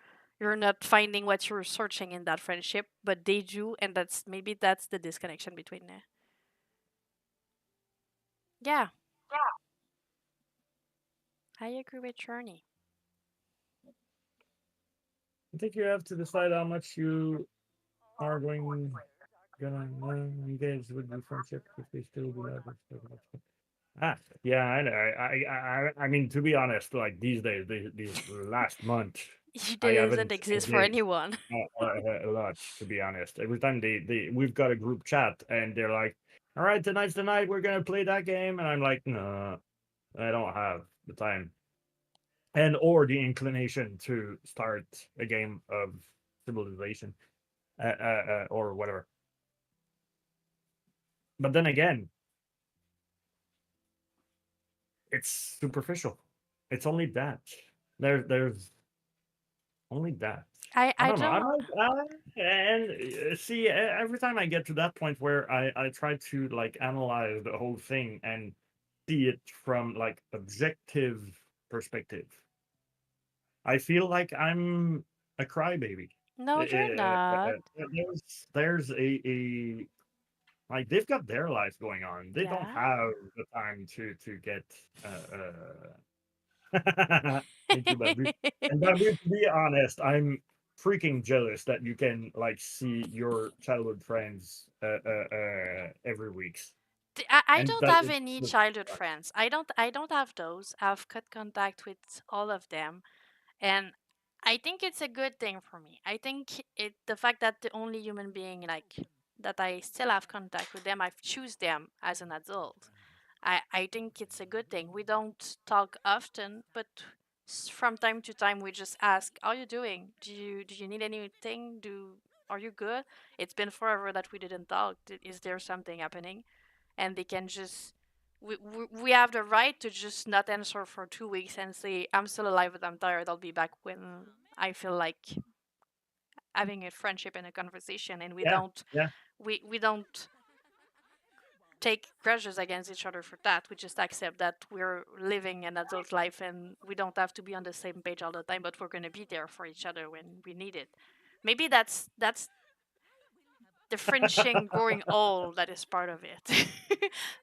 not finding what you're searching in that friendship, but they do, and that's the disconnection between them. Yeah, I agree with Journey. I think you have to decide how much you are gonna engage with the friendship if they still do that. Ah, yeah, I know. I mean, to be honest, like these days, these last month, It I doesn't haven't exist for engaged anyone. a lot, to be honest. Every time we've got a group chat and they're like, "All right, tonight's the night. We're gonna play that game," and I'm like, "No, I don't have the time and or the inclination to start a game of civilization or whatever." But then again, it's superficial. It's only that. There's only that. I I I don't know. don't. And see, every time I get to that point where I try to like analyze the whole thing and see it from like objective perspective, I feel like I'm a crybaby. No, you're not. There's a like they've got their life going on. They don't Yeah. have the time to get into Babu. And Babu, to be honest, I'm freaking jealous that you can like see your childhood friends every week. I And don't that have it's any just childhood friends. I don't have those. I've cut contact with all of them, and I think it's a good thing for me. I think the fact that the only human being like that I still have contact with them, I've choose them as an adult. I think it's a good thing. We don't talk often, but from time to time we just ask, "How are you doing? Do you need anything? Are you good? It's been forever that we didn't talk. Is there something happening?" And they can just we have the right to just not answer for 2 weeks and say, "I'm still alive, but I'm tired. I'll be back when I feel like having a friendship and a conversation." And we yeah, don't yeah. we don't take grudges against each other for that. We just accept that we're living an adult life and we don't have to be on the same page all the time, but we're gonna be there for each other when we need it. Maybe that's the friendship growing old that is part of it.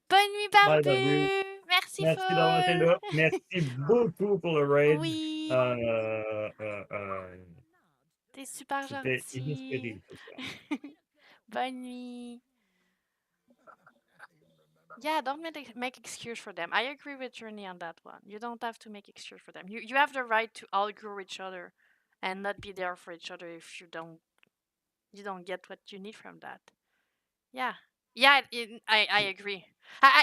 Bonne nuit, Bye, Babu. Barbu. Merci Merci d'avoir été Folle. là. Merci beaucoup pour le raid. Oui, t'es super C'était gentil. inespéré ce soir. Bonne nuit. Yeah, don't make excuse for them. I agree with Journey on that one. You don't have to make excuse for them. You have the right to outgrow each other and not be there for each other if you don't get what you need from that. Yeah. Yeah, I agree.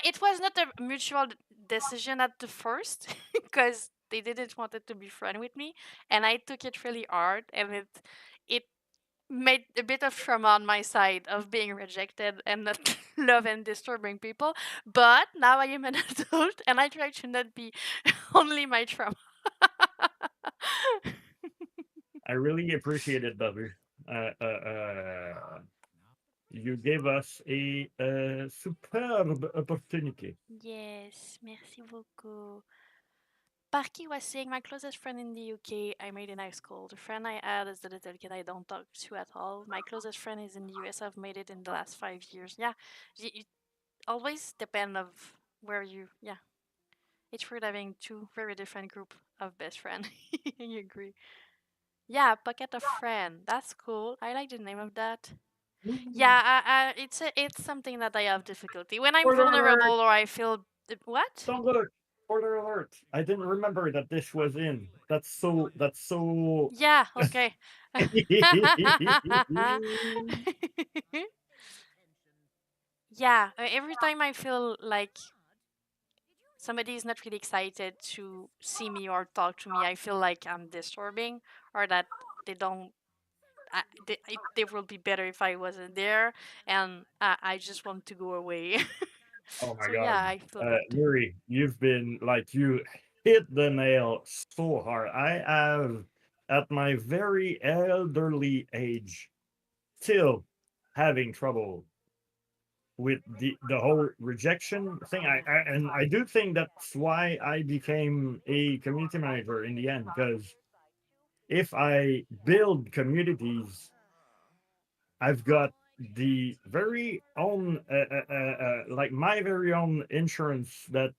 It was not a mutual decision at the first because they didn't want it to be friend with me, and I took it really hard, and it made a bit of trauma on my side of being rejected and not love and disturbing people. But now I am an adult, and I try to not be only my trauma. I really appreciate it, Bubby. Uh, uh, uh, you gave us a superb opportunity. Yes, merci beaucoup. Parky was saying, my closest friend in the UK I made in high school. The friend I had is the little kid I don't talk to at all. My closest friend is in the US. I've made it in the last 5 years. Yeah, it always depend of where you. Yeah, it's weird having two very different group of best friend. You agree? Yeah, pocket of friend. That's cool. I like the name of that. Yeah, it's something that I have difficulty when I'm Spoiler alert! vulnerable or I feel what? Don't look. Spoiler alert! I didn't remember that this was in. That's so. That's so. Yeah, okay. Yeah, every time I feel like somebody is not really excited to see me or talk to me, I feel like I'm disturbing or that they don't. They will be better if I wasn't there, and I just want to go away. Oh my So god. yeah, I feel that. Yuri, you've been like you hit the nail so hard. I have at my very elderly age still having trouble with the whole rejection thing. And I do think that's why I became a community manager in the end, because if I build communities, I've got the very own like my very own insurance that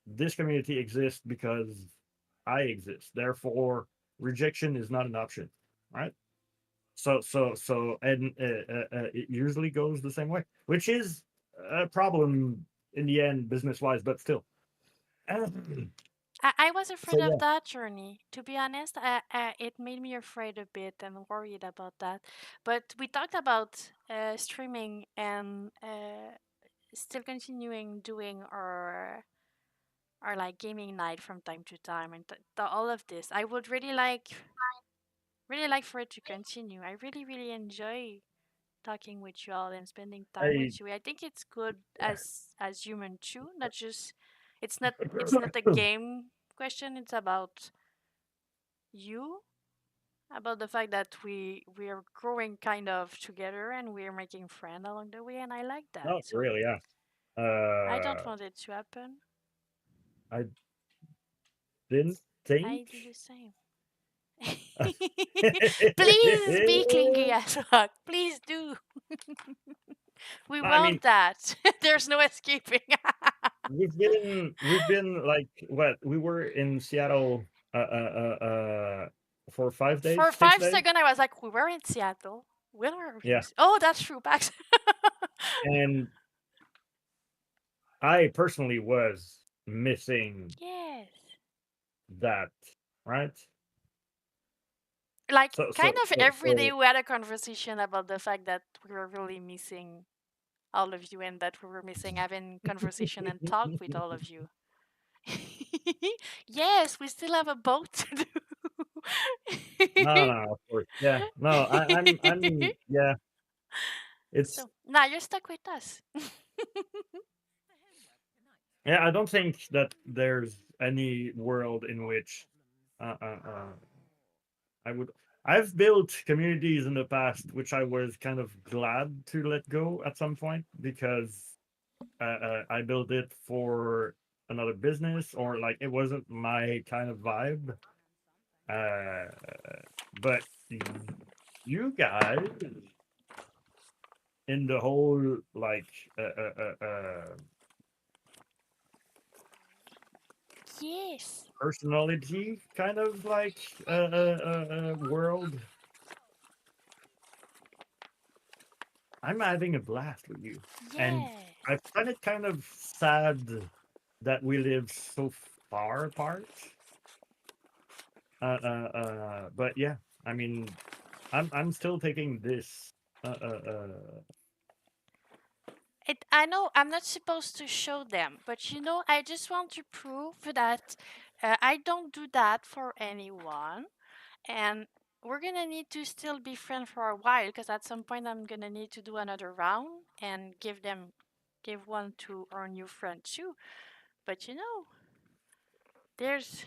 this community exists because I exist. Therefore, rejection is not an option, right? And it usually goes the same way, which is a problem in the end, business wise, but still. I was So afraid of yeah, that journey. To be honest, it made me afraid a bit and worried about that. But we talked about streaming and still continuing doing our like gaming night from time to time and all of this. I would really like for it to continue. I really enjoy talking with you all and spending time I with you. I think it's good as human too, not just it's not a game question, it's about you, about the fact that we are growing kind of together and we're making friends along the way, and I like that. no, So really, yeah. I don't want it to happen. I didn't I think. do the same. Please be clingy as fuck. Please do. We I want mean, that. There's no escaping. we've been like what we were in Seattle for 5 days, For 6 five days. seconds, I was like, we were in Seattle. Where were we? Yeah, Oh, that's true. Back. and I personally was missing Yes. that, right? Like, So kind so of so every day so we had a conversation about the fact that we were really missing all of you and that we were missing having conversation and talk with all of you. Yes, we still have a boat to no, do. no, of course, yeah, no, I'm yeah, it's So now you're stuck with us. yeah. I don't think that there's any world in which uh, uh, uh, I would. I've built communities in the past, which I was kind of glad to let go at some point because I built it for another business or like it wasn't my kind of vibe. Uh, but you guys in the whole like Yes. personality kind of like world, I'm having a blast with you, and Yeah. I find it kind of sad that we live so far apart. But yeah, I mean, I'm still taking this. Uh, uh, uh, I know I'm not supposed to show them, but I just want to prove that I don't do that for anyone, and we're gonna need to still be friends for a while because at some point I'm gonna need to do another round and give one to our new friend too. But there's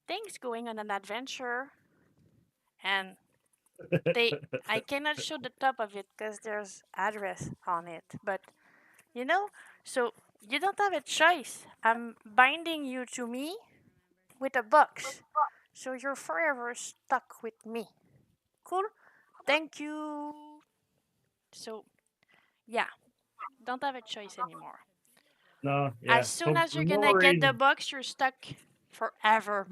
things going on an adventure, and they I cannot show the top of it because there's address on it, but you know, so you don't have a choice. I'm binding you to me with a box, so you're forever stuck with me. Cool? Thank you. So yeah, don't have a choice anymore. no, As yeah. soon So as you're no gonna get the worries. box, you're stuck forever.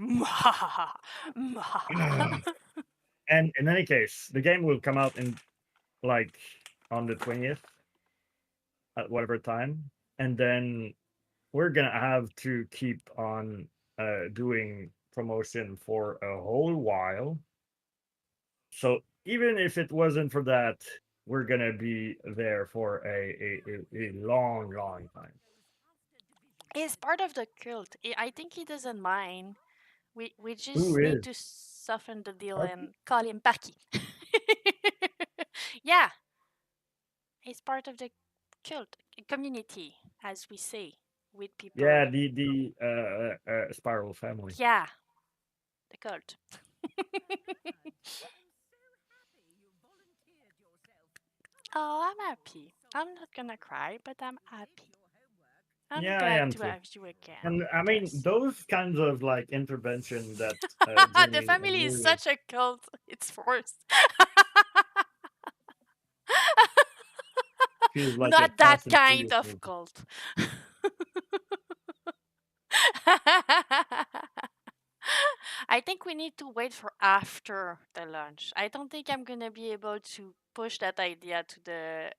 And in any case, the game will come out in like on the 20th at whatever time, and then we're gonna have to keep on doing promotion for a whole while. So even if it wasn't for that, we're gonna be there for a long, long time. He's part of the cult. I think he doesn't mind. We Who just need is to soften the deal Arky? and call him Paki. Yeah, he's part of the cult community, as we say, with Yeah, people. the Spiral family. Yeah, the cult. Oh, I'm happy. I'm not gonna cry, but I'm happy. I'm Yeah, I glad am to too. have you again, And I mean, Jess. those kinds of like intervention that The Jimmy and family is Louis such a cult. It's forced. feels like a Not that Fast and kind Furious of movie. cult. I think we need to wait for after the lunch. I don't think I'm gonna be able to push that idea to the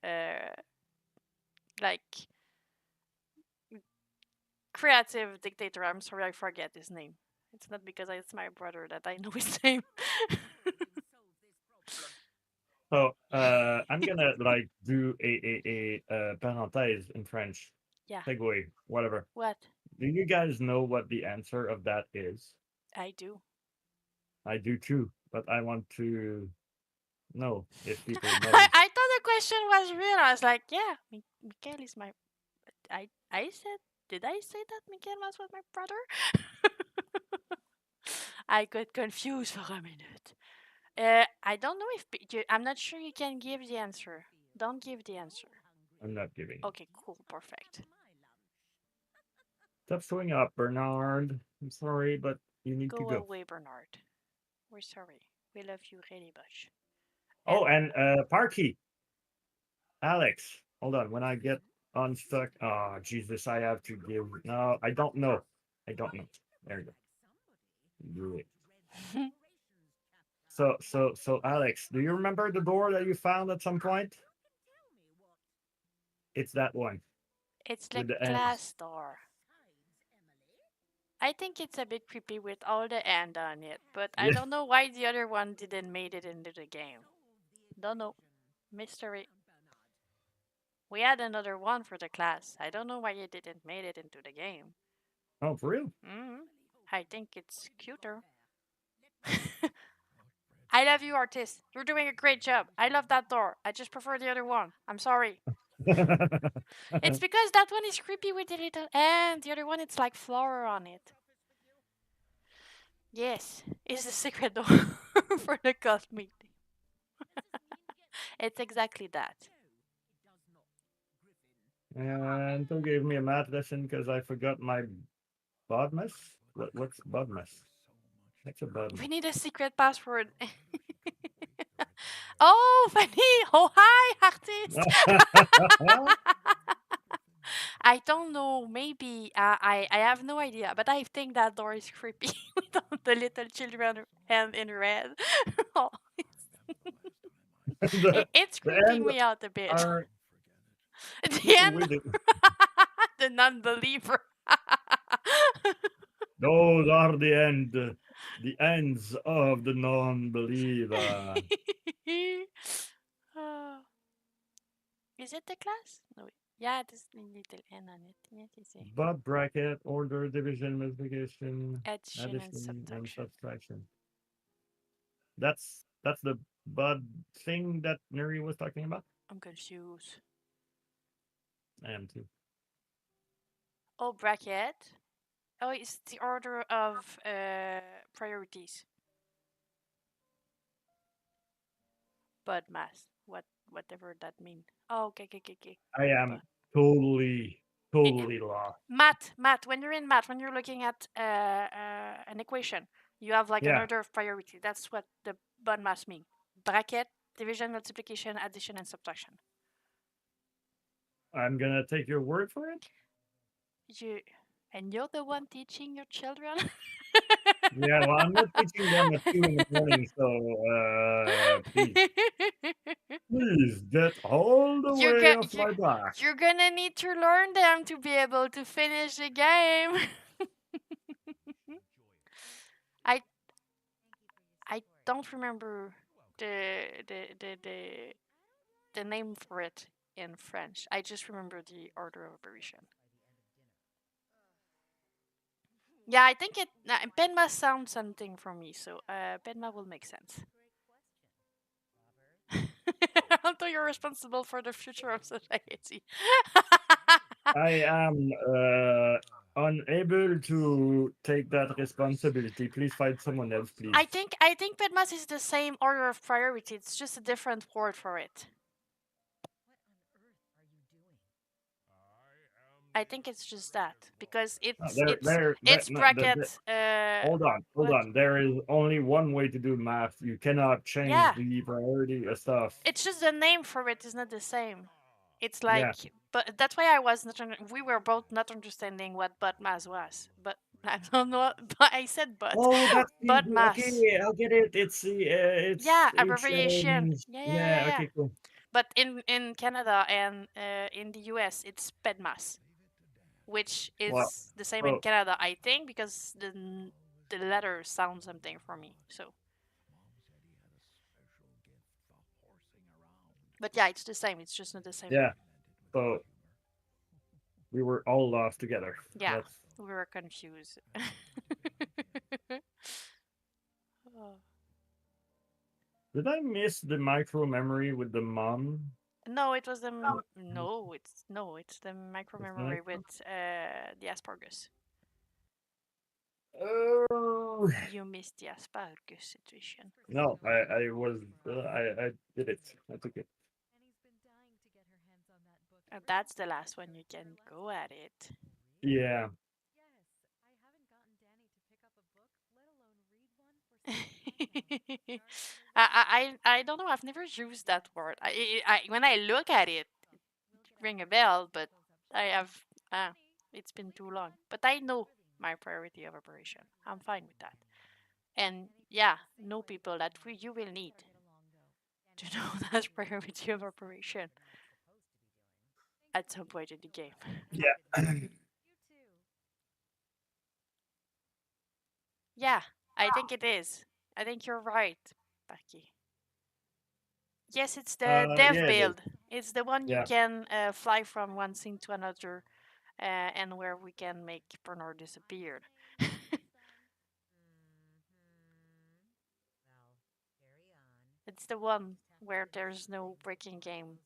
like creative dictator. I'm sorry, I forget his name. It's not because it's my brother that I know his name. So I'm gonna like do a parenthèse in French. Yeah. Segue, whatever. What? Do you guys know what the answer of that is? I do. I do too, but I want to know if people I, knows. I thought the question was real. I was like, yeah, Mikael is my. I said, did I say that Mikael was with my brother? I got confused for a minute. I don't know if I'm not sure you can give the answer. Don't give the answer. I'm not giving it. Okay, cool, perfect. Stop showing up, Bernard. I'm sorry, but you need to Go go. away, Bernard. We're sorry. We love you really much. Oh, And and Parky, Alex. Hold on. When I get unstuck, oh Jesus, I have to give. No, I don't know. I don't know. There you go. Do it. So, Alex, do you remember the door that you found at some point? It's that one it's the with the ends. glass door. I think it's a bit creepy with all the end on it, but I Yeah. don't know why the other one didn't made it into the game. Don't know. Mystery. We had another one for the class. I don't know why it didn't made it into the game. Oh, for real? I think it's cuter. I love you, artist. You're doing a great job. I love that door. I just prefer the other one. I'm sorry. It's because that one is creepy with the little and the other one it's like flower on it. Yes, it's the secret door for the cult meeting. It's exactly that. And who gave me a math lesson because I forgot my Bodmas? What's Bodmas? What's a We Bodmas? need a secret password. Oh, funny. Oh, hi, artist. I don't know. Maybe I have no idea, but I think that door is creepy with all the little children and in red. Oh, the, it's the creeping ends me out a bit. are The end. with it. The non-believer. Those are the ends of the non-believer. Oh. Is it the class? No. Yeah, there's a little N on it. Yes, it's a But bracket, order, division, multiplication, addition and addition, and subtraction. subtraction. That's the bud thing that Nuri was talking about. I'm confused. I am too. Oh, bracket. Oh, it's the order of priorities. Bud mass. Whatever that mean. Oh, okay. I But am totally, I- totally lost. math. When you're in math, when you're looking at an equation, you have like an Yeah, order of priority. That's what the bud mass mean. Bracket, division, multiplication, addition, and subtraction. I'm gonna take your word for it. You and you're the one teaching your children. Yeah, well, I'm not teaching them at 2 in the morning, so please, please get all the you're way go- off you my back. you're gonna need to learn them to be able to finish the game. I I don't remember the the the the the name for it in French. I just remember the order of operation. Yeah, I think it Penma sounds something for me, so Penma will make sense. Although you're responsible for the future of society. I am unable to take that responsibility. Please find someone else, please. I think Bedmas is the same order of priority. It's just a different word for it. I think it's just that because it's No, bracket. hold What? on. There is only one way to do math. You cannot change Yeah, the priority of stuff. it's just the name for it is not the same. It's Yeah. like, but that's why I was not. We were both not understanding what butt mass was. But I don't know. But I said butt, Oh, that's butt okay. mass. I get it. Yeah, It's abbreviation. yeah. Yeah. Okay, cool. But in Canada and in the US, it's PEDMAS, which Well, is the same in oh Canada, I think, because the letter sounds something for me. So, but yeah, it's the same. It's just not the same yeah. name. So we were all lost together. Yeah, That's we were confused. Oh. Did I miss the micro memory with the mom? No, it was the it's the micro It's memory micro. with the asparagus. Oh You missed the asparagus situation. no, I was I did it. I took it. And that's the last one you can go at it. Yeah. I don't know. I've never used that word. When I look at it, ring a bell, but I have it's been too long. But I know my priority of operation. I'm fine with that. And yeah, know people that you will need to know that priority of operation at some point in the game. Yeah. Yeah, I think it is. I think you're right, Becky. Yes, it's the dev Yeah, it is. build. It's the one you Yeah. can fly from one scene to another, and where we can make Bernard disappear. It's the one where there's no breaking game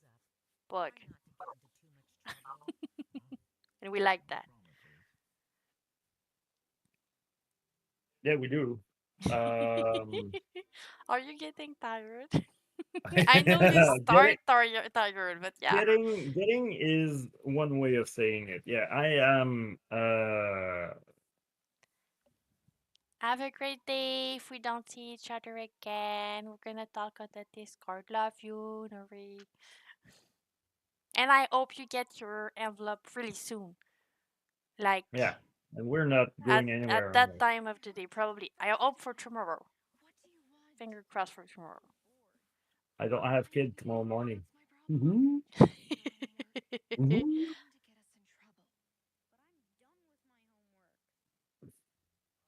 bug, and we like that. Yeah, we do. Are you getting tired? I know you getting start tired, but yeah. getting is one way of saying it. Yeah, I am Have a great day. If we don't see each other again, we're gonna talk on the Discord. Love you, Nori. And I hope you get your envelope really soon. yeah, Like and we're not at going at anywhere on that this. time of the day, probably. I hope for tomorrow. Finger crossed for tomorrow. I don't have kids tomorrow morning. Mhm. Ooh,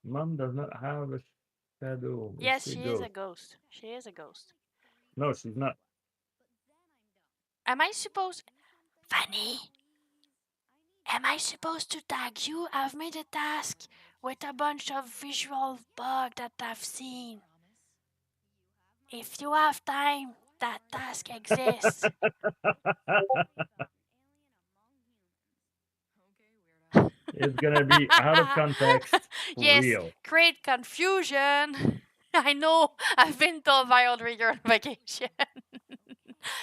Mom does not have a shadow. Where'd Yes, she she is go? a ghost. She is a ghost. No, she's not. Am I supposed. Fanny, am I supposed to tag you? I've made a task with a bunch of visual bugs that I've seen. If you have time, that task exists. It's gonna be out of context for Yes, real. create confusion. I know, I've been told by Audrey you're on vacation.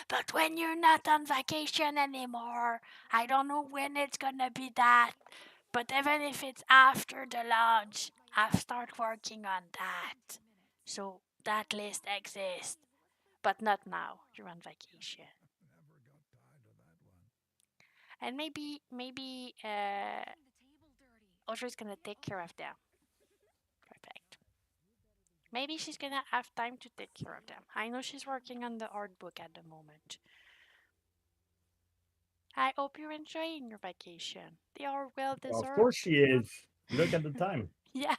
But when you're not on vacation anymore, I don't know when it's gonna be that. But even if it's after the launch, I've started working on that. So that list exists. But not now. You're on vacation. And maybe Audrey's gonna take care of them. Perfect. Maybe she's gonna have time to take care of them. I know she's working on the art book at the moment. I hope you're enjoying your vacation. They are well Of deserved. course she is. Look at the time. Yeah.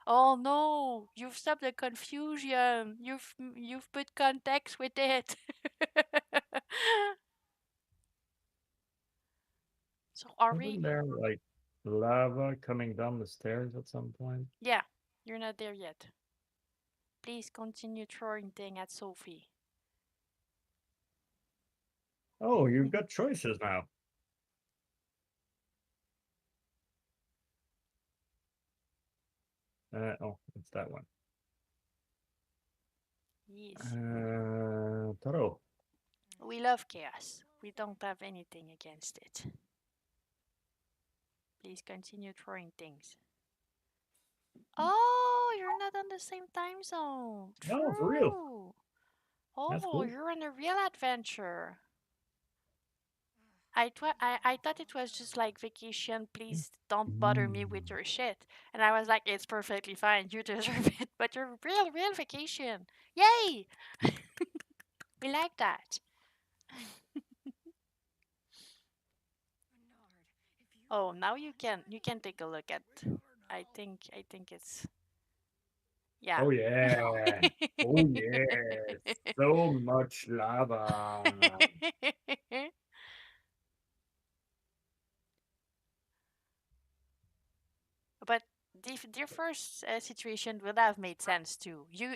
Oh no, you've stopped the confusion. You've put context with it. So are we? Isn't there like lava coming down the stairs at some point? Yeah, you're not there yet. Please continue throwing thing at Sophie. Oh, you've got choices now. Oh, it's that one. Yes. Taro. We love chaos. We don't have anything against it. Please continue throwing things. Oh, you're not on the same time zone. No, for real. True. That's Oh, cool. you're on a real adventure. I thought it was just like vacation. Please don't bother me with Mm. your shit. And I was like, it's perfectly fine. You deserve it. But you're real vacation. Yay! We like that. Oh, now you can take a look at. I think it's yeah. Oh yeah. Oh yes. So much lava. But the first situation would have made sense too. You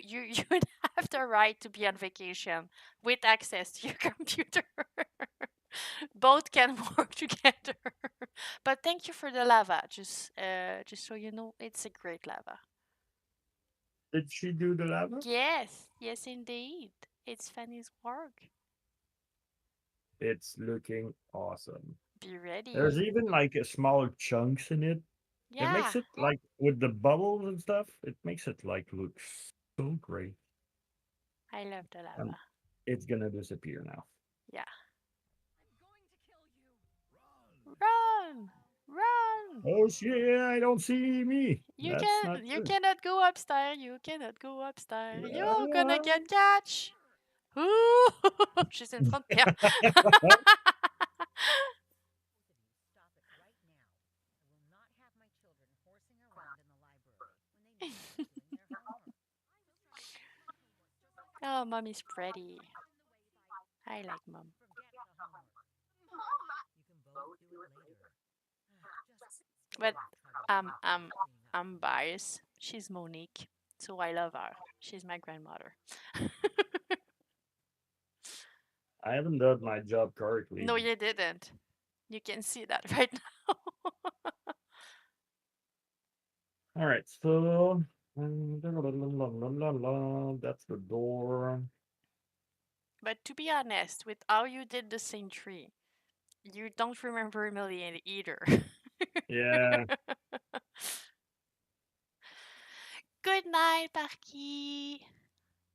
would have the right to be on vacation with access to your computer. Both can work together. But thank you for the lava. Just so you know, it's a great lava. Did she do the lava? Yes, indeed. It's Fanny's work. It's looking awesome. Be There's ready. even like a small chunks in it. It Yeah, makes it like with the bubbles and stuff, it makes it like look so great. I love the And lava. it's gonna disappear now. Yeah. Run! Run! Oh shit, I don't see me. That's not You good. cannot go upstairs. You cannot go upstairs. You're gonna Ah. get catch. Ooh, she's in front there. Oh, mommy's pretty. I like mom. But I'm biased. She's Monique, so I love her. She's my grandmother. I haven't done my job correctly. No, you didn't. You can see that right now. All right, so that's the door. But to be honest, with how you did the same tree, you don't remember Emily either. Yeah. Good night, Parky.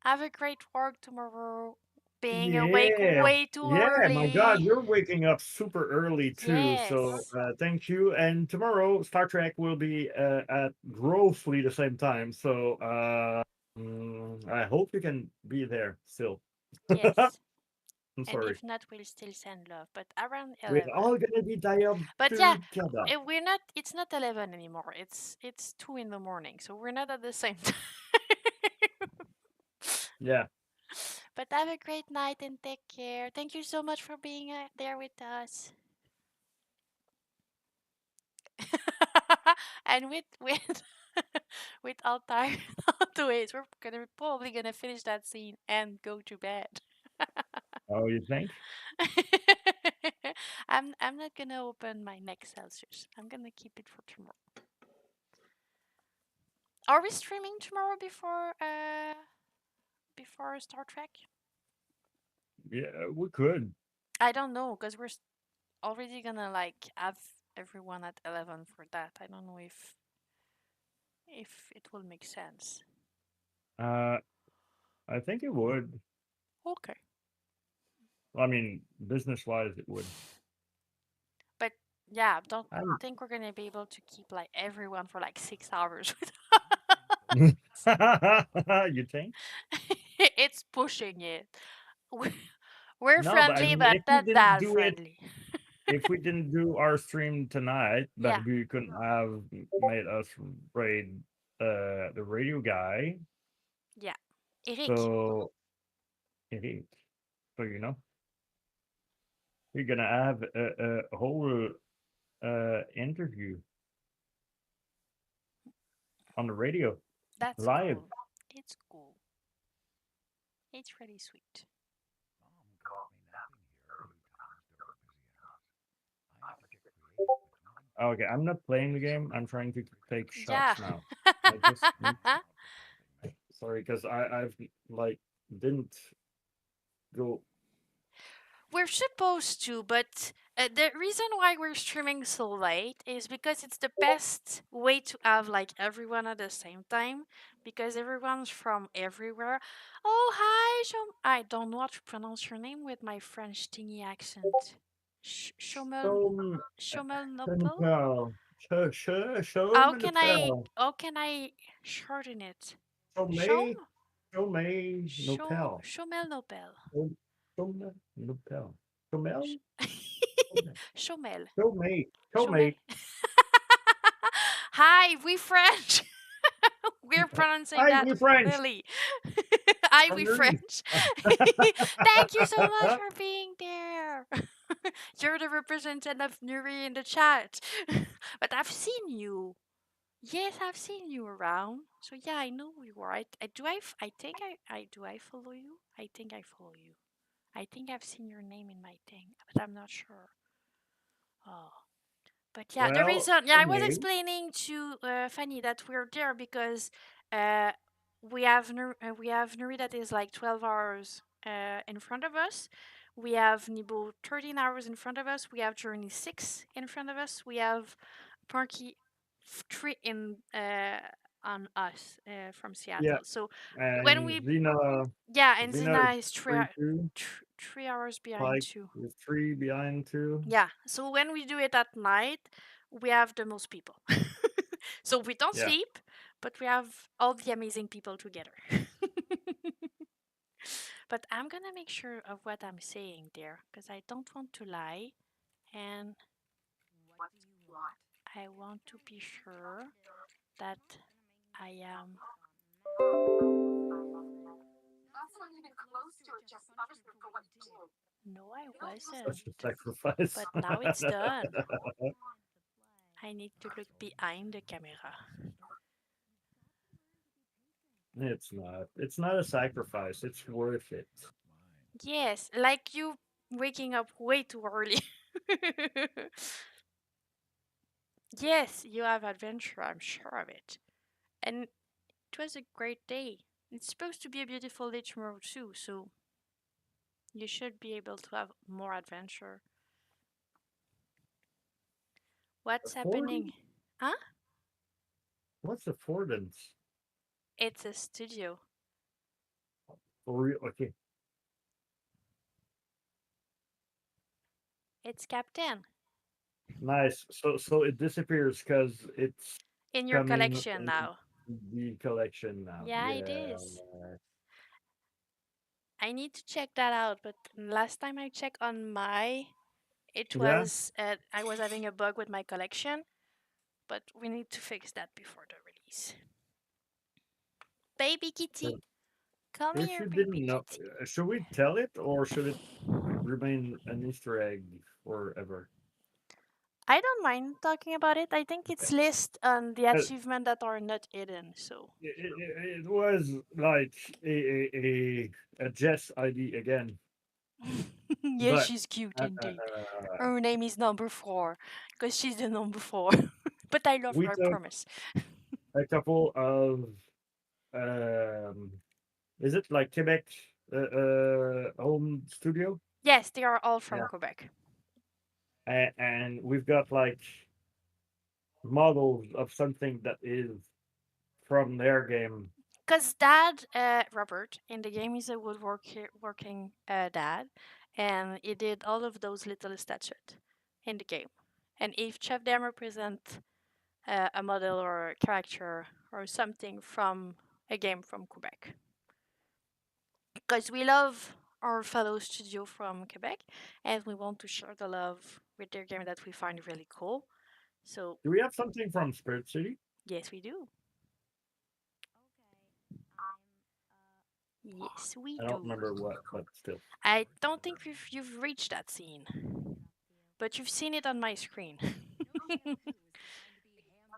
Have a great work tomorrow. Being awake Yeah. way too Yeah, my God, early. you're waking up super early too. So Yes. thank you. And tomorrow, Star Trek will be at roughly the same time. So I hope you can be there still. Yes. I'm And sorry. if not, we'll still send love, but around We're 11. all gonna be tired But yeah, together. we're not. It's not 11 anymore. It's 2 in the morning, so we're not at the same time. Yeah. But have a great night and take care. Thank you so much for being there with us. And with with all tired out the ways, we're probably gonna finish that scene and go to bed. Oh, you think? I'm not gonna open my next Celsius. I'm gonna keep it for tomorrow. Are we streaming tomorrow before Star Trek? Yeah, we could. I don't know because we're already gonna like have everyone at 11 for that. I don't know if it will make sense. Uh, I think it would. Okay. I mean, business-wise, it would. But yeah, don't I'm... think we're gonna be able to keep like everyone for like 6 hours. You think? It's pushing it. We- We're No, but I friendly, mean, but not that friendly. if we didn't do our stream tonight, Yeah, but we couldn't have made us raid the radio guy. yeah. Eric, So it is. So you're gonna have a whole interview on the radio that's live. cool. It's cool. It's really sweet. Mom caught me napping here a few times during busy hours. I have to get creative between Okay, I'm not playing the game. I'm trying to take Yeah. shots now. I just need I'll be helping me. sorry because I've like didn't go. We're supposed to, but the reason why we're streaming so late is because it's the best way to have like everyone at the same time because everyone's from everywhere. Oh, hi, I don't know how to pronounce your name with my French tingy accent. Chomel Show Chomel me Nopel? pearl. Show me the pearl. How can I shorten it? Show Chom? me show me no pearl. Chomel Nopel. Show me no pearl. Show me Chomel. show me show Chomel. me. Hi, we French. We're pronouncing Hi, that we French. Lily. Hi, we Henri. French. Thank you so much for being there. You're the representative of Nuri in the chat. But I've seen you. Yes, I've seen you around. So yeah, I know who you are. I think I do I follow you? I think I follow you. I think I've seen your name in my thing, but I'm not sure. Oh. But yeah, the Well, reason, yeah, for I was me, explaining to Fanny that we're there because we have Nuri that is like 12 hours in front of us. We have Nibo 13 hours in front of us. We have Journey 6 in front of us. We have Parky 3 in on us from yeah, Seattle. So when and we, yeah, and Zena Zina is is 3-2. 3 hours behind Spike too. is 3 behind 2. Yeah, so when we do it at night, we have the most people. So we don't Yeah. sleep, but we have all the amazing people together. But I'm gonna make sure of what I'm saying there because I don't want to lie and What do you want? I want to be sure that I am. Not someone even close to or just punishment for what you did. No, I Such a wasn't. sacrifice. But now it's done. I need to look behind the camera. It's not. It's not a sacrifice. It's worth it. Yes, like you waking up way too early. Yes, you have adventure, I'm sure of it. And it was a great day. It's supposed to be a beautiful day tomorrow too, so you should be able to have more adventure. What's happening? Affordance? Huh? What's affordance? It's a studio. For real? Okay. It's Captain. Nice. So it disappears because it's In your coming collection in now. the collection now. Yeah, it Yeah. is. I need to check that out. But last time I checked on my, it Yeah. was I was having a bug with my collection. But we need to fix that before the release. Baby kitty, So come if here, you baby didn't know, kitty. should we tell it or should it remain an Easter egg forever? I don't mind talking about it. I think Okay. it's list on the Uh, achievement that are not hidden. So it was like a Jess ID again, yeah, but she's cute uh, indeed. Her name is number 4 because she's the number 4. But I love we her, I took promise. a couple of um, is it like Quebec home studio? Yes, they are all from Yeah, Quebec. and we've got like models of something that is from their game. Because dad, Robert, in the game is a working dad, and he did all of those little statues in the game. And each of them represent a model or a character or something from a game from Quebec. Because we love our fellow studio from Quebec, and we want to share the love with their game that we find really cool. So Do we have something from Spirit City? yes, we do. Yes, we I don't do. remember what, but still. I don't think you've reached that scene, but you've seen it on my screen.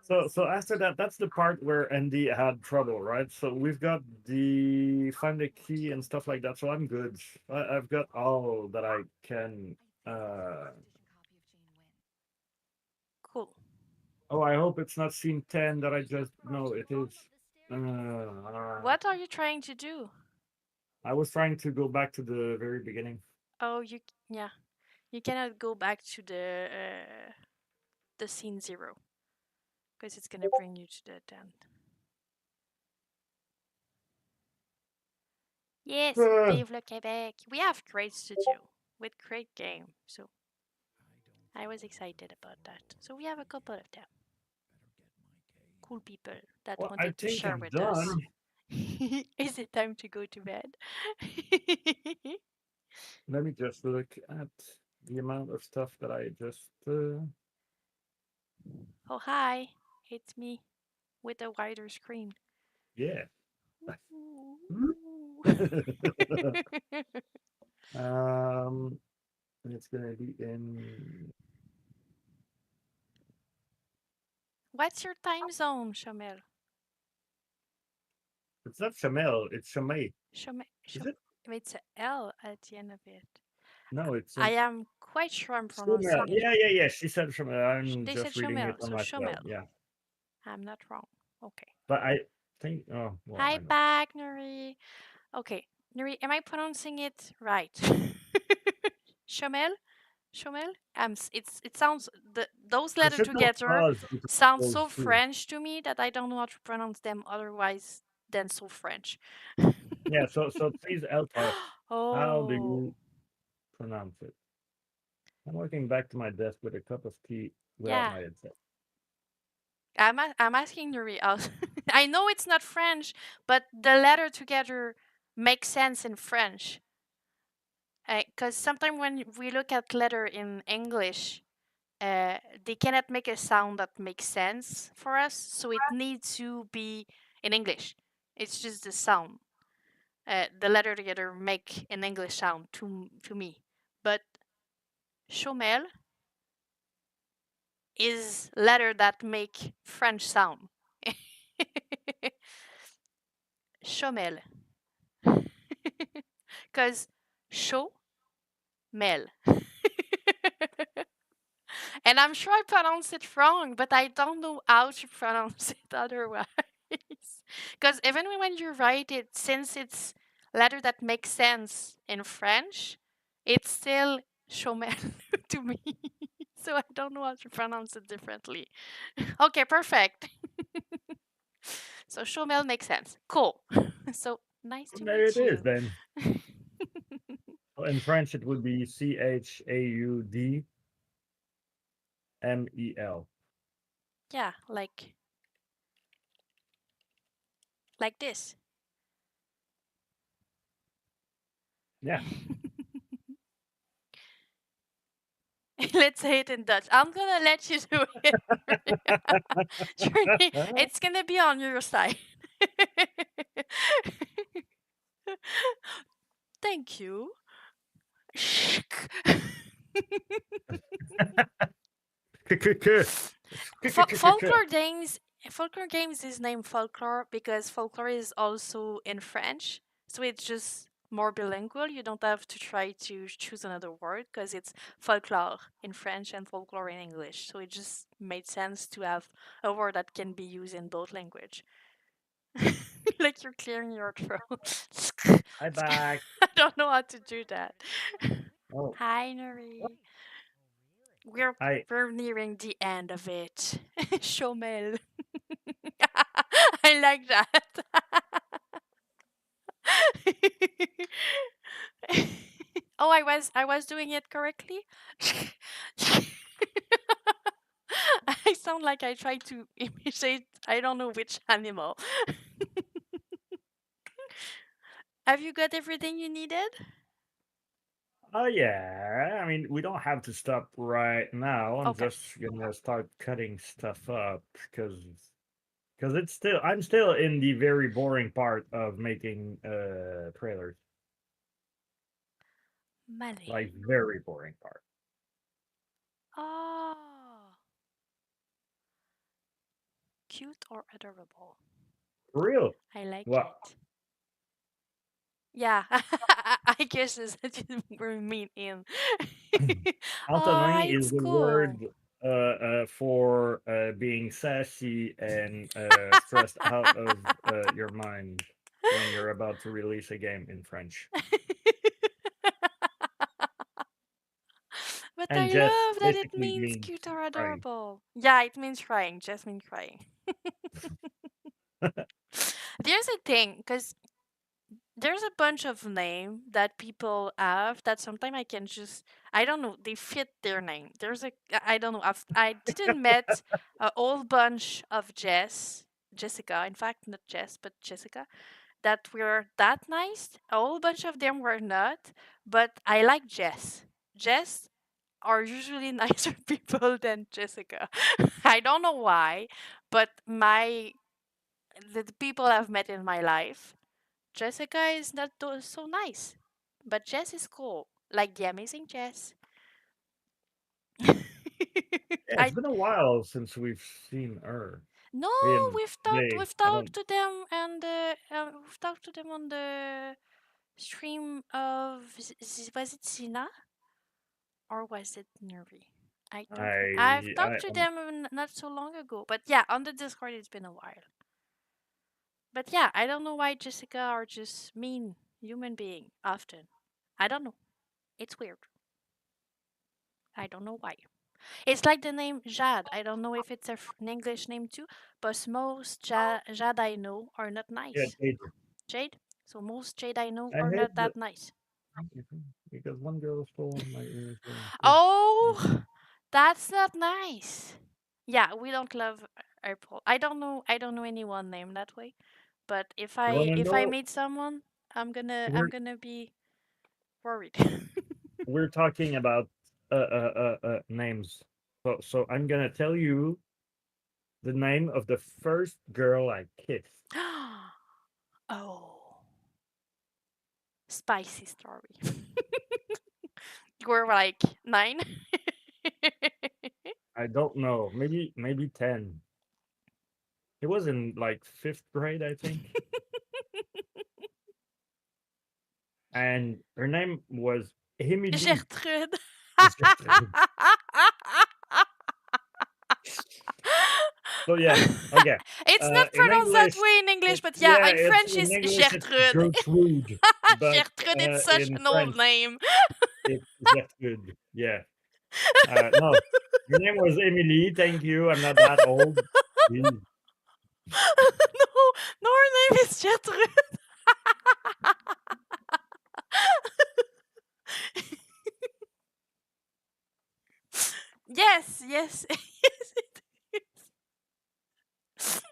So after that, that's the part where Andy had trouble, right? So we've got the find the key and stuff like that. So I'm good. I've got all that I can. Cool. Oh, I hope it's not scene 10 that I just. No, it is. Uh, What are you trying to do? I was trying to go back to the very beginning. Oh, yeah. You cannot go back to the scene 0 because it's gonna bring you to the end. Yes, Uh, vive le Québec. We have great studio with great game, so I was excited about that. So we have a couple of them. Cool people that well, I wanted to think share I'm with us. done. Is it time to go to bed? Let me just look at the amount of stuff that I just. Oh, hi. It's me with a wider screen. Yeah. Ooh. um, it's gonna be in. What's your time zone, Shamel? It's not Chamel. It's Chamay. Shome, Is Shom, it? it's a L at the end of it. No, it's I in am quite sure I'm Chamel. pronouncing it. Yeah. She said Chamel. I'm They said just reading it Shomel, on so my phone. Shomel. Yeah, I'm not wrong. Okay. but I think. Oh well, Hi I know. back, Nuri. Okay, Nuri, am I pronouncing it right? Shomel? Shomel? It sounds those I letters should not together pause between sound so those two. French to me that I don't know how to pronounce them otherwise than so French. Yeah. So please help us. How do Oh, you pronounce it? I'm walking back to my desk with a cup of tea without yeah. my headset. I'm asking Nuri out. I know it's not French, but the letter together makes sense in French. Because sometimes when we look at letter in English, they cannot make a sound that makes sense for us, so it needs to be in English. It's just the sound. The letter together make an English sound to me, but chomel is letter that make French sound. Chomel, because chaud mel. And I'm sure I pronounce it wrong, but I don't know how to pronounce it otherwise. Because even when you write it, since it's letter that makes sense in French, it's still chomel to me. So I don't know how to pronounce it differently. Okay, perfect. So chomel makes sense. Cool. So nice to There it meet is you. then. In French, it would be CHAUDMEL. Yeah, like this. Yeah. Let's say it in Dutch. I'm gonna let you do it. It's gonna be on your side. Thank you. Folklore games. Folklore games is named folklore because folklore is also in French, so it's just more bilingual. You don't have to try to choose another word because it's folklore in French and folklore in English. So it just made sense to have a word that can be used in both language. Like you're clearing your throat. Hi, back. I don't know how to do that. Oh, Hi, Nuri. We're I we're nearing the end of it. Chomel. I like that. Oh, I was doing it correctly. I sound like I tried to imitate I don't know which animal. Have you got everything you needed? Oh yeah, I mean we don't have to stop right now. I'm Okay. just gonna start cutting stuff up because it's still I'm still in the very boring part of making trailers, Money. like very boring part. Oh, cute or adorable. For real. I like Well, it. Yeah, I guess is that you were mean in. Oh, Antonin is it's the cool. word for being sassy and stressed out of your mind when you're about to release a game in French. But And I Jess love that it basically means means cute or crying. adorable. Yeah, it means crying. Just means crying. There's a thing, because there's a bunch of name that people have that sometimes I can just I don't know they fit their name. There's I don't know I didn't met a whole bunch of Jessica, in fact not Jess but Jessica, that were that nice. A whole bunch of them were not, but I like Jess. Jess are usually nicer people than Jessica. I don't know why, but the people I've met in my life, Jessica is not so nice, but Jess is cool, like the amazing Jess. Yeah, it's I been a while since we've seen her. no, In we've talked they, we've I talked don't. to them and we've talked to them on the stream of was it Sina or was it Nervi? I don't. I've talked to them not so long ago, but yeah, on the Discord it's been a while. But yeah, I don't know why Jessica are just mean human being often. I don't know. It's weird. I don't know why. It's like the name Jade. I don't know if it's an English name too, but most Jade I know are not Yeah, nice. Jade. Jade? So most Jade I know I are hate not that nice. because one girl stole my earphone. Oh, that's not nice. Yeah, we don't love Apple. I don't know anyone named that way. But You wanna if I know? meet someone, I'm We're gonna be worried. we're talking about names. So I'm gonna tell you the name of the first girl I kissed. Oh, spicy story. You were like 9. I don't know, maybe 10. It was in like fifth grade, I think. And her name was Emily. Gertrude. So yeah, okay. It's not In pronounced that English, way in English, but yeah, yeah, in it's French in it's English it's Gertrude. Gertrude, but Gertrude, it's such in an old French name. it's Gertrude. Yeah. No, your name was Emily. Thank you. I'm not that old. Please. No, no, her name is Gertrude. Yes, yes, yes, it is.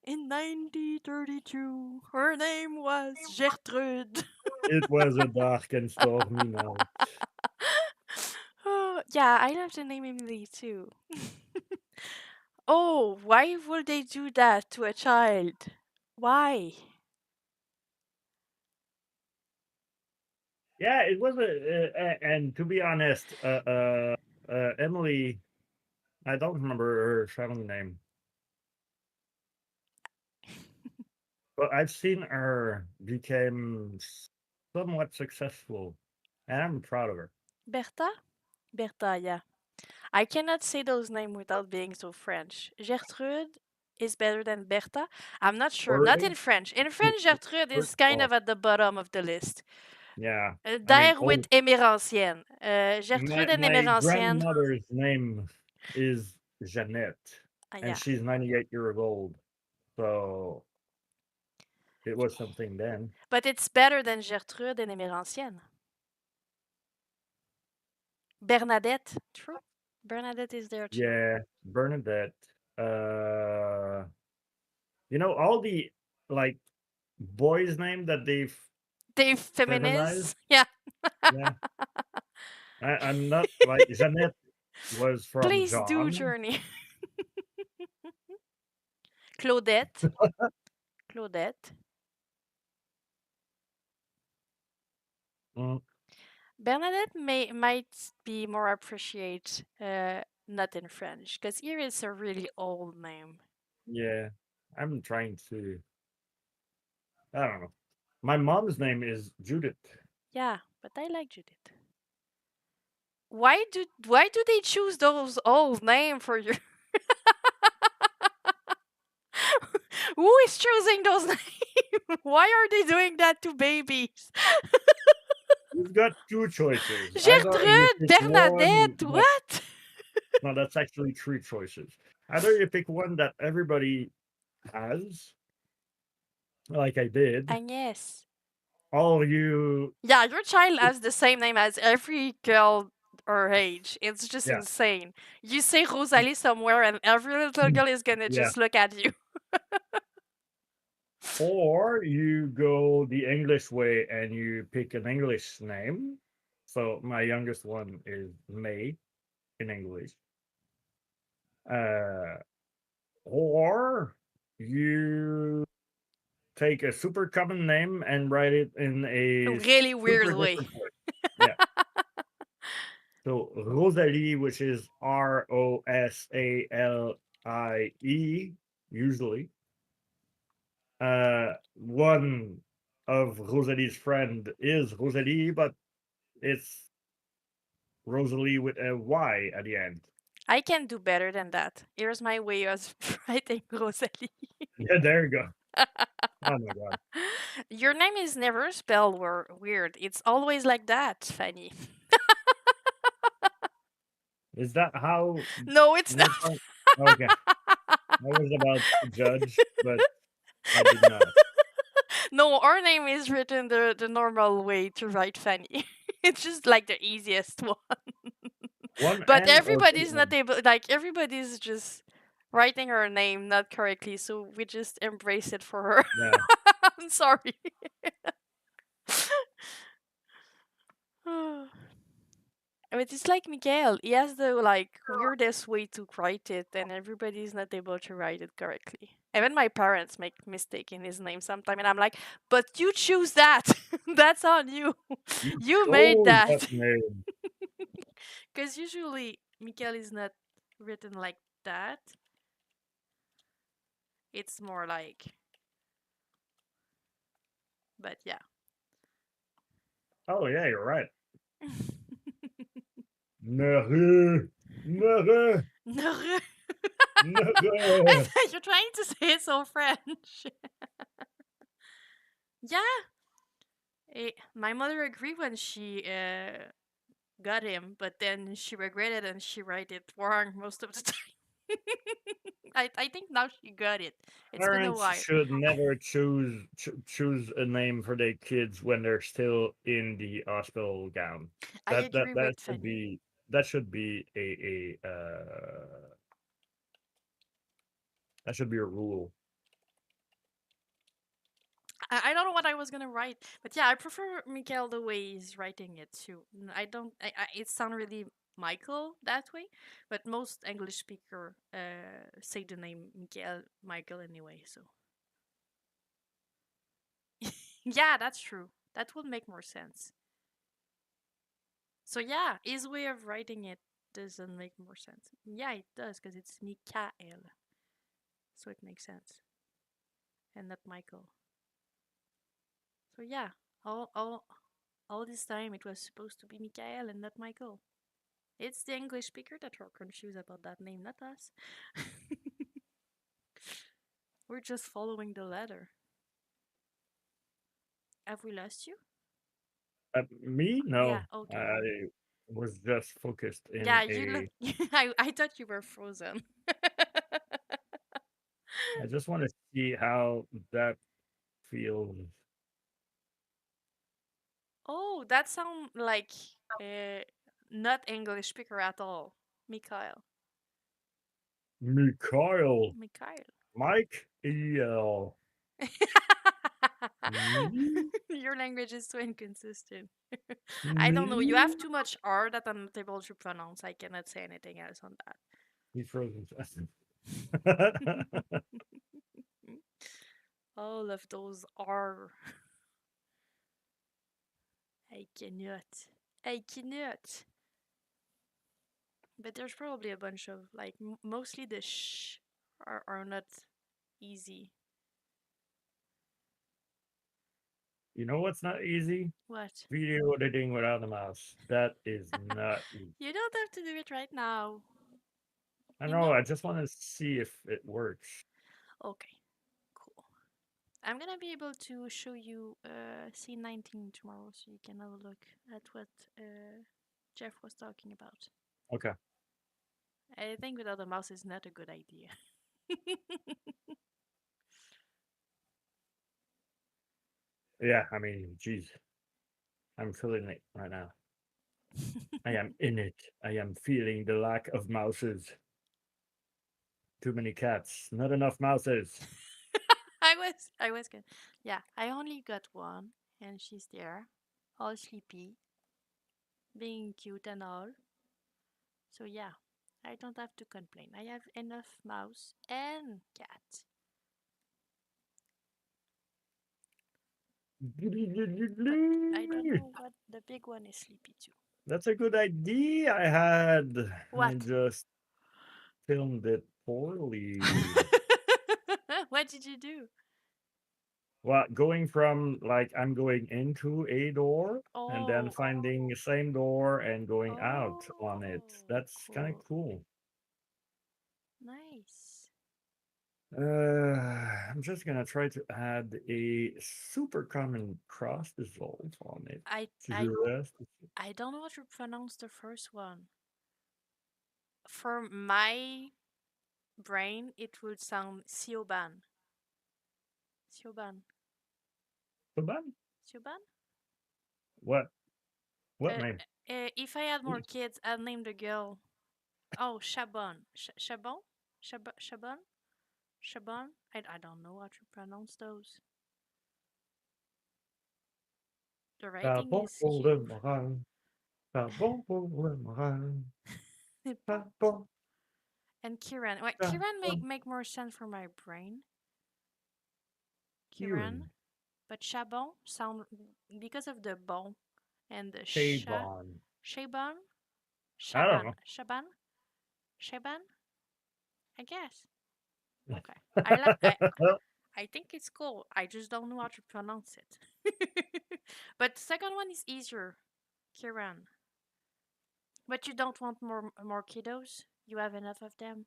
In 1932, her name was Gertrude. It was a dark and stormy night. Oh, yeah, I love the name Emily too. Oh, why would they do that to a child? Why? Yeah, it was and to be honest, Emily, I don't remember her family name, but I've seen her become somewhat successful, and I'm proud of her. Bertha? Bertha, yeah. I cannot say those names without being so French. Gertrude is better than Bertha. I'm not sure. Not Uri, in French. In French, Gertrude is kind oh, of at the bottom of the list. yeah, I mean, There old. with Émérancienne. My Gertrude and my Émérancienne. grandmother's name is Jeannette, and Yeah. she's 98 years old, so it was something then. But it's better than Gertrude and Émérancienne. Bernadette. True. Bernadette is there too. Yeah, Bernadette. All the like boys' name that they've They feminized. feminist. Yeah. Yeah, I'm not like Jeannette was from Please do, John. Journey. Claudette. Claudette. Mm, Bernadette might be more appreciate not in French because here is a really old name. yeah, I'm trying to. I don't know. My mom's name is Judith. Yeah, but I like Judith. Why do they choose those old name for your Who is choosing those names? Why are they doing that to babies? You've got two choices. Either you Gertrude, pick one Bernadette, that what? no, that's actually three choices. Either you pick one that everybody has, like I did, Agnes. or you Yeah, your child has the same name as every girl her age. It's just yeah, insane. You say Rosalie somewhere, and every little girl is gonna yeah. just look at you. Or you go the English way and you pick an English name. So my youngest one is May in English. Uh, or you take a super common name and write it in a Really weird super way. different way. Yeah. So Rosalie, which is Rosalie, usually. One of Rosalie's friend is Rosalie, but it's Rosalie with a Y at the end. I can do better than that. Here's my way of writing Rosalie. Yeah, there you go. Oh my god. Your name is never spelled weird. It's always like that, Fanny. Is that how No, it's not. Nepal? Okay. I was about to judge, but I did not. No, our name is written the normal way to write Fanny. It's just like the easiest one. One But N or two everybody's not N? able, like, everybody's just writing her name not correctly, so we just embrace it for her. Yeah. I'm sorry. But it's like Miguel. He has the like weirdest way to write it, and everybody's not able to write it correctly. Even my parents make mistake in his name sometimes, and I'm like, "But you choose that. That's on you. You You made chose that that." name. Because usually Miguel is not written like that. It's more like, but yeah. Oh yeah, you're right. Nere, nere, No. nere. You're trying to say it so French. Yeah. My mother agreed when she got him, but then she regretted and she write it wrong most of the time. I think now she got it. It's been a Parents while. should never choose a name for their kids when they're still in the hospital gown. I That that agree that with should Fanny. be that should be a rule. I don't know what I was gonna write. But yeah, I prefer Mikael the way he's writing it too. I don't. It sounds really Michael that way, but most English speaker say the name Michael anyway. So yeah, that's true. That would make more sense. So yeah, his way of writing it doesn't make more sense. Yeah, it does because it's Mikael, so it makes sense, and not Michael. So yeah, all this time it was supposed to be Mikael and not Michael. It's the English speaker that are confused about that name, not us. We're just following the letter. Have we lost you? Me? Yeah, No. okay. I was just focused Yeah, in you look. a. I thought you were frozen. I just want to see how that feels. Oh, that sound like uh, not English speaker at all. Mikhail. Mikhail. Mikhail. Mike E.L. Me? Your language is so inconsistent. I don't know. You have Me? too much R that I'm not able to pronounce. I cannot say anything else on He's frozen. that. All of those R. I cannot. I cannot. But there's probably a bunch of, like, mostly the sh are not easy. You know what's not easy? What? Video editing without a mouse. That is not easy. You don't have to do it right now. I You know, know. I just want to see if it works. Okay, cool. I'm gonna be able to show you C19 tomorrow so you can have a look at what Jeff was talking about. Okay. I think without a mouse is not a good idea. Yeah, I mean, geez, I'm feeling it right now. I am in it. I am feeling the lack of mouses. Too many cats, not enough mouses. I was good. Yeah, I only got one, and she's there, all sleepy, being cute and all. So yeah, I don't have to complain. I have enough mouse and cat. But I don't know what the big one is sleepy too. That's a good idea I had. I What? just filmed it poorly. What did you do? Well, going from like I'm going into a door and then Oh, finding the same door and going out on it. oh, That's kind of cool. cool. Nice. I'm just gonna try to add a super common cross dissolve on it I to I the rest. I don't know how to pronounce the first one. For my brain, it would sound Sioban. Sioban. Shaban? Sioban? What? What Uh, name? if I had more kids, I'd name the girl. Oh, Shabon. Shabon? Shabon? Shabon? I don't know how to pronounce those. The writing Charbon is pour le cute. moral. Charbon pour le moral. Charbon, And Kiran. Wait, Kiran make charbon. make more sense for my brain. Kiran. Kieran. But Shabon sound because of the bon and the Chabon. Shaban? I don't Shaban. know. Shaban? Shaban? I guess. Okay. I think it's cool. I just don't know how to pronounce it. But the second one is easier. Kiran. But you don't want more kiddos? You have enough of them?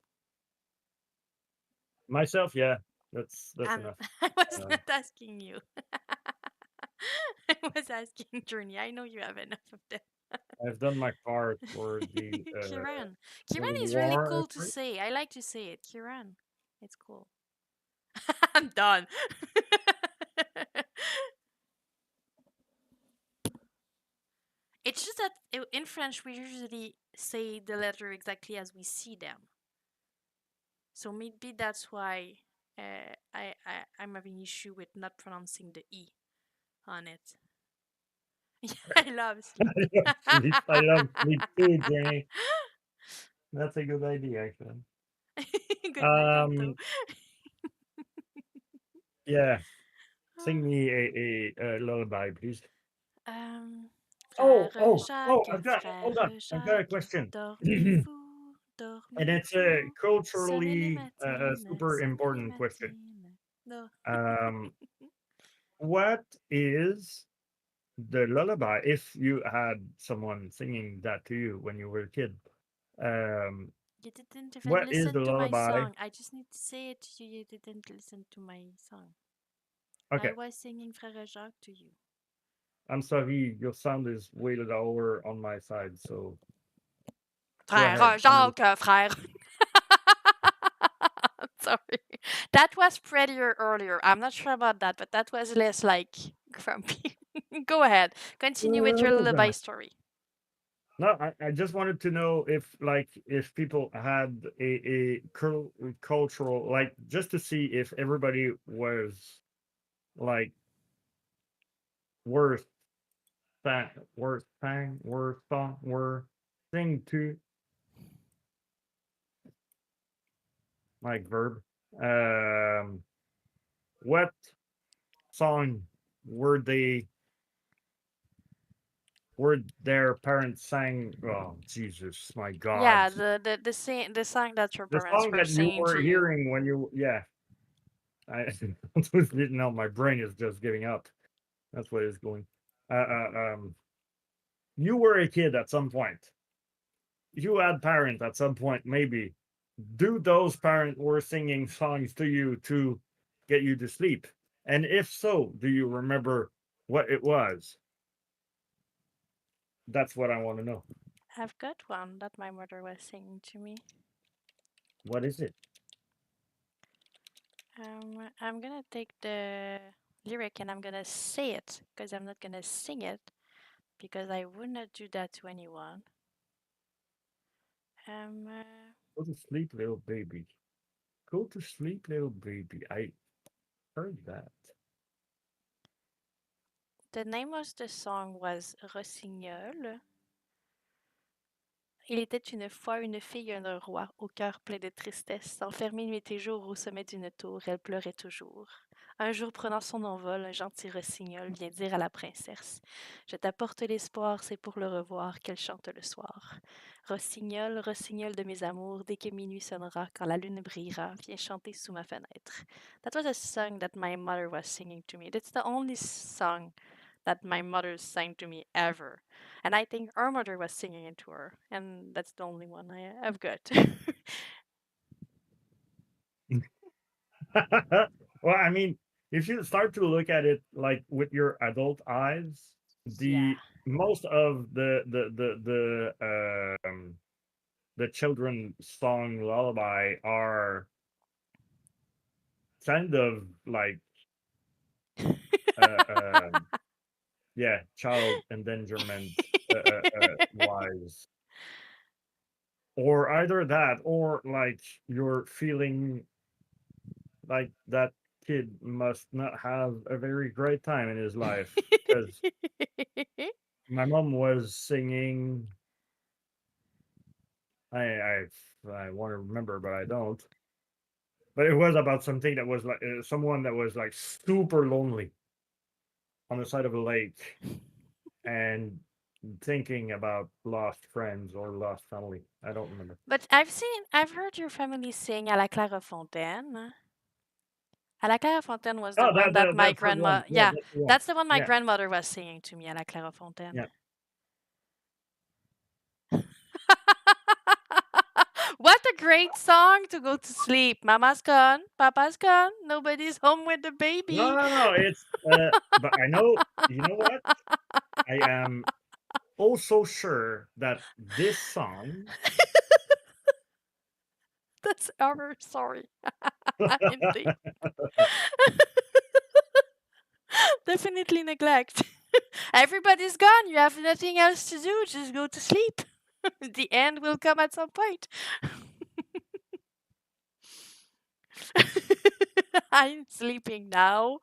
Myself, yeah. That's And enough. I was Uh, not asking you. I was asking Journey. I know you have enough of them. I've done my part for Kiran. the Kiran is really war cool to effort. say. I like to say it. Kiran. It's cool. I'm done. It's just that in French we usually say the letter exactly as we see them. So maybe that's why I'm having issue with not pronouncing the E. on it. I love I sleep. love sleep. I love sleep too, Jenny. That's a good idea, actually. Good night, Anto. Um, yeah. Sing me a lullaby, please. Frère Jacques, I've got, hold on. frère I've got a Jacques, question. And dormez-vous, it's a dormez-vous, sonnez les culturally matines, super sonnez les important question. matines. No. Um, what is the lullaby, if you had someone singing that to you when you were a kid? Um, You didn't even what is listen the to my lullaby? song. I just need to say it to you. You didn't listen to my song. I Okay, was singing Frère Jacques to you. I'm sorry, your sound is way lower on my side, so go ahead. Frère Jacques, frère. Sorry. That was prettier earlier. I'm not sure about that, but that was less like grumpy. Go ahead. Continue with your Oh, lullaby God. story. No, I just wanted to know if, like, if people had a cultural, like, just to see if everybody was like worth worth song, worth sing to, like verb. Um, what song were they? Were their parents sang? Oh, Jesus, my God! Yeah, the song that your The parents song were that you singing were to you. hearing when you, yeah. I didn't know. My brain is just giving up. That's what it's going. You were a kid at some point. You had parents at some point, maybe. Do those parents were singing songs to you to get you to sleep? And if so, do you remember what it was? That's what I want to know. I've got one that my mother was singing to me. What is it? I'm gonna take the lyric and I'm gonna say it because I'm not gonna sing it because I would not do that to anyone. Um, uh, Go to sleep, little baby. Go to sleep, little baby. I heard that. the name of the song was Rossignol. Il était une fois une fille et un roi, au cœur plein de tristesse, enfermée nuit et jour au sommet d'une tour, elle pleurait toujours. Un jour, prenant son envol, un gentil rossignol vient dire à la princesse: Je t'apporte l'espoir, c'est pour le revoir qu'elle chante le soir. Rossignol, rossignol de mes amours, dès que minuit sonnera, quand la lune brillera, viens chanter sous ma fenêtre. That was a song that my mother was singing to me. That's the only song that my mother sang to me ever. And I think our mother was singing it to her, and that's the only one I've got. Well, I mean, if you start to look at it like with your adult eyes, Yeah. the most of the children song lullaby are kind of like uh, um yeah, child endangerment wise, or either that, or like you're feeling like that kid must not have a very great time in his life, because my mom was singing. I want to remember, but I don't. But it was about something that was like someone that was like super lonely on the side of a lake and thinking about lost friends or lost family. I don't remember. But I've heard your family sing à la Clairefontaine. À la Clairefontaine was the Oh, one that my that's the one. grandma, Yeah, yeah, that's the one. that's the one my Yeah, grandmother was singing to me à la Clairefontaine. yeah. What a great song to go to sleep. Mama's gone, Papa's gone, nobody's home with the No, baby. no, no. It's but I know. You know what? I am also sure that this song. That's our sorry. Indeed. Definitely neglect. Everybody's gone. You have nothing else to do. Just go to sleep. The end will come at some point. I'm sleeping now.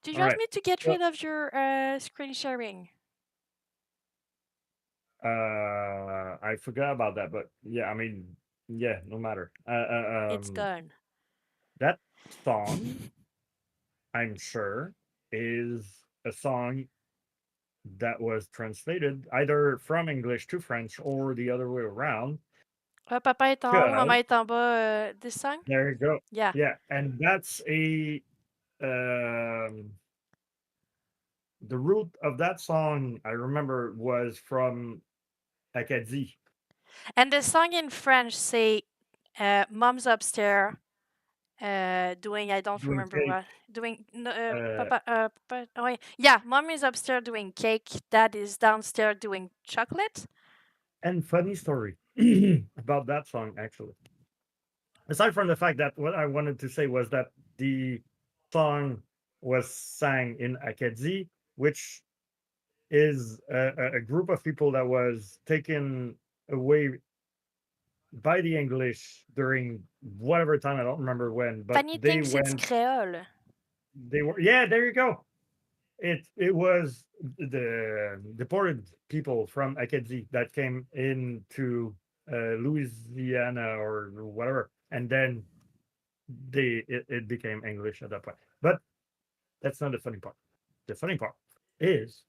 Did you All ask right. me to get So, rid of your screen sharing? I forgot about that, but yeah, I mean, yeah, no matter. It's done. That song, I'm sure, is a song that was translated either from English to French or the other way around. Papa est en haut, maman Because est en bas. This song? there you go. Yeah. Yeah, and that's a the root of that song I remember was from Acadie. And the song in French say, "Mom's upstairs, doing I don't Doing remember cake. what doing. No, Uh, papa. Oh wait, yeah, mom is upstairs doing cake. Dad is downstairs doing chocolate. and funny story about that song, actually. Aside from the fact that what I wanted to say was that the song was sang in Acadie, which is a group of people that was taken away by the English during whatever time, I don't remember when, but Funny they things, it's went, Creole. they were, yeah, there you go. It was the deported people from Acadie that came into Louisiana or whatever, and then it became English at that point. But that's not the funny part. The funny part is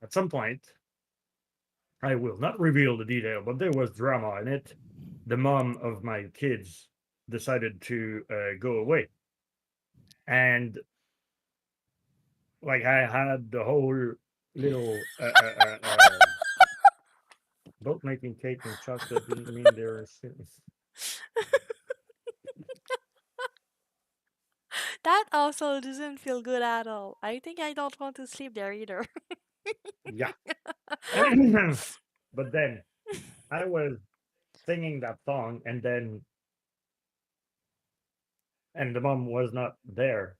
at some point, I will not reveal the detail, but there was drama in it. The mom of my kids decided to go away, and like I had the whole little both making cake and chocolate didn't mean they were That also doesn't feel good at all. I think I don't want to sleep there either. yeah. But then I was singing that song, and the mom was not there.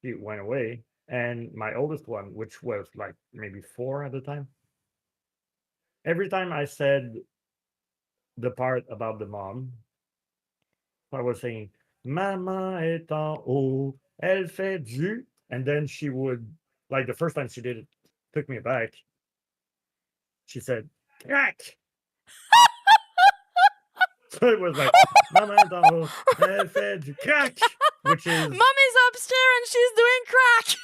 She went away, and my oldest one, which was like maybe 4 at the time, every time I said the part about the mom, I was saying, Maman est en haut, elle fait du. And then she would, like the first time she did it, took me back. She said, crack. So it was like, Maman est en haut, elle fait du crack, which is Mom is upstairs and she's doing crack.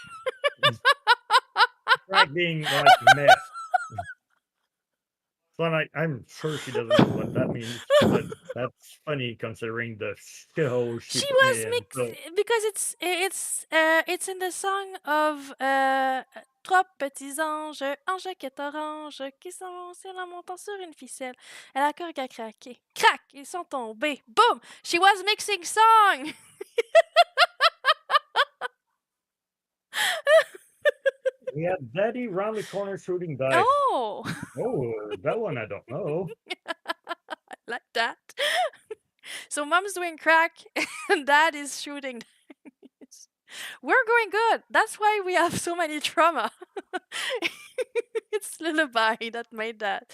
crack being like meth. So I'm sure she doesn't know what that means, but that's funny considering the shithole she She put me was in. mixed So because it's in the song of Trois petits anges, anges qui est orange, qui s'avancent en montant sur une ficelle. Et la corde a craqué. Crac! Ils sont tombés. Boom! She was mixing song! we had Daddy round the corner shooting dice. Oh! Oh, that one I don't know. I like that. So mom's doing crack and dad is shooting. We're going good. That's why we have so many trauma. It's Lullaby that made that.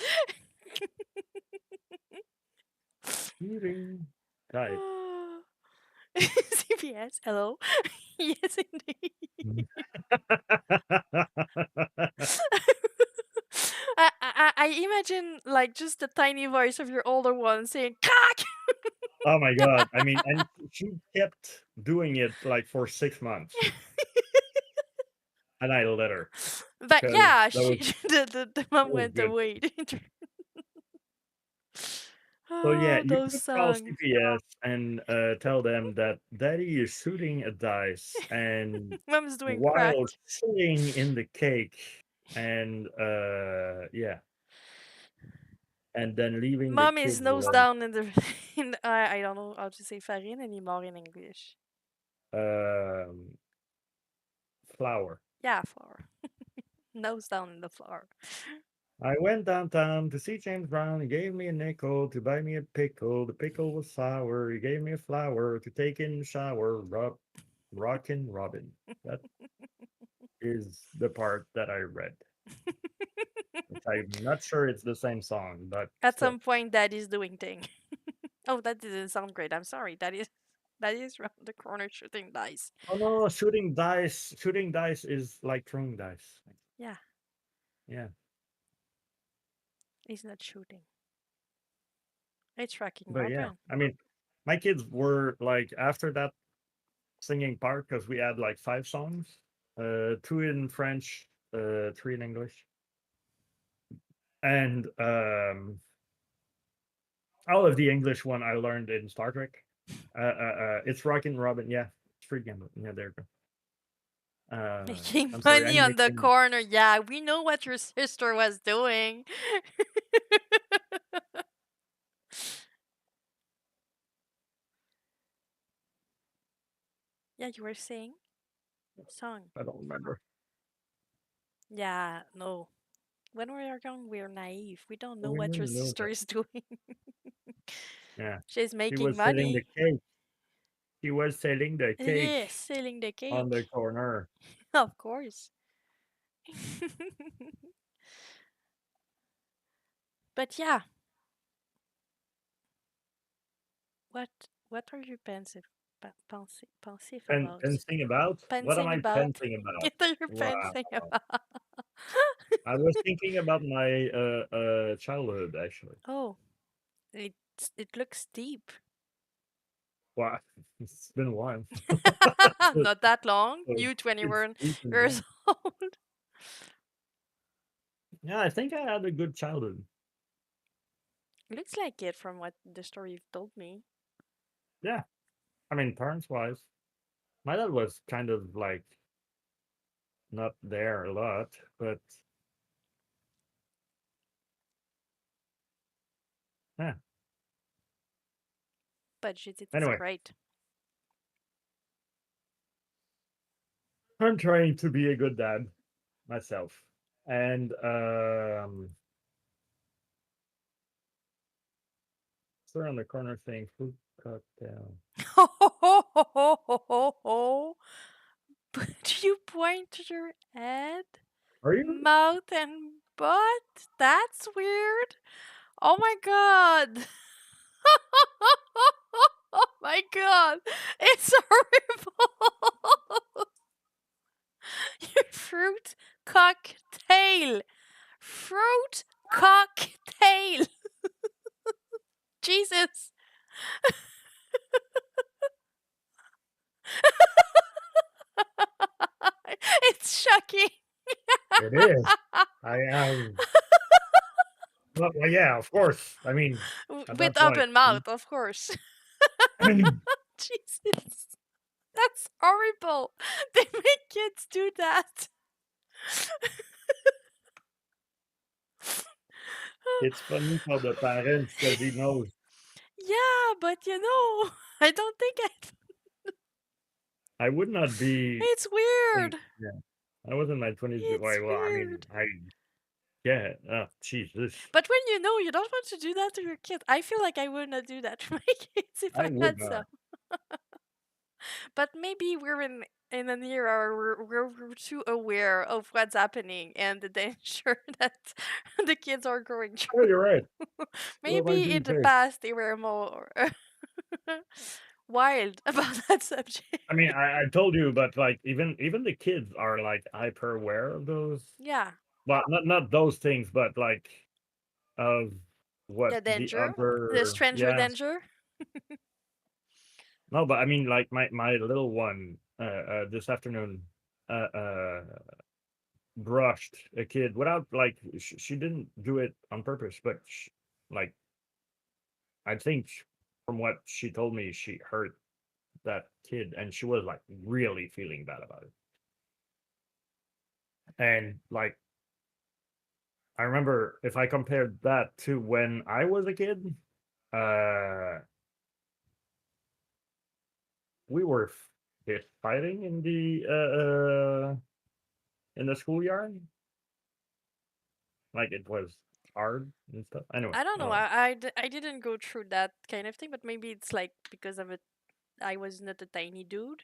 Shooting dice. CPS, hello. Yes, indeed. I imagine like just the tiny voice of your older one saying "cock." Oh my god! I mean, and she kept doing it like for 6 months, and I let her But because yeah, that was the mom that was went good. away. So yeah, Oh, you those could call songs. CPS and tell them that Daddy is shooting a dice, and Mom's doing crack. while sitting in the cake, and yeah, and then leaving the Mom is kids nose alone. down in the I don't know how to say farine anymore in English. Um, flour. Yeah, flour. Nose down in the flour. I went downtown to see James Brown. He gave me a nickel to buy me a pickle. The pickle was sour. He gave me a flower to take in the shower. Rockin' Robin. That is the part that I read. Which I'm not sure it's the same song, but At still. some point, Daddy's doing thing. Oh, that didn't sound great. I'm sorry. That is. That is around the corner shooting dice. Oh no, shooting dice. Shooting dice is like throwing dice. Yeah, Yeah. he's not shooting. It's Rocking But yeah, Robin. I mean, my kids were like after that singing part because we had like 5 songs, two in French, three in English, and all of the English one I learned in Star Trek. It's Rockin' Robin. Yeah, Street Gambit. Yeah, there you go. Making I'm sorry, money I'm on the mixing. corner. Yeah, we know what your sister was doing. Yeah, you were saying song. I don't remember. Yeah, no. When we are young, we're naive. We don't know We what your didn't know sister that. is doing. Yeah, She's she making was selling the money. cake. She was selling the cake Yes, selling the on the cake. corner. Of course. But yeah, what what are you pensive And about? pensing about what am Pensing I about? pensing about? What are you Wow, pensing about? I was thinking about my childhood actually. Oh, it it looks deep. Wow, it's been a while. But, Not that long. uh, You it's 21 decent, yeah. years old. Yeah, I think I had a good childhood. Looks like it from what the story you've told me. Yeah, I mean, parents wise, my dad was kind of like not there a lot, but yeah. But Judith is Anyway, great. I'm trying to be a good dad myself, and it's around the corner thing. Food cocktail. Ho ho ho ho ho ho ho ho. But you point to your head, Are you? mouth, and butt? That's weird. Oh my god. Oh my god. It's horrible. Your fruit cocktail. Fruit cocktail. Jesus. It's shocking. It is. I am. Well, yeah, of course. I mean, at that With point, open mouth, of course. Jesus. That's horrible. They make kids do that. it's funny for the parents because he knows Yeah, but I don't think I would not be. it's Like, weird. yeah, I was in my 20s. It's Well, I mean, weird. yeah. Oh, Jesus. But when you don't want to do that to your kid. I feel like I would not do that to my kids if I I would had some. not. But maybe we're in an era where we're too aware of what's happening and the danger that the kids are going Oh, through. you're right. What am I Maybe in doing the here? past they were more wild about that subject. I mean, I told you, but like even the kids are like hyper aware of those. Yeah, Well, not those things, but like of what the the danger, the other. stranger Yeah. danger. No, but I mean, like my little one this afternoon brushed a kid without like she didn't do it on purpose, but like I think from what she told me, she hurt that kid, and she was like really feeling bad about it. And like I remember if I compared that to when I was a kid, uh, we were fist fighting in the schoolyard. Like it was hard and stuff. Anyway, I don't know. oh, I didn't go through that kind of thing, but maybe it's like because of it. I was not a tiny dude,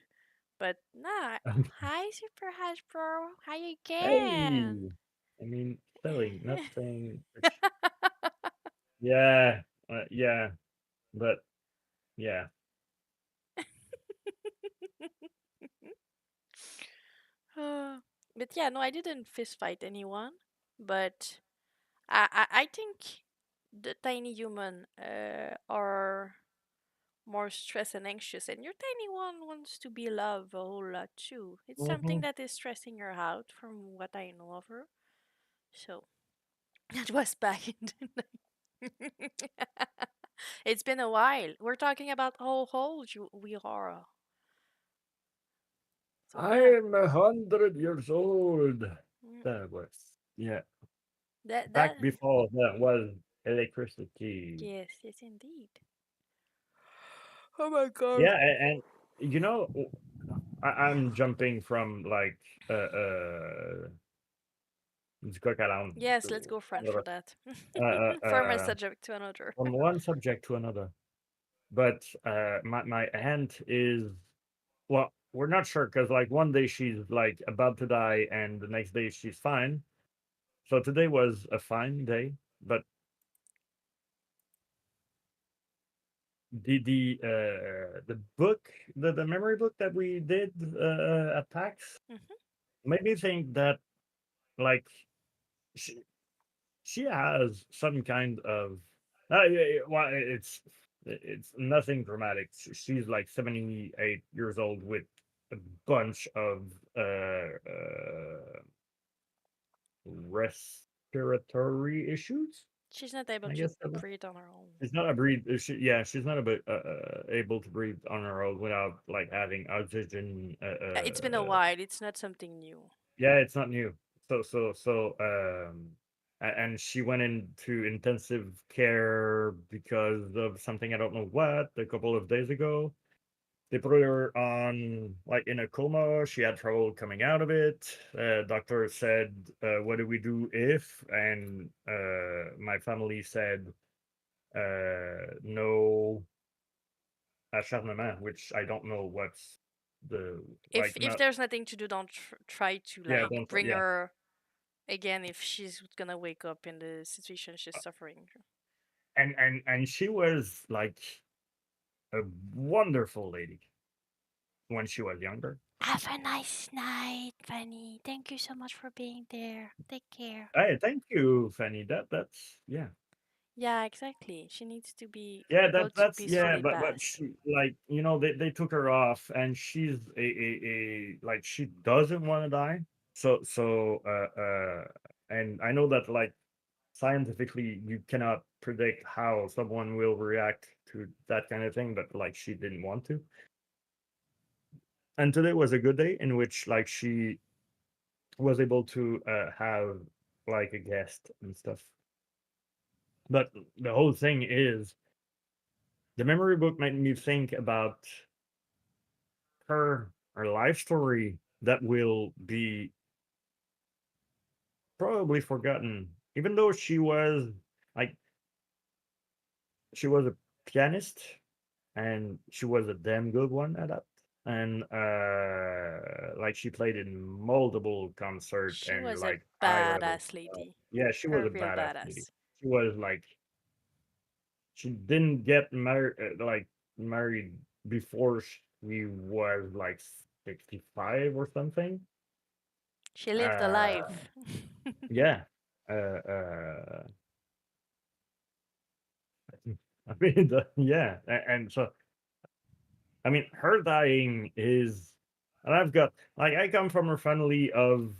but nah. Hi, Super Hasbro. How you hey, can? I mean, spelling, not saying. Yeah, yeah, but yeah. Uh, but yeah, no, I didn't fist fight anyone. But I think the tiny human are more stressed and anxious, and your tiny one wants to be loved a whole lot too. It's something Hmm. that is stressing her out, from what I know of her. So that was back in the It's been a while. We're talking about how old we are. So yeah, I'm 100 years old. mm, That was, yeah. that Back before there was electricity. yes, yes, indeed. Oh my god. Yeah, and you know, I'm jumping from like du coq à l'âne Yes, let's to go French for another, that. uh, From a uh, subject to another. from one subject to another. But my aunt is, well, we're not sure because like one day she's like about to die, and the next day she's fine. So today was a fine day, but the book, the memory book that we did at PAX Hmm. made me think that like she, she has some kind of well, it's nothing dramatic. She's like 78 years old with a bunch of respiratory issues. She's not able I to guess that was. breathe on her own. She's not a breathe. Yeah, she's not able to breathe on her own without like having oxygen. It's been a while. It's not something new. Yeah, it's not new. And she went into intensive care because of something I don't know what a couple of days ago. They put her on like in a coma. She had trouble coming out of it. Doctor said, "What do we do if?" And my family said, "No acharnement," which I don't know what's the If like. if Not, there's nothing to do, don't try to yeah, like don't, bring yeah. her again if she's gonna wake up in the situation she's suffering. And she was like a wonderful lady when she was younger. Have a nice night, Fanny. Thank you so much for being there. Take care. Hey, thank you, Fanny. That's yeah. Yeah, exactly. She needs to be Yeah, able to that's yeah, peacefully but pass. she like they took her off, and she's a like she doesn't want to die. So and I know that like scientifically you cannot predict how someone will react to that kind of thing, but like she didn't want to. And today was a good day in which like she was able to have like a guest and stuff. But the whole thing is the memory book made me think about her life story that will be probably forgotten, even though like she was a pianist and she was a damn good one at that. And like she played in multiple concert She and was a like high level badass stuff. lady. Yeah, she was A a real badass lady. badass. She was like she didn't get married married before she was like 65 or something. She lived a Uh, life. yeah. Uh, I mean, yeah, and so I mean, her dying is, and I've got like I come from a family of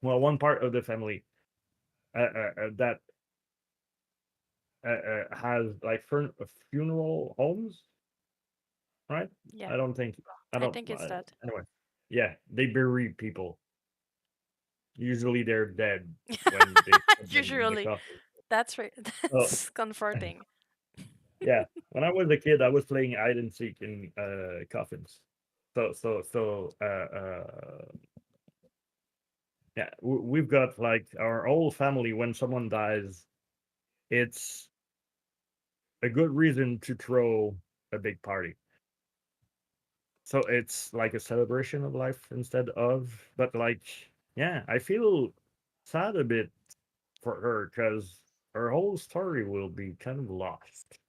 well, one part of the family that has like funeral homes, right? Yeah, I don't think I I don't think it's that. anyway. Yeah, they bury people. Usually they're dead when they put them in the Usually, coffin. that's right. Oh, That's comforting. yeah. When I was a kid, I was playing hide and seek in coffins. Yeah, we've got like our whole family. When someone dies, it's a good reason to throw a big party. So it's like a celebration of life instead of, but like, yeah, I feel sad a bit for her because her whole story will be kind of lost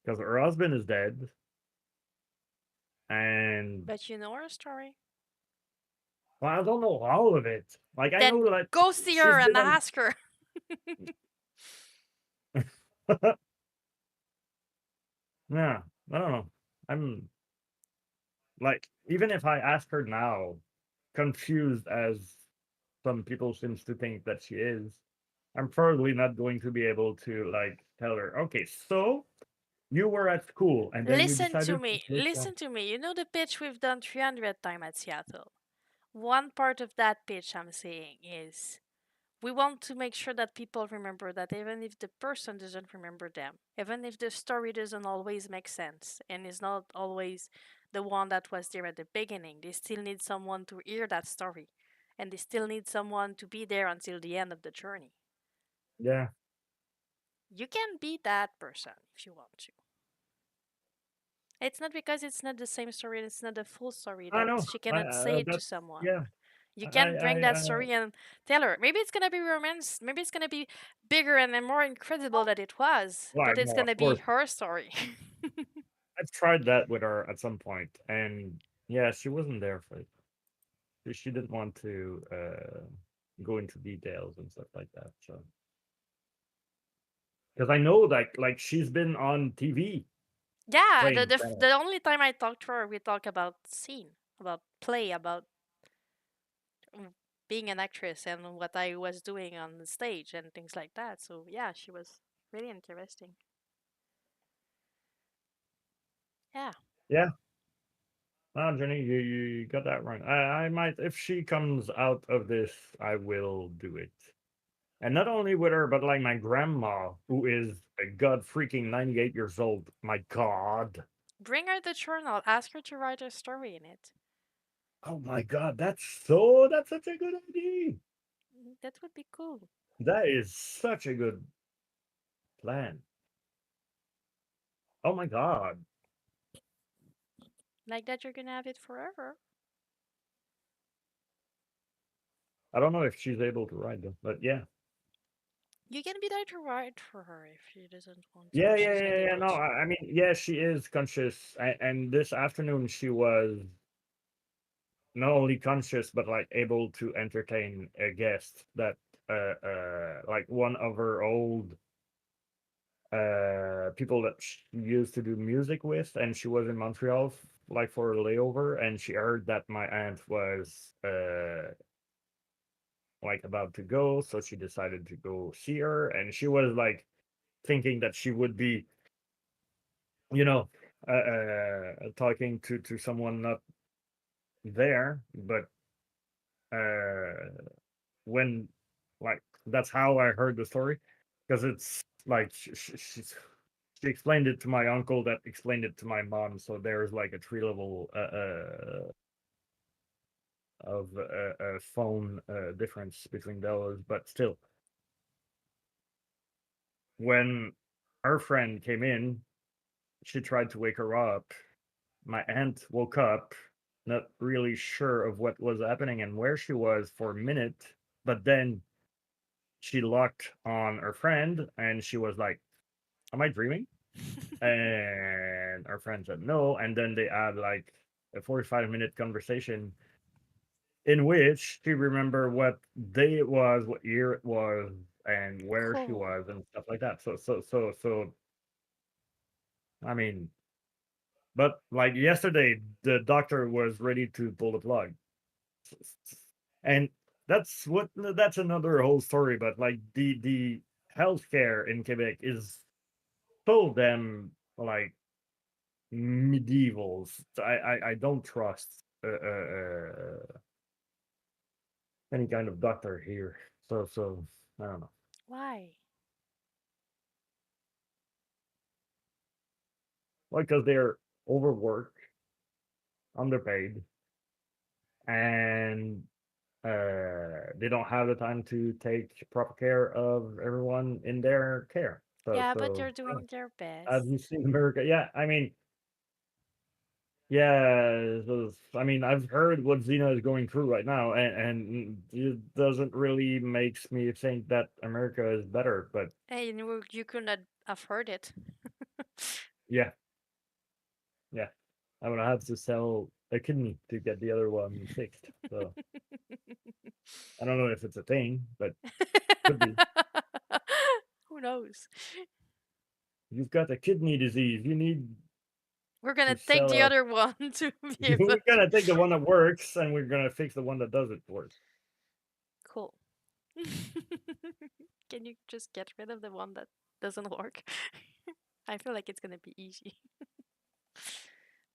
because her husband is dead and But you know her story? Well, I don't know all of it. Like I know Then that go see she's her been and on. ask her. Yeah, I don't know. I'm like, even if I ask her now, confused as some people seems to think that she is, I'm probably not going to be able to like tell her, okay, so you were at school and then you Listen to decided to me. take some. Listen to me. You know the pitch we've done 300 times at Seattle. One part of that pitch I'm saying is we want to make sure that people remember that even if the person doesn't remember them, even if the story doesn't always make sense and is not always the one that was there at the beginning, they still need someone to hear that story. And they still need someone to be there until the end of the journey. Yeah, You can be that person if you want to. It's not because it's not the same story and it's not the full story I that know. she cannot say it to That's someone. yeah. You can bring I that story and tell her. Maybe it's gonna be romance. Maybe it's gonna be bigger and then more incredible than it was. well, But it's no, of gonna be course. her story. I've tried that with her at some point, and yeah, she wasn't there for it. She didn't want to go into details and stuff like that. So because I know that like she's been on TV Yeah, playing tennis. the only time I talk to her, we talk about scene, about play, about mm, being an actress and what I was doing on the stage and things like that. So yeah, she was really interesting. Yeah. Yeah, no, Jenny, you got that right. I might if she comes out of this, I will do it. And not only with her, but like my grandma, who is a god freaking 98 years old. My god. Bring her the journal. Ask her to write a story in it. Oh my god, that's such a good idea. That would be cool. That is such a good plan. Oh my god. Like that, you're gonna have it forever. I don't know if she's able to ride them, but yeah. You can be there to write for her if she doesn't want to, Yeah, if yeah, she's not yeah, yeah. able No, to. I mean, yeah, she is conscious, and this afternoon she was not only conscious but like able to entertain a guest that, like one of her old people that she used to do music with, and she was in Montreal like for a layover, and she heard that my aunt was like about to go, so she decided to go see her, and she was like thinking that she would be, you know, talking to someone not there, but uh, when like that's how I heard the story, because it's like she explained it to my uncle that explained it to my mom, so there's like a three level of phone difference between those, but still, when her friend came in, she tried to wake her up. My aunt woke up, not really sure of what was happening and where she was for a minute, but then she locked on her friend and she was like, am I dreaming? And our friend said no. And then they had like a 45-minute conversation in which she remembered what day it was, what year it was, and where she Cool. was and stuff like that. So I mean, but like yesterday, the doctor was ready to pull the plug. And that's another whole story, but like the healthcare in Quebec is so damn like medieval. I don't trust any kind of doctor here. So I don't know. Why? Like because they're overworked, underpaid, and they don't have the time to take proper care of everyone in their care. Yeah, but So they're doing their have best. you seen America? Yeah, I mean, yeah, I mean, I've heard what Xena is going through right now, and it doesn't really makes me think that America is better. But Hey, you could not have heard it. yeah, yeah, I would have to sell a kidney to get the other one fixed. So I don't know if it's a thing, but could be. Who knows? You've got a kidney disease. You need We're to gonna take sell the a. other one to be able We're gonna to. take the one that works, and we're gonna fix the one that doesn't work. Cool. Can you just get rid of the one that doesn't work? I feel like it's gonna be easy.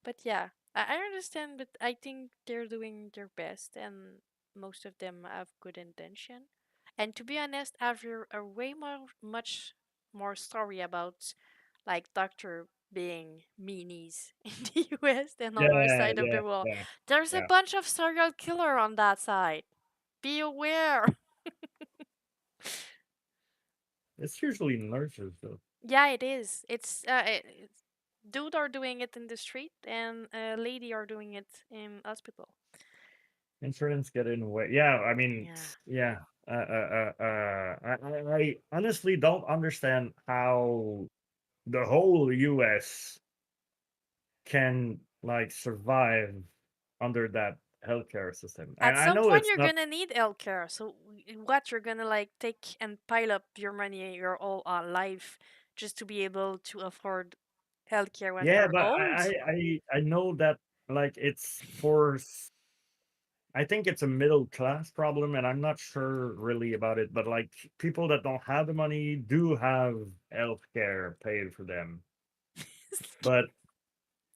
But yeah, I understand, but I think they're doing their best, and most of them have good intention. And to be honest, I've heard a way much more story about like doctor being meanies in the US than on our Yeah, side of yeah, the world. yeah, There's a yeah. bunch of serial killer on that side. Be aware. It's usually nurses though. Yeah, it is. It's dude are doing it in the street, and lady are doing it in hospital. Insurance get in the way. Yeah, I mean, Yeah. yeah. I honestly don't understand how the whole U.S. can like survive under that healthcare system. And At I some know point, it's you're not. gonna need healthcare. So what? You're gonna like take and pile up your money your whole life just to be able to afford healthcare when Yeah, you're but old? I know that like it's for. I think it's a middle class problem, and I'm not sure really about it. But like people that don't have the money do have healthcare paid for them. But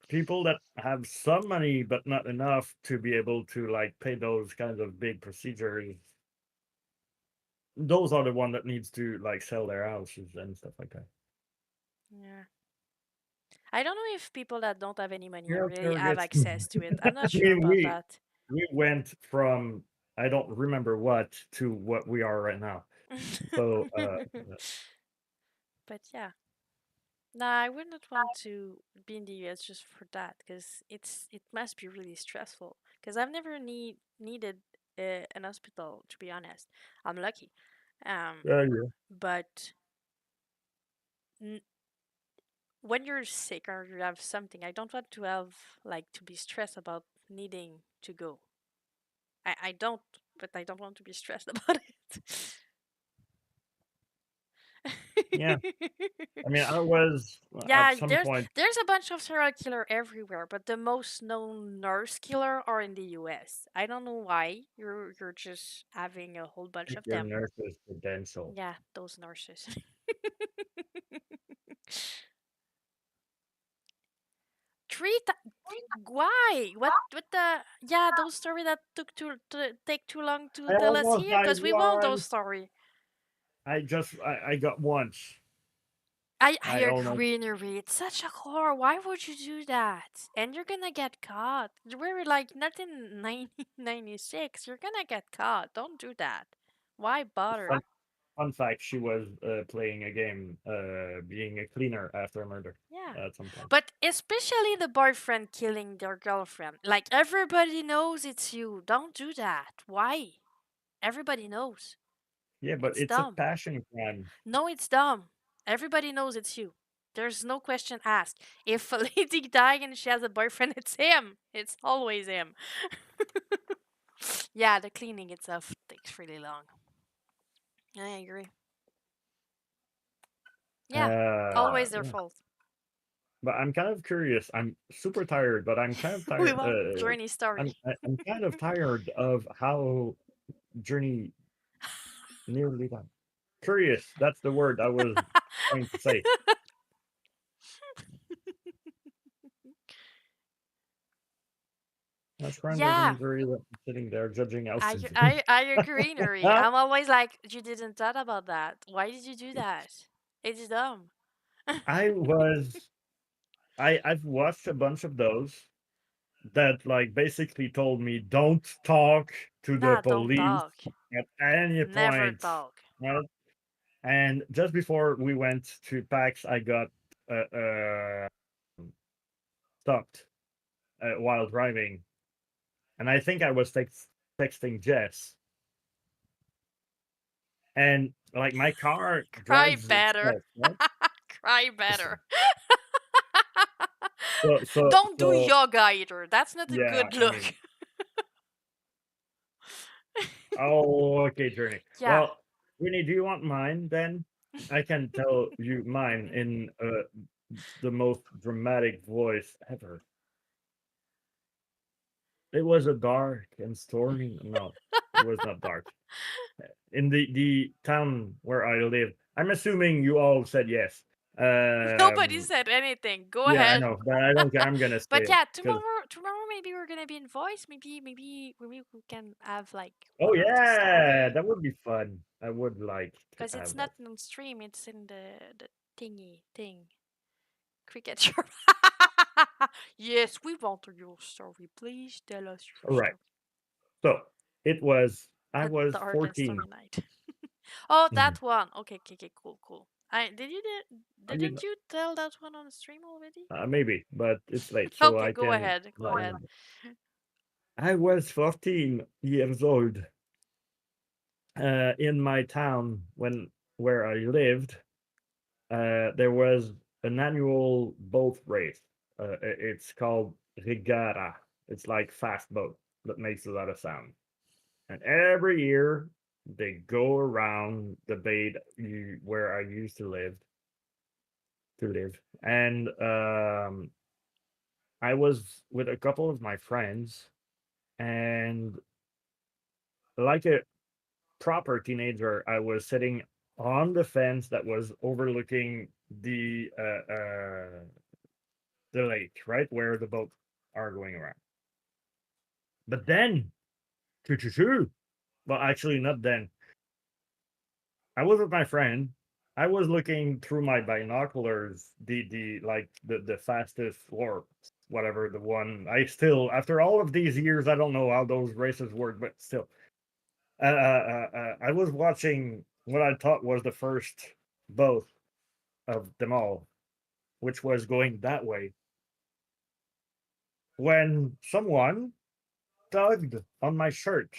people that have some money but not enough to be able to like pay those kinds of big procedures, those are the one that needs to like sell their houses and stuff like that. Yeah. I don't know if people that don't have any money really Healthcare have gets. access to it. I'm I not sure mean, about that. we went from I don't remember what to what we are right now. So But yeah. Nah, I would not want to be in the US just for that because it must be really stressful. Because I've never needed an hospital, to be honest. I'm lucky. yeah. But n- when you're sick or you have something, I don't want to have like to be stressed about needing to go. I don't, but I don't want to be stressed about Yeah. it. I mean, I was at Yeah, some there's point. there's a bunch of serial killer everywhere, but the most known nurse killer are in the US. I don't know why. You're just having a whole bunch of Your them. nurse's credential. Yeah, those nurses. Why? What the yeah, those story that took to take too long to I tell us almost here died because we want those once. story. I got once. I I almost. agree, Nuri. It's such a horror. Why would you do that? And you're gonna get caught. We're like not in 1996. You're gonna get caught. Don't do that. Why bother? Fun, fun fact: she was playing a game, being a cleaner after a murder Yeah. at some point. But especially the boyfriend killing their girlfriend. Like everybody knows it's you. Don't do that. Why? Everybody knows. Yeah, but It's it's a dumb. passion crime. No, it's dumb. Everybody knows it's you. There's no question asked. If a lady dies and she has a boyfriend, it's him. It's always him. Yeah, the cleaning itself takes really long. I agree. Yeah, always their Yeah. fault. But I'm kind of curious. I'm super tired, but I'm kind of We tired. want journey story. I'm kind of tired of how Journey nearly done. Curious. That's the word I was trying to say. That's crime Yeah, doesn't very well sitting there judging houses. I agree, Nuri. I'm always like, you didn't thought about that. Why did you do that? It's dumb. I was I've watched a bunch of those that like basically told me don't talk to the Nah, don't police talk. at any Never point. talk. Right? And just before we went to PAX, I got stopped while driving, and I think I was texting Jess, and like my car Cry drives better. itself, right? Cry better. Don't do So yoga either. That's not a yeah, good I look. mean, oh, okay, Journey. Yeah. Well, Winnie, do you want mine then? I can tell you mine in the most dramatic voice ever. It was a dark and stormy. No, it was not dark. In the town where I live. I'm assuming you all said yes. Nobody Um, said anything. Go yeah, I ahead. know, but I don't care. I'm gonna say But it yeah, because tomorrow maybe we're gonna be in voice. Maybe we can have like oh one or two yeah, story. that would be fun. I would like to Because it's have not that. on stream. It's in the thingy thing. Cricket show. Yes, we want your story. Please tell us your All right. story. So it was. I A was dark and 14. stormy night. Oh, Mhm. that one. Okay, okay, okay, cool. I You know, didn't you tell that one on the stream already? maybe, but it's late, so Okay, I go can ahead. Go not ahead. remember. I was 14 years old in my town when where I lived. There was an annual boat race. It's called regatta. It's like fast boat that makes a lot of sound. And every year they go around the bay where I used to live. And I was with a couple of my friends, and like a proper teenager, I was sitting on the fence that was overlooking the lake, right where the boats are going around. But then, choo-choo-choo. Well, actually, not then. I was with my friend. I was looking through my binoculars, the fastest or whatever the one. I still, after all of these years, I don't know how those races work, but still, I was watching what I thought was the first boat of them all, which was going that way. When someone tugged on my shirt,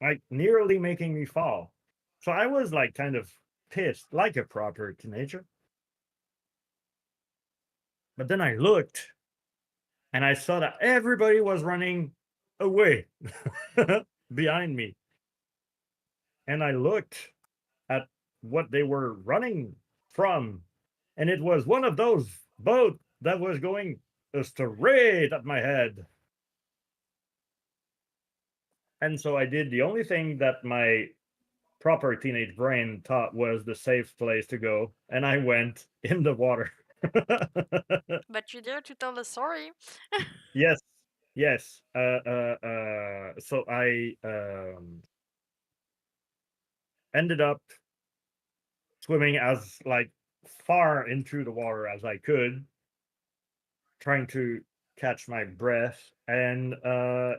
like nearly making me fall. So I was like kind of pissed, like a proper teenager. But then I looked and I saw that everybody was running away behind me. And I looked at what they were running from. And it was one of those boats that was going straight at my head. And so I did the only thing that my proper teenage brain thought was the safe place to go, and I went in the water. But you dare to tell the story. Yes, yes. So I ended up swimming as like far into the water as I could, trying to catch my breath, and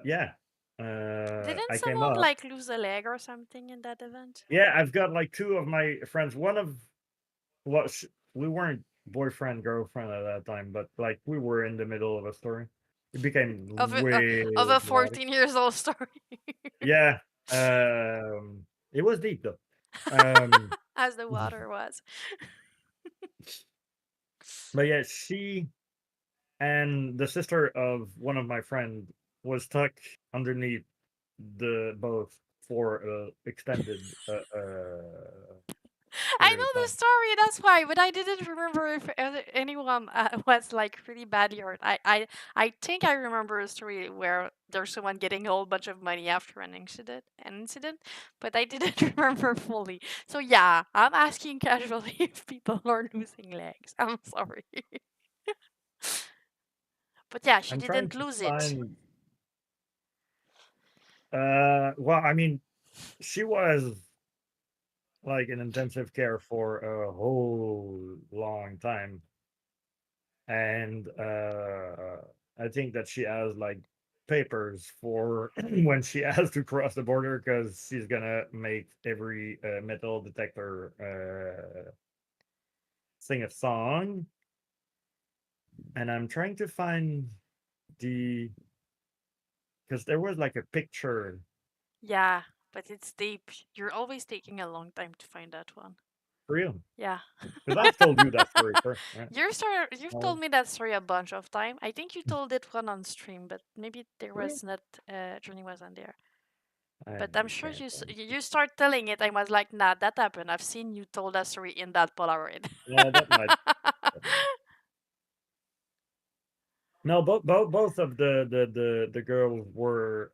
yeah, Didn't I came someone up. like lose a leg or something in that event? Yeah, I've got like two of my friends. One of well, we weren't boyfriend girlfriend at that time, but like we were in the middle of a story. It became way Of a dramatic. 14 years old story. Yeah, it was deep though. Um, As the water was. but yeah, she and the sister of one of my friend was stuck underneath the boat for a extended I period of know the time. story, that's why, but I didn't remember if anyone was like really badly hurt. I think I remember a story where there's someone getting a whole bunch of money after an incident, but I didn't remember fully. So yeah, I'm asking casually if people are losing legs. I'm sorry. But yeah, she I'm trying didn't to lose it. find. Well, I mean, she was like in intensive care for a whole long time, and I think that she has like papers for when she has to cross the border because she's gonna make every metal detector sing a song. And I'm trying to find the because there was like a picture. Yeah, but it's deep. You're always taking a long time to find that one. For real. Yeah. Because I've told you that story first, right? You've Oh, told me that story a bunch of time. I think you told it one on stream, but maybe there for real? was not Journey wasn't there. I But I'm sure can't. you start telling it. I was like, nah, that happened. I've seen you told that story in that Polaroid. Yeah, that might. That might. No, both of the girls were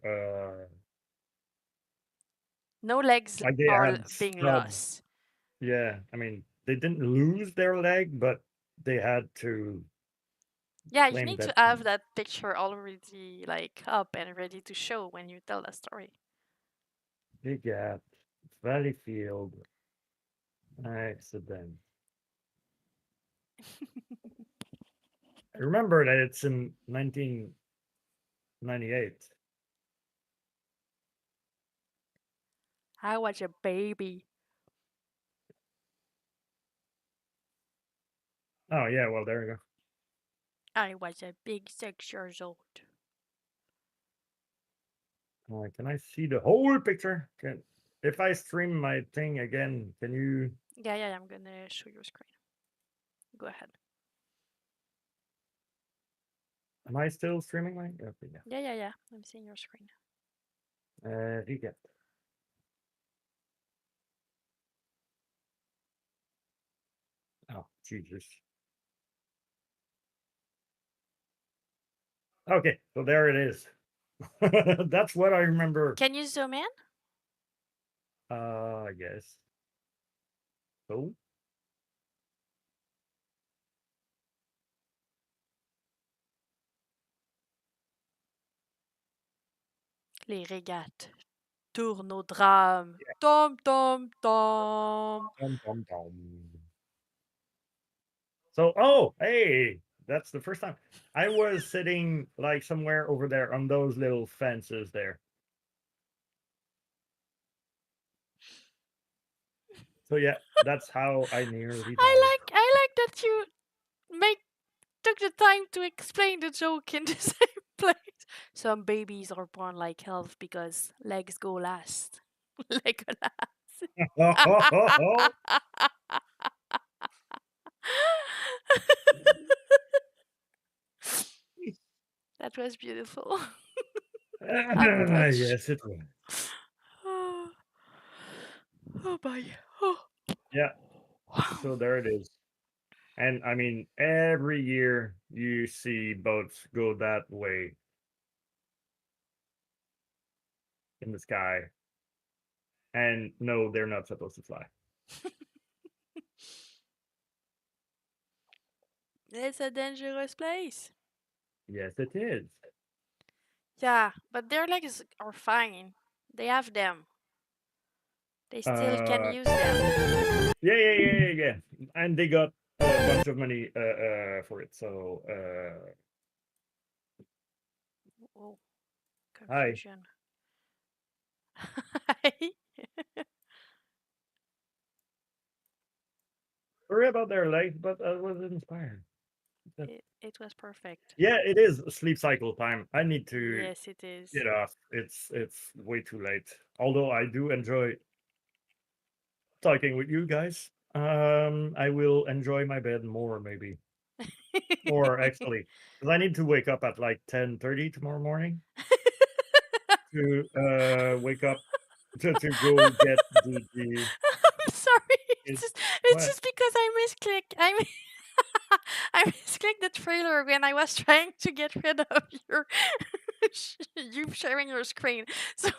No legs like they are had being studs. lost. Yeah, I mean they didn't lose their leg, but they had to Yeah, you claim need to that have that picture already like up and ready to show when you tell the story. big gap, Valleyfield accident. I remember that it's in 1998. I was a baby. Oh yeah, well there you I was a big 6 years old. go. Can I see the whole picture? If I stream my thing again, can you? Yeah, I'm gonna show your screen. Go ahead. Am I still streaming my? Okay, yeah. Yeah. I'm seeing your screen. Recap. Oh Jesus. Okay, so there it is. That's what I remember. Can you zoom in? I guess. So Les régates tournent au drame. Tom, tom, tom. Dum, dum, dum. So, oh, hey, that's the first time. I was sitting like somewhere over there on those little fences there. So yeah, that's how I nearly died. I like that you make took the time to explain the joke in the same place. Some babies are born like elf because legs go last. Legolas. That was beautiful. I'm touched. Yes, it was. Oh, oh my. Oh. Yeah, so there it is. And I mean, every year you see boats go that way in the sky. And no, they're not supposed to fly. It's a dangerous place. Yes, it is. Yeah, but their legs are fine. They have them. They still can Uh, use them. yeah. And they got a bunch of money for it. So, Oh, hi. confusion. Sorry about their legs, but I was inspired. it was perfect. Yeah, it is sleep cycle time. I need to Yes, it is. get off. It's way too late. Although I do enjoy talking with you guys. I will enjoy my bed more maybe. Or actually, because I need to wake up at like 10:30 tomorrow morning to wake up to go get the I'm sorry. it, It's what? just because I misclicked. I misclicked the trailer when I was trying to get rid of your you sharing your screen. So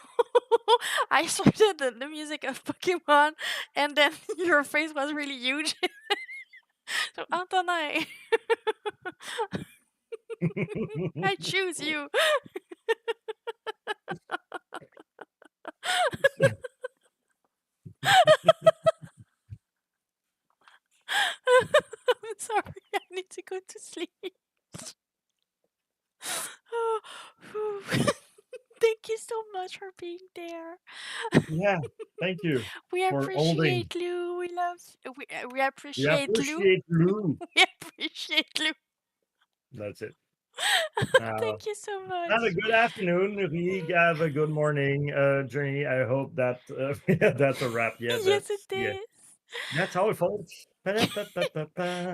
I started the music of Pokemon, and then your face was really huge. So Antonin, I choose you. I'm sorry. I need to go to sleep. Thank you so much for being there. Yeah, thank you We for holding. appreciate Lou. We love. We We appreciate Lou. appreciate Lou. We appreciate Lou. That's it. Now, Thank you so have a much. good afternoon, Rig. Have a good morning, Journey. I hope that yeah, that's a wrap. Yeah, Yes, it yeah. is. That's all, folks.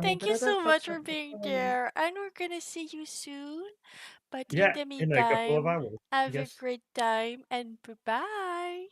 Thank you so much for being there, and we're gonna see you soon. But in Yeah, the in a couple of meantime, hours. have a Yes. great time and bye bye.